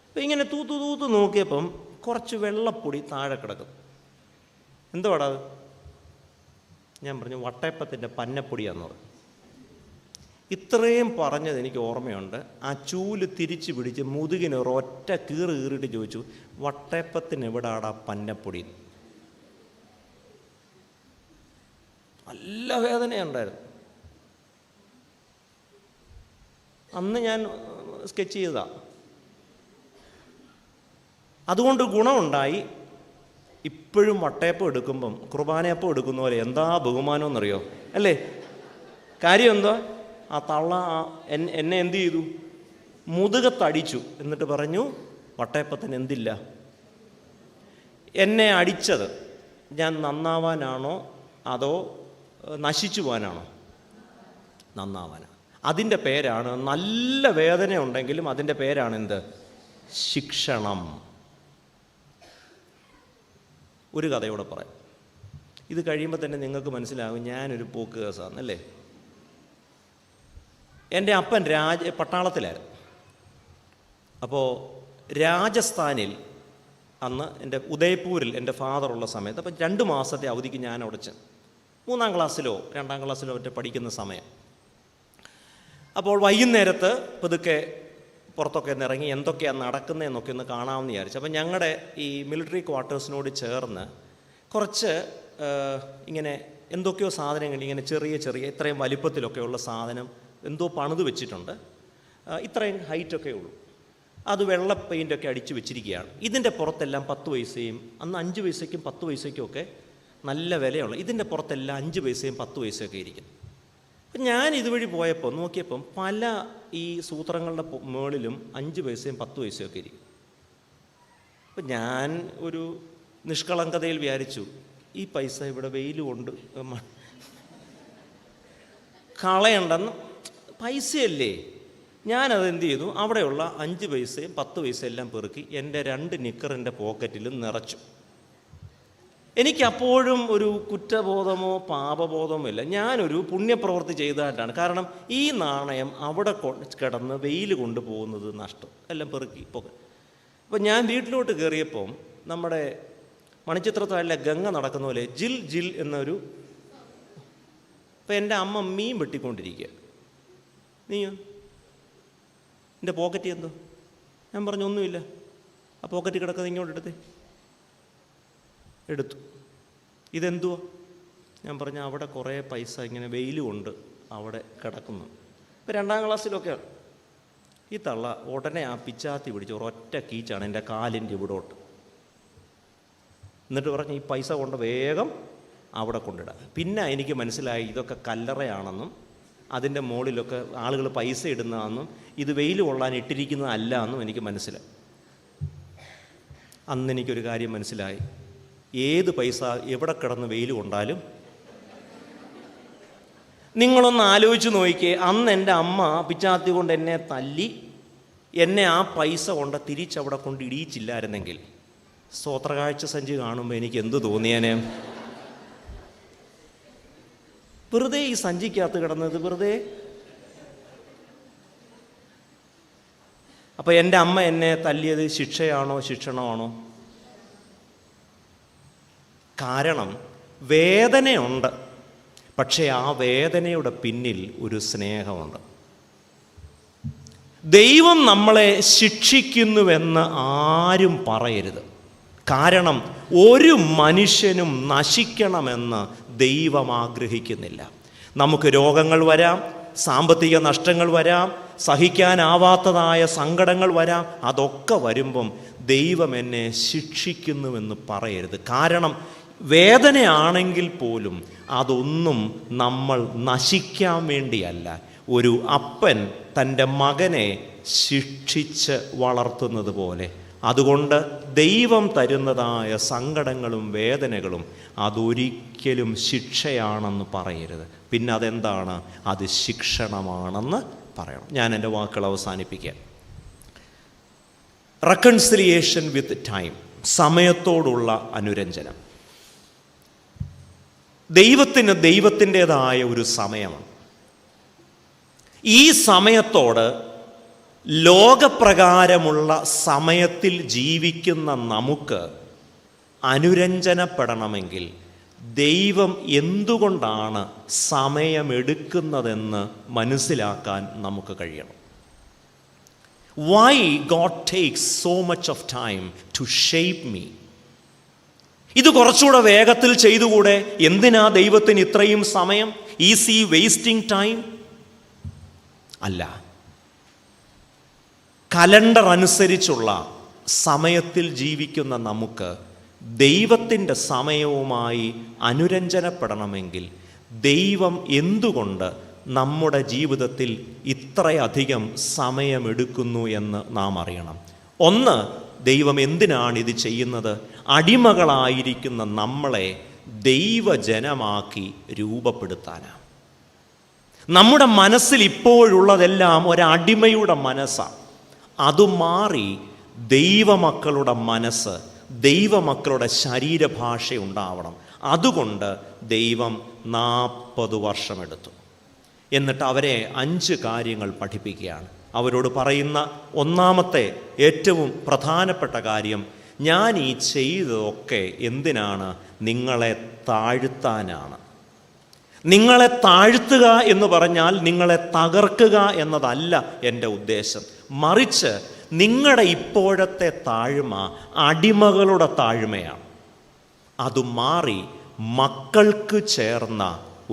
അപ്പം ഇങ്ങനെ തൂത്ത് നോക്കിയപ്പം കുറച്ച് വെള്ളപ്പൊടി താഴെ കിടക്കും. എന്തുവാടാ അത്? ഞാൻ പറഞ്ഞു വട്ടയപ്പത്തിൻ്റെ പന്നപ്പൊടിയാന്ന് പറഞ്ഞു. ഇത്രയും പറഞ്ഞത് എനിക്ക് ഓർമ്മയുണ്ട്. ആ ചൂല് തിരിച്ചു പിടിച്ച് മുതുകിന് ഒരൊറ്റ കീറിയിട്ട് ചോദിച്ചു, വട്ടയപ്പത്തിന് എവിടാടാ പന്നപ്പൊടി? നല്ല വേദനയുണ്ടായിരുന്നു. അന്ന് ഞാൻ സ്കെച്ച് ചെയ്തതാ. അതുകൊണ്ട് ഗുണമുണ്ടായി. ഇപ്പോഴും വട്ടയപ്പം എടുക്കുമ്പം കുർബാനയപ്പം എടുക്കുന്ന പോലെ എന്താ ബഹുമാനമെന്നറിയോ? അല്ലേ? കാര്യം എന്താ? ആ തള്ള എന്നെ എന്ത് ചെയ്തു? മുതുകത്തടിച്ചു. എന്നിട്ട് പറഞ്ഞു, വട്ടയപ്പത്തിന് എന്തില്ല? എന്നെ അടിച്ചത് ഞാൻ നന്നാവാനാണോ അതോ നശിച്ചു പോകാനാണോ? നന്നാവാനാണ്. അതിൻ്റെ പേരാണ്, നല്ല വേദന ഉണ്ടെങ്കിലും അതിൻ്റെ പേരാണ് എന്ത്? ശിക്ഷണം. ഒരു കഥയോടെ പറയാം. ഇത് കഴിയുമ്പോൾ തന്നെ നിങ്ങൾക്ക് മനസ്സിലാകും ഞാനൊരു പോക്ക് കേസാണെന്നല്ലേ. എൻ്റെ അപ്പൻ പട്ടാളത്തിലായിരുന്നു. അപ്പോൾ രാജസ്ഥാനിൽ അന്ന് എൻ്റെ ഉദയ്പൂരിൽ എൻ്റെ ഫാദറുള്ള സമയത്ത്, അപ്പം 2 മാസത്തെ അവധിക്ക് ഞാൻ അവിടെ ചെന്നു. 3-ാം ക്ലാസ്സിലോ 2-ാം ക്ലാസ്സിലോ മറ്റോ പഠിക്കുന്ന സമയം. അപ്പോൾ വൈകുന്നേരത്ത് പതുക്കെ പുറത്തൊക്കെ ഒന്ന് ഇറങ്ങി എന്തൊക്കെയാണ് നടക്കുന്നതെന്നൊക്കെ ഒന്ന് കാണാമെന്ന് വിചാരിച്ചു. അപ്പം ഞങ്ങളുടെ ഈ മിലിറ്ററി ക്വാർട്ടേഴ്സിനോട് ചേർന്ന് കുറച്ച് ഇങ്ങനെ എന്തൊക്കെയോ സാധനങ്ങൾ, ഇങ്ങനെ ചെറിയ ഇത്രയും വലിപ്പത്തിലൊക്കെയുള്ള സാധനം എന്തോ പണിത് വെച്ചിട്ടുണ്ട്. ഇത്രയും ഹൈറ്റൊക്കെ ഉള്ളൂ. അത് വെള്ള പെയിൻ്റൊക്കെ അടിച്ച് വെച്ചിരിക്കുകയാണ്. ഇതിൻ്റെ പുറത്തെല്ലാം 10 പൈസയും, അന്ന് 5 പൈസയ്ക്കും 10 പൈസയ്ക്കും ഒക്കെ നല്ല വിലയുള്ള, ഇതിൻ്റെ പുറത്തെല്ലാം 5 പൈസയും 10 പൈസയൊക്കെ ഇരിക്കുന്നു. അപ്പം ഞാൻ ഇതുവഴി പോയപ്പോൾ നോക്കിയപ്പം പല ഈ സൂത്രങ്ങളുടെ മുകളിലും 5 പൈസയും 10 പൈസയൊക്കെ ഇരിക്കും. അപ്പം ഞാൻ ഒരു നിഷ്കളങ്കതയിൽ വിചാരിച്ചു, ഈ പൈസ ഇവിടെ വെയിൽ കൊണ്ട് കളയണ്ടെന്ന്, പൈസയല്ലേ. ഞാനതെന്ത് ചെയ്തു, അവിടെയുള്ള 5 പൈസയും 10 പൈസയും എല്ലാം പെറുക്കി എൻ്റെ 2 നിക്കറിൻ്റെ പോക്കറ്റിലും നിറച്ചു. എനിക്കപ്പോഴും ഒരു കുറ്റബോധമോ പാപബോധമോ ഇല്ല. ഞാനൊരു പുണ്യപ്രവൃത്തി ചെയ്തതായിട്ടാണ്. കാരണം ഈ നാണയം അവിടെ കിടന്ന് വെയിൽ കൊണ്ടുപോകുന്നത് നഷ്ടം, എല്ലാം പെറുക്കി പോകാൻ. അപ്പം ഞാൻ വീട്ടിലോട്ട് കയറിയപ്പോൾ നമ്മുടെ മണിച്ചിത്രത്താഴിലെ ഗംഗ നടക്കുന്ന പോലെ ജിൽ ജിൽ എന്നൊരു, അപ്പം എൻ്റെ അമ്മ മീൻ വെട്ടിക്കൊണ്ടിരിക്കുക. നീയോ? എൻ്റെ പോക്കറ്റ് എന്തോ? ഞാൻ പറഞ്ഞു ഒന്നുമില്ല. ആ പോക്കറ്റ് കിടക്കുന്നത് ഇങ്ങോട്ട് എടുത്തു. ഇതെന്തുവാ? ഞാൻ പറഞ്ഞു അവിടെ കുറേ പൈസ ഇങ്ങനെ വെയിൽ കൊണ്ട് അവിടെ കിടക്കുന്നു. ഇപ്പം 2ാം ക്ലാസ്സിലൊക്കെ ഈ തള്ള ഉടനെ ആ പിച്ചാത്തി പിടിച്ച് ഒരൊറ്റ കീച്ചാണ് എൻ്റെ കാലിൻ്റെ ഇവിടോട്ട്. എന്നിട്ട് പറഞ്ഞ് ഈ പൈസ കൊണ്ട് വേഗം അവിടെ കൊണ്ടിടുക. പിന്നെ എനിക്ക് മനസ്സിലായി ഇതൊക്കെ കല്ലറയാണെന്നും അതിൻ്റെ മുകളിലൊക്കെ ആളുകൾ പൈസ ഇടുന്നതാണെന്നും ഇത് വെയിൽ കൊള്ളാൻ ഇട്ടിരിക്കുന്നതല്ല എന്നും എനിക്ക് മനസ്സിലായി. അന്നെനിക്കൊരു കാര്യം മനസ്സിലായി, ഏത് പൈസ എവിടെ കിടന്ന് വെയിൽ കൊണ്ടാലും. നിങ്ങളൊന്ന് ആലോചിച്ച് നോക്കിയേ, അന്ന് എൻ്റെ അമ്മ പിച്ചാത്തി കൊണ്ട് എന്നെ തല്ലി എന്നെ ആ പൈസ കൊണ്ട് തിരിച്ചവിടെ കൊണ്ട് ഇടിയിച്ചില്ലായിരുന്നെങ്കിൽ സ്തോത്രകാഴ്ച സഞ്ചി കാണുമ്പോൾ എനിക്ക് എന്ത് തോന്നിയേനെ? വെറുതെ ഈ സഞ്ചിക്കകത്ത് കിടന്നത് വെറുതെ. അപ്പം എൻ്റെ അമ്മ എന്നെ തല്ലിയത് ശിക്ഷയാണോ ശിക്ഷണമാണോ? കാരണം വേദനയുണ്ട്, പക്ഷേ ആ വേദനയുടെ പിന്നിൽ ഒരു സ്നേഹമുണ്ട്. ദൈവം നമ്മളെ ശിക്ഷിക്കുന്നുവെന്ന് ആരും പറയരുത്. കാരണം ഒരു മനുഷ്യനും നശിക്കണമെന്ന് ദൈവം ആഗ്രഹിക്കുന്നില്ല. നമുക്ക് രോഗങ്ങൾ വരാം, സാമ്പത്തിക നഷ്ടങ്ങൾ വരാം, സഹിക്കാനാവാത്തതായ സങ്കടങ്ങൾ വരാം. അതൊക്കെ വരുമ്പം ദൈവം എന്നെ ശിക്ഷിക്കുന്നുവെന്ന് പറയരുത്. കാരണം വേദനയാണെങ്കിൽ പോലും അതൊന്നും നമ്മൾ നശിക്കാൻ വേണ്ടിയല്ല. ഒരു അപ്പൻ തൻ്റെ മകനെ ശിക്ഷിച്ച് വളർത്തുന്നത് പോലെ. അതുകൊണ്ട് ദൈവം തരുന്നതായ സങ്കടങ്ങളും വേദനകളും അതൊരിക്കലും ശിക്ഷയാണെന്ന് പറയരുത്. പിന്നെ അതെന്താണ്? അത് ശിക്ഷണമാണെന്ന് പറയണം. ഞാൻ എൻ്റെ വാക്കുകൾ അവസാനിപ്പിക്കാം. റെക്കൺസിലിയേഷൻ വിത്ത് ടൈം, സമയത്തോടുള്ള അനുരഞ്ജനം. ദൈവത്തിന് ദൈവത്തിൻ്റെതായ ഒരു സമയമാണ്. ഈ സമയത്തോട് ലോകപ്രകാരമുള്ള സമയത്തിൽ ജീവിക്കുന്ന നമുക്ക് അനുരഞ്ജനപ്പെടണമെങ്കിൽ ദൈവം എന്തുകൊണ്ടാണ് സമയമെടുക്കുന്നതെന്ന് മനസ്സിലാക്കാൻ നമുക്ക് കഴിയണം. Why God takes so much of time to shape me? ഇത് കുറച്ചുകൂടെ വേഗത്തിൽ ചെയ്തുകൂടെ? എന്തിനാ ദൈവത്തിന് ഇത്രയും സമയം? Is he wasting time? അല്ല. കലണ്ടർ അനുസരിച്ചുള്ള സമയത്തിൽ ജീവിക്കുന്ന നമുക്ക് ദൈവത്തിൻ്റെ സമയവുമായി അനുരഞ്ജനപ്പെടണമെങ്കിൽ ദൈവം എന്തുകൊണ്ട് നമ്മുടെ ജീവിതത്തിൽ ഇത്രയധികം സമയമെടുക്കുന്നു എന്ന് നാം അറിയണം. ഒന്ന്, ദൈവം എന്തിനാണ് ഇത് ചെയ്യുന്നത്? അടിമകളായിരിക്കുന്ന നമ്മളെ ദൈവജനമാക്കി രൂപപ്പെടുത്താനാണ്. നമ്മുടെ മനസ്സിൽ ഇപ്പോഴുള്ളതെല്ലാം ഒരടിമയുടെ മനസ്സാണ്. അത് മാറി ദൈവമക്കളുടെ മനസ്സ്, ദൈവമക്കളുടെ ശരീരഭാഷ ഉണ്ടാവണം. അതുകൊണ്ട് ദൈവം 40 വർഷമെടുത്തു. എന്നിട്ട് അവരെ 5 കാര്യങ്ങൾ പഠിപ്പിക്കുകയാണ്. അവരോട് പറയുന്ന ഒന്നാമത്തെ ഏറ്റവും പ്രധാനപ്പെട്ട കാര്യം, ഞാൻ ഈ ചെയ്തതൊക്കെ എന്തിനാണ്? നിങ്ങളെ താഴ്ത്താനാണ്. നിങ്ങളെ താഴ്ത്തുക എന്ന് പറഞ്ഞാൽ നിങ്ങളെ തകർക്കുക എന്നതല്ല എൻ്റെ ഉദ്ദേശം. മറിച്ച് നിങ്ങളുടെ ഇപ്പോഴത്തെ താഴ്മ അടിമകളുടെ താഴ്മയാണ്. അത് മാറി മക്കൾക്ക് ചേർന്ന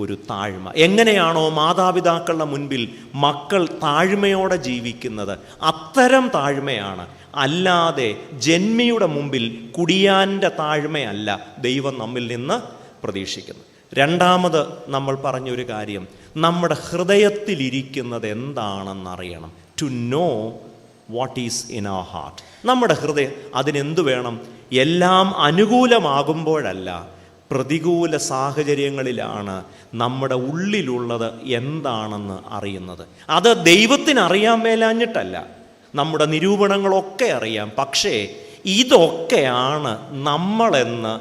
ഒരു താഴ്മ. എങ്ങനെയാണോ മാതാപിതാക്കളുടെ മുൻപിൽ മക്കൾ താഴ്മയോടെ ജീവിക്കുന്നത്, അത്തരം താഴ്മയാണ്. അല്ലാതെ ജന്മിയുടെ മുമ്പിൽ കുടിയാൻ്റെ താഴ്മയല്ല ദൈവം നമ്മിൽ നിന്ന് പ്രതീക്ഷിക്കുന്നത്. രണ്ടാമത് നമ്മൾ പറഞ്ഞൊരു കാര്യം, നമ്മുടെ ഹൃദയത്തിലിരിക്കുന്നത് എന്താണെന്നറിയണം. To know what is in our heart. നമ്മുടെ ഹൃദയം അതിനെന്തു വേണം? എല്ലാം അനുകൂലമാകുമ്പോഴല്ല, പ്രതികൂല സാഹചര്യങ്ങളിലാണ് നമ്മുടെ ഉള്ളിലുള്ളത് എന്താണെന്ന് അറിയുന്നത്. അത് ദൈവത്തിന് അറിയാൻ മേലാഞ്ഞിട്ടല്ല, നമ്മുടെ നിരൂപണങ്ങളൊക്കെ അറിയാം. പക്ഷേ ഇതൊക്കെയാണ് നമ്മളെന്ന്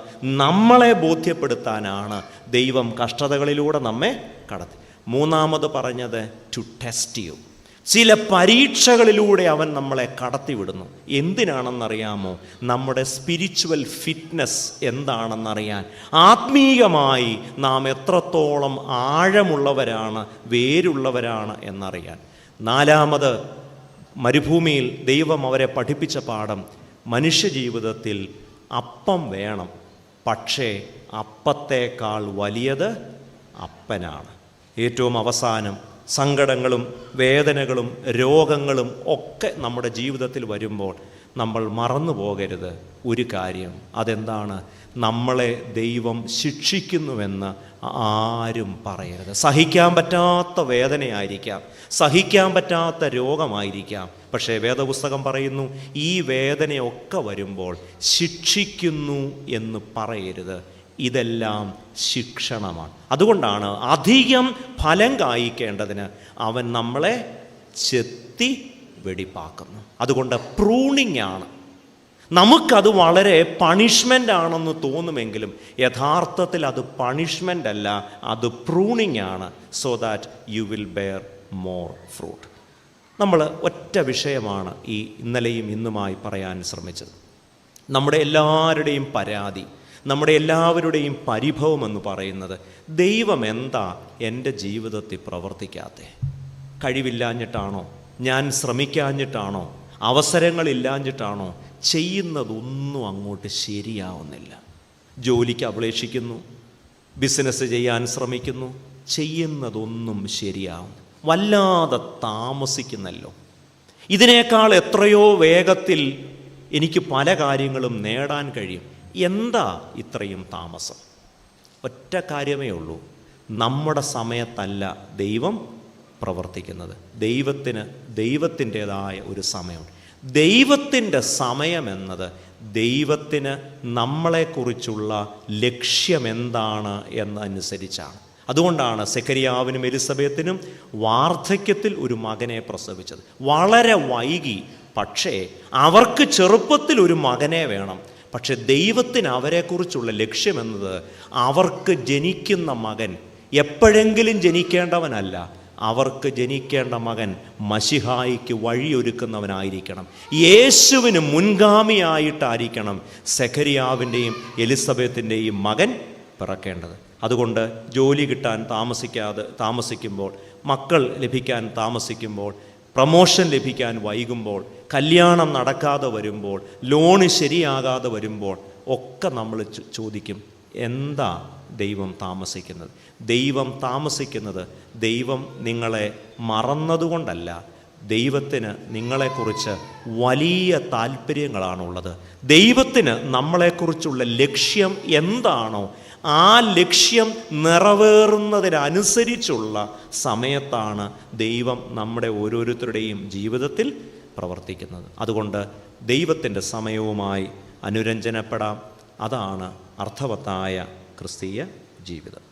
നമ്മളെ ബോധ്യപ്പെടുത്താനാണ് ദൈവം കഷ്ടതകളിലൂടെ നമ്മെ കടത്തി. മൂന്നാമത് പറഞ്ഞത് ടു ടെസ്റ്റ് യു. ചില പരീക്ഷകളിലൂടെ അവൻ നമ്മളെ കടത്തിവിടുന്നു. എന്തിനാണെന്നറിയാമോ? നമ്മുടെ സ്പിരിച്വൽ ഫിറ്റ്നസ് എന്താണെന്നറിയാൻ, ആത്മീയമായി നാം എത്രത്തോളം ആഴമുള്ളവരാണ്, വേരുള്ളവരാണ് എന്നറിയാൻ. നാലാമത്, മരുഭൂമിയിൽ ദൈവം അവരെ പഠിപ്പിച്ച പാഠം, മനുഷ്യജീവിതത്തിൽ അപ്പം വേണം, പക്ഷേ അപ്പത്തേക്കാൾ വലിയത് അപ്പനാണ്. ഏറ്റവും അവസാനം സങ്കടങ്ങളും വേദനകളും രോഗങ്ങളും ഒക്കെ നമ്മുടെ ജീവിതത്തിൽ വരുമ്പോൾ നമ്മൾ മറന്നു പോകരുത് ഒരു കാര്യം. അതെന്താണ്? നമ്മളെ ദൈവം ശിക്ഷിക്കുന്നുവെന്ന് ആരും പറയരുത്. സഹിക്കാൻ പറ്റാത്ത വേദനയായിരിക്കാം, സഹിക്കാൻ പറ്റാത്ത രോഗമായിരിക്കാം. പക്ഷേ വേദപുസ്തകം പറയുന്നു, ഈ വേദനയൊക്കെ വരുമ്പോൾ ശിക്ഷിക്കുന്നു എന്ന് പറയരുത്. ഇതെല്ലാം ശിക്ഷണമാണ്. അതുകൊണ്ടാണ് അധികം ഫലം കായ്ക്കേണ്ടതിന് അവൻ നമ്മളെ ചെത്തി വെടിപ്പാക്കുന്നു. അതുകൊണ്ട് പ്രൂണിംഗ് ആണ്. നമുക്കത് വളരെ പണിഷ്മെൻ്റ് ആണെന്ന് തോന്നുമെങ്കിലും യഥാർത്ഥത്തിൽ അത് പണിഷ്മെൻ്റ് അല്ല, അത് പ്രൂണിംഗ് ആണ്. So that you will bear more fruit. നമ്മൾ ഒറ്റ വിഷയമാണ് ഈ ഇന്നലെയും ഇന്നുമായി പറയാൻ ശ്രമിച്ചത്. നമ്മുടെ എല്ലാവരുടെയും പരാതി, നമ്മുടെ എല്ലാവരുടെയും പരിഭവം എന്ന് പറയുന്നത്, ദൈവം എന്താ എൻ്റെ ജീവിതത്തിൽ പ്രവർത്തിക്കാത്തേ? കഴിവില്ലാഞ്ഞിട്ടാണോ? ഞാൻ ശ്രമിക്കാഞ്ഞിട്ടാണോ? അവസരങ്ങളില്ലാഞ്ഞിട്ടാണോ? ചെയ്യുന്നതൊന്നും അങ്ങോട്ട് ശരിയാവുന്നില്ല. ജോലിക്ക് അപേക്ഷിക്കുന്നു, ബിസിനസ് ചെയ്യാൻ ശ്രമിക്കുന്നു, ചെയ്യുന്നതൊന്നും ശരിയാവും, വല്ലാതെ താമസിക്കുന്നല്ലോ. ഇതിനേക്കാൾ എത്രയോ വേഗത്തിൽ എനിക്ക് പല കാര്യങ്ങളും നേടാൻ കഴിയും. എന്താ ഇത്രയും താമസം? ഒറ്റ കാര്യമേ ഉള്ളൂ, നമ്മുടെ സമയത്തല്ല ദൈവം പ്രവർത്തിക്കുന്നത്. ദൈവത്തിന് ദൈവത്തിൻ്റേതായ ഒരു സമയമുണ്ട്. ദൈവത്തിൻ്റെ സമയമെന്നത് ദൈവത്തിന് നമ്മളെക്കുറിച്ചുള്ള ലക്ഷ്യമെന്താണ് എന്നനുസരിച്ചാണ്. അതുകൊണ്ടാണ് സെഖരിയാവിനും എലിസബത്തിനും വാർദ്ധക്യത്തിൽ ഒരു മകനെ പ്രസവിച്ചത്. വളരെ വൈകി, പക്ഷേ അവർക്ക് ചെറുപ്പത്തിൽ ഒരു മകനെ വേണം. പക്ഷെ ദൈവത്തിന് അവരെക്കുറിച്ചുള്ള ലക്ഷ്യമെന്നത് അവർക്ക് ജനിക്കുന്ന മകൻ എപ്പോഴെങ്കിലും ജനിക്കേണ്ടവനല്ല, അവർക്ക് ജനിക്കേണ്ട മകൻ മശിഹായിക്ക് വഴിയൊരുക്കുന്നവനായിരിക്കണം. യേശുവിന് മുൻഗാമിയായിട്ടായിരിക്കണം സെഖരിയാവിൻ്റെയും എലിസബത്തിൻ്റെയും മകൻ പിറക്കേണ്ടത്. അതുകൊണ്ട് ജോലി കിട്ടാൻ താമസിക്കുമ്പോൾ, മക്കൾ ലഭിക്കാൻ താമസിക്കുമ്പോൾ, പ്രമോഷൻ ലഭിക്കാൻ വൈകുമ്പോൾ, കല്യാണം നടക്കാതെ വരുമ്പോൾ, ലോണ് ശരിയാകാതെ വരുമ്പോൾ ഒക്കെ നമ്മൾ ചോദിക്കും, എന്താ ദൈവം താമസിക്കുന്നത്? ദൈവം താമസിക്കുന്നത് ദൈവം നിങ്ങളെ മറന്നതുകൊണ്ടല്ല, ദൈവത്തിന് നിങ്ങളെക്കുറിച്ച് വലിയ താല്പര്യങ്ങളാണുള്ളത്. ദൈവത്തിന് നമ്മളെക്കുറിച്ചുള്ള ലക്ഷ്യം എന്താണോ ആ ലക്ഷ്യം നിറവേറുന്നതിനനുസരിച്ചുള്ള സമയത്താണ് ദൈവം നമ്മുടെ ഓരോരുത്തരുടെയും ജീവിതത്തിൽ പ്രവർത്തിക്കുന്നത്. അതുകൊണ്ട് ദൈവത്തിൻ്റെ സമയവുമായി അനുരഞ്ജനപ്പെടാം. അതാണ് അർത്ഥവത്തായ ക്രിസ്തീയ ജീവിതം.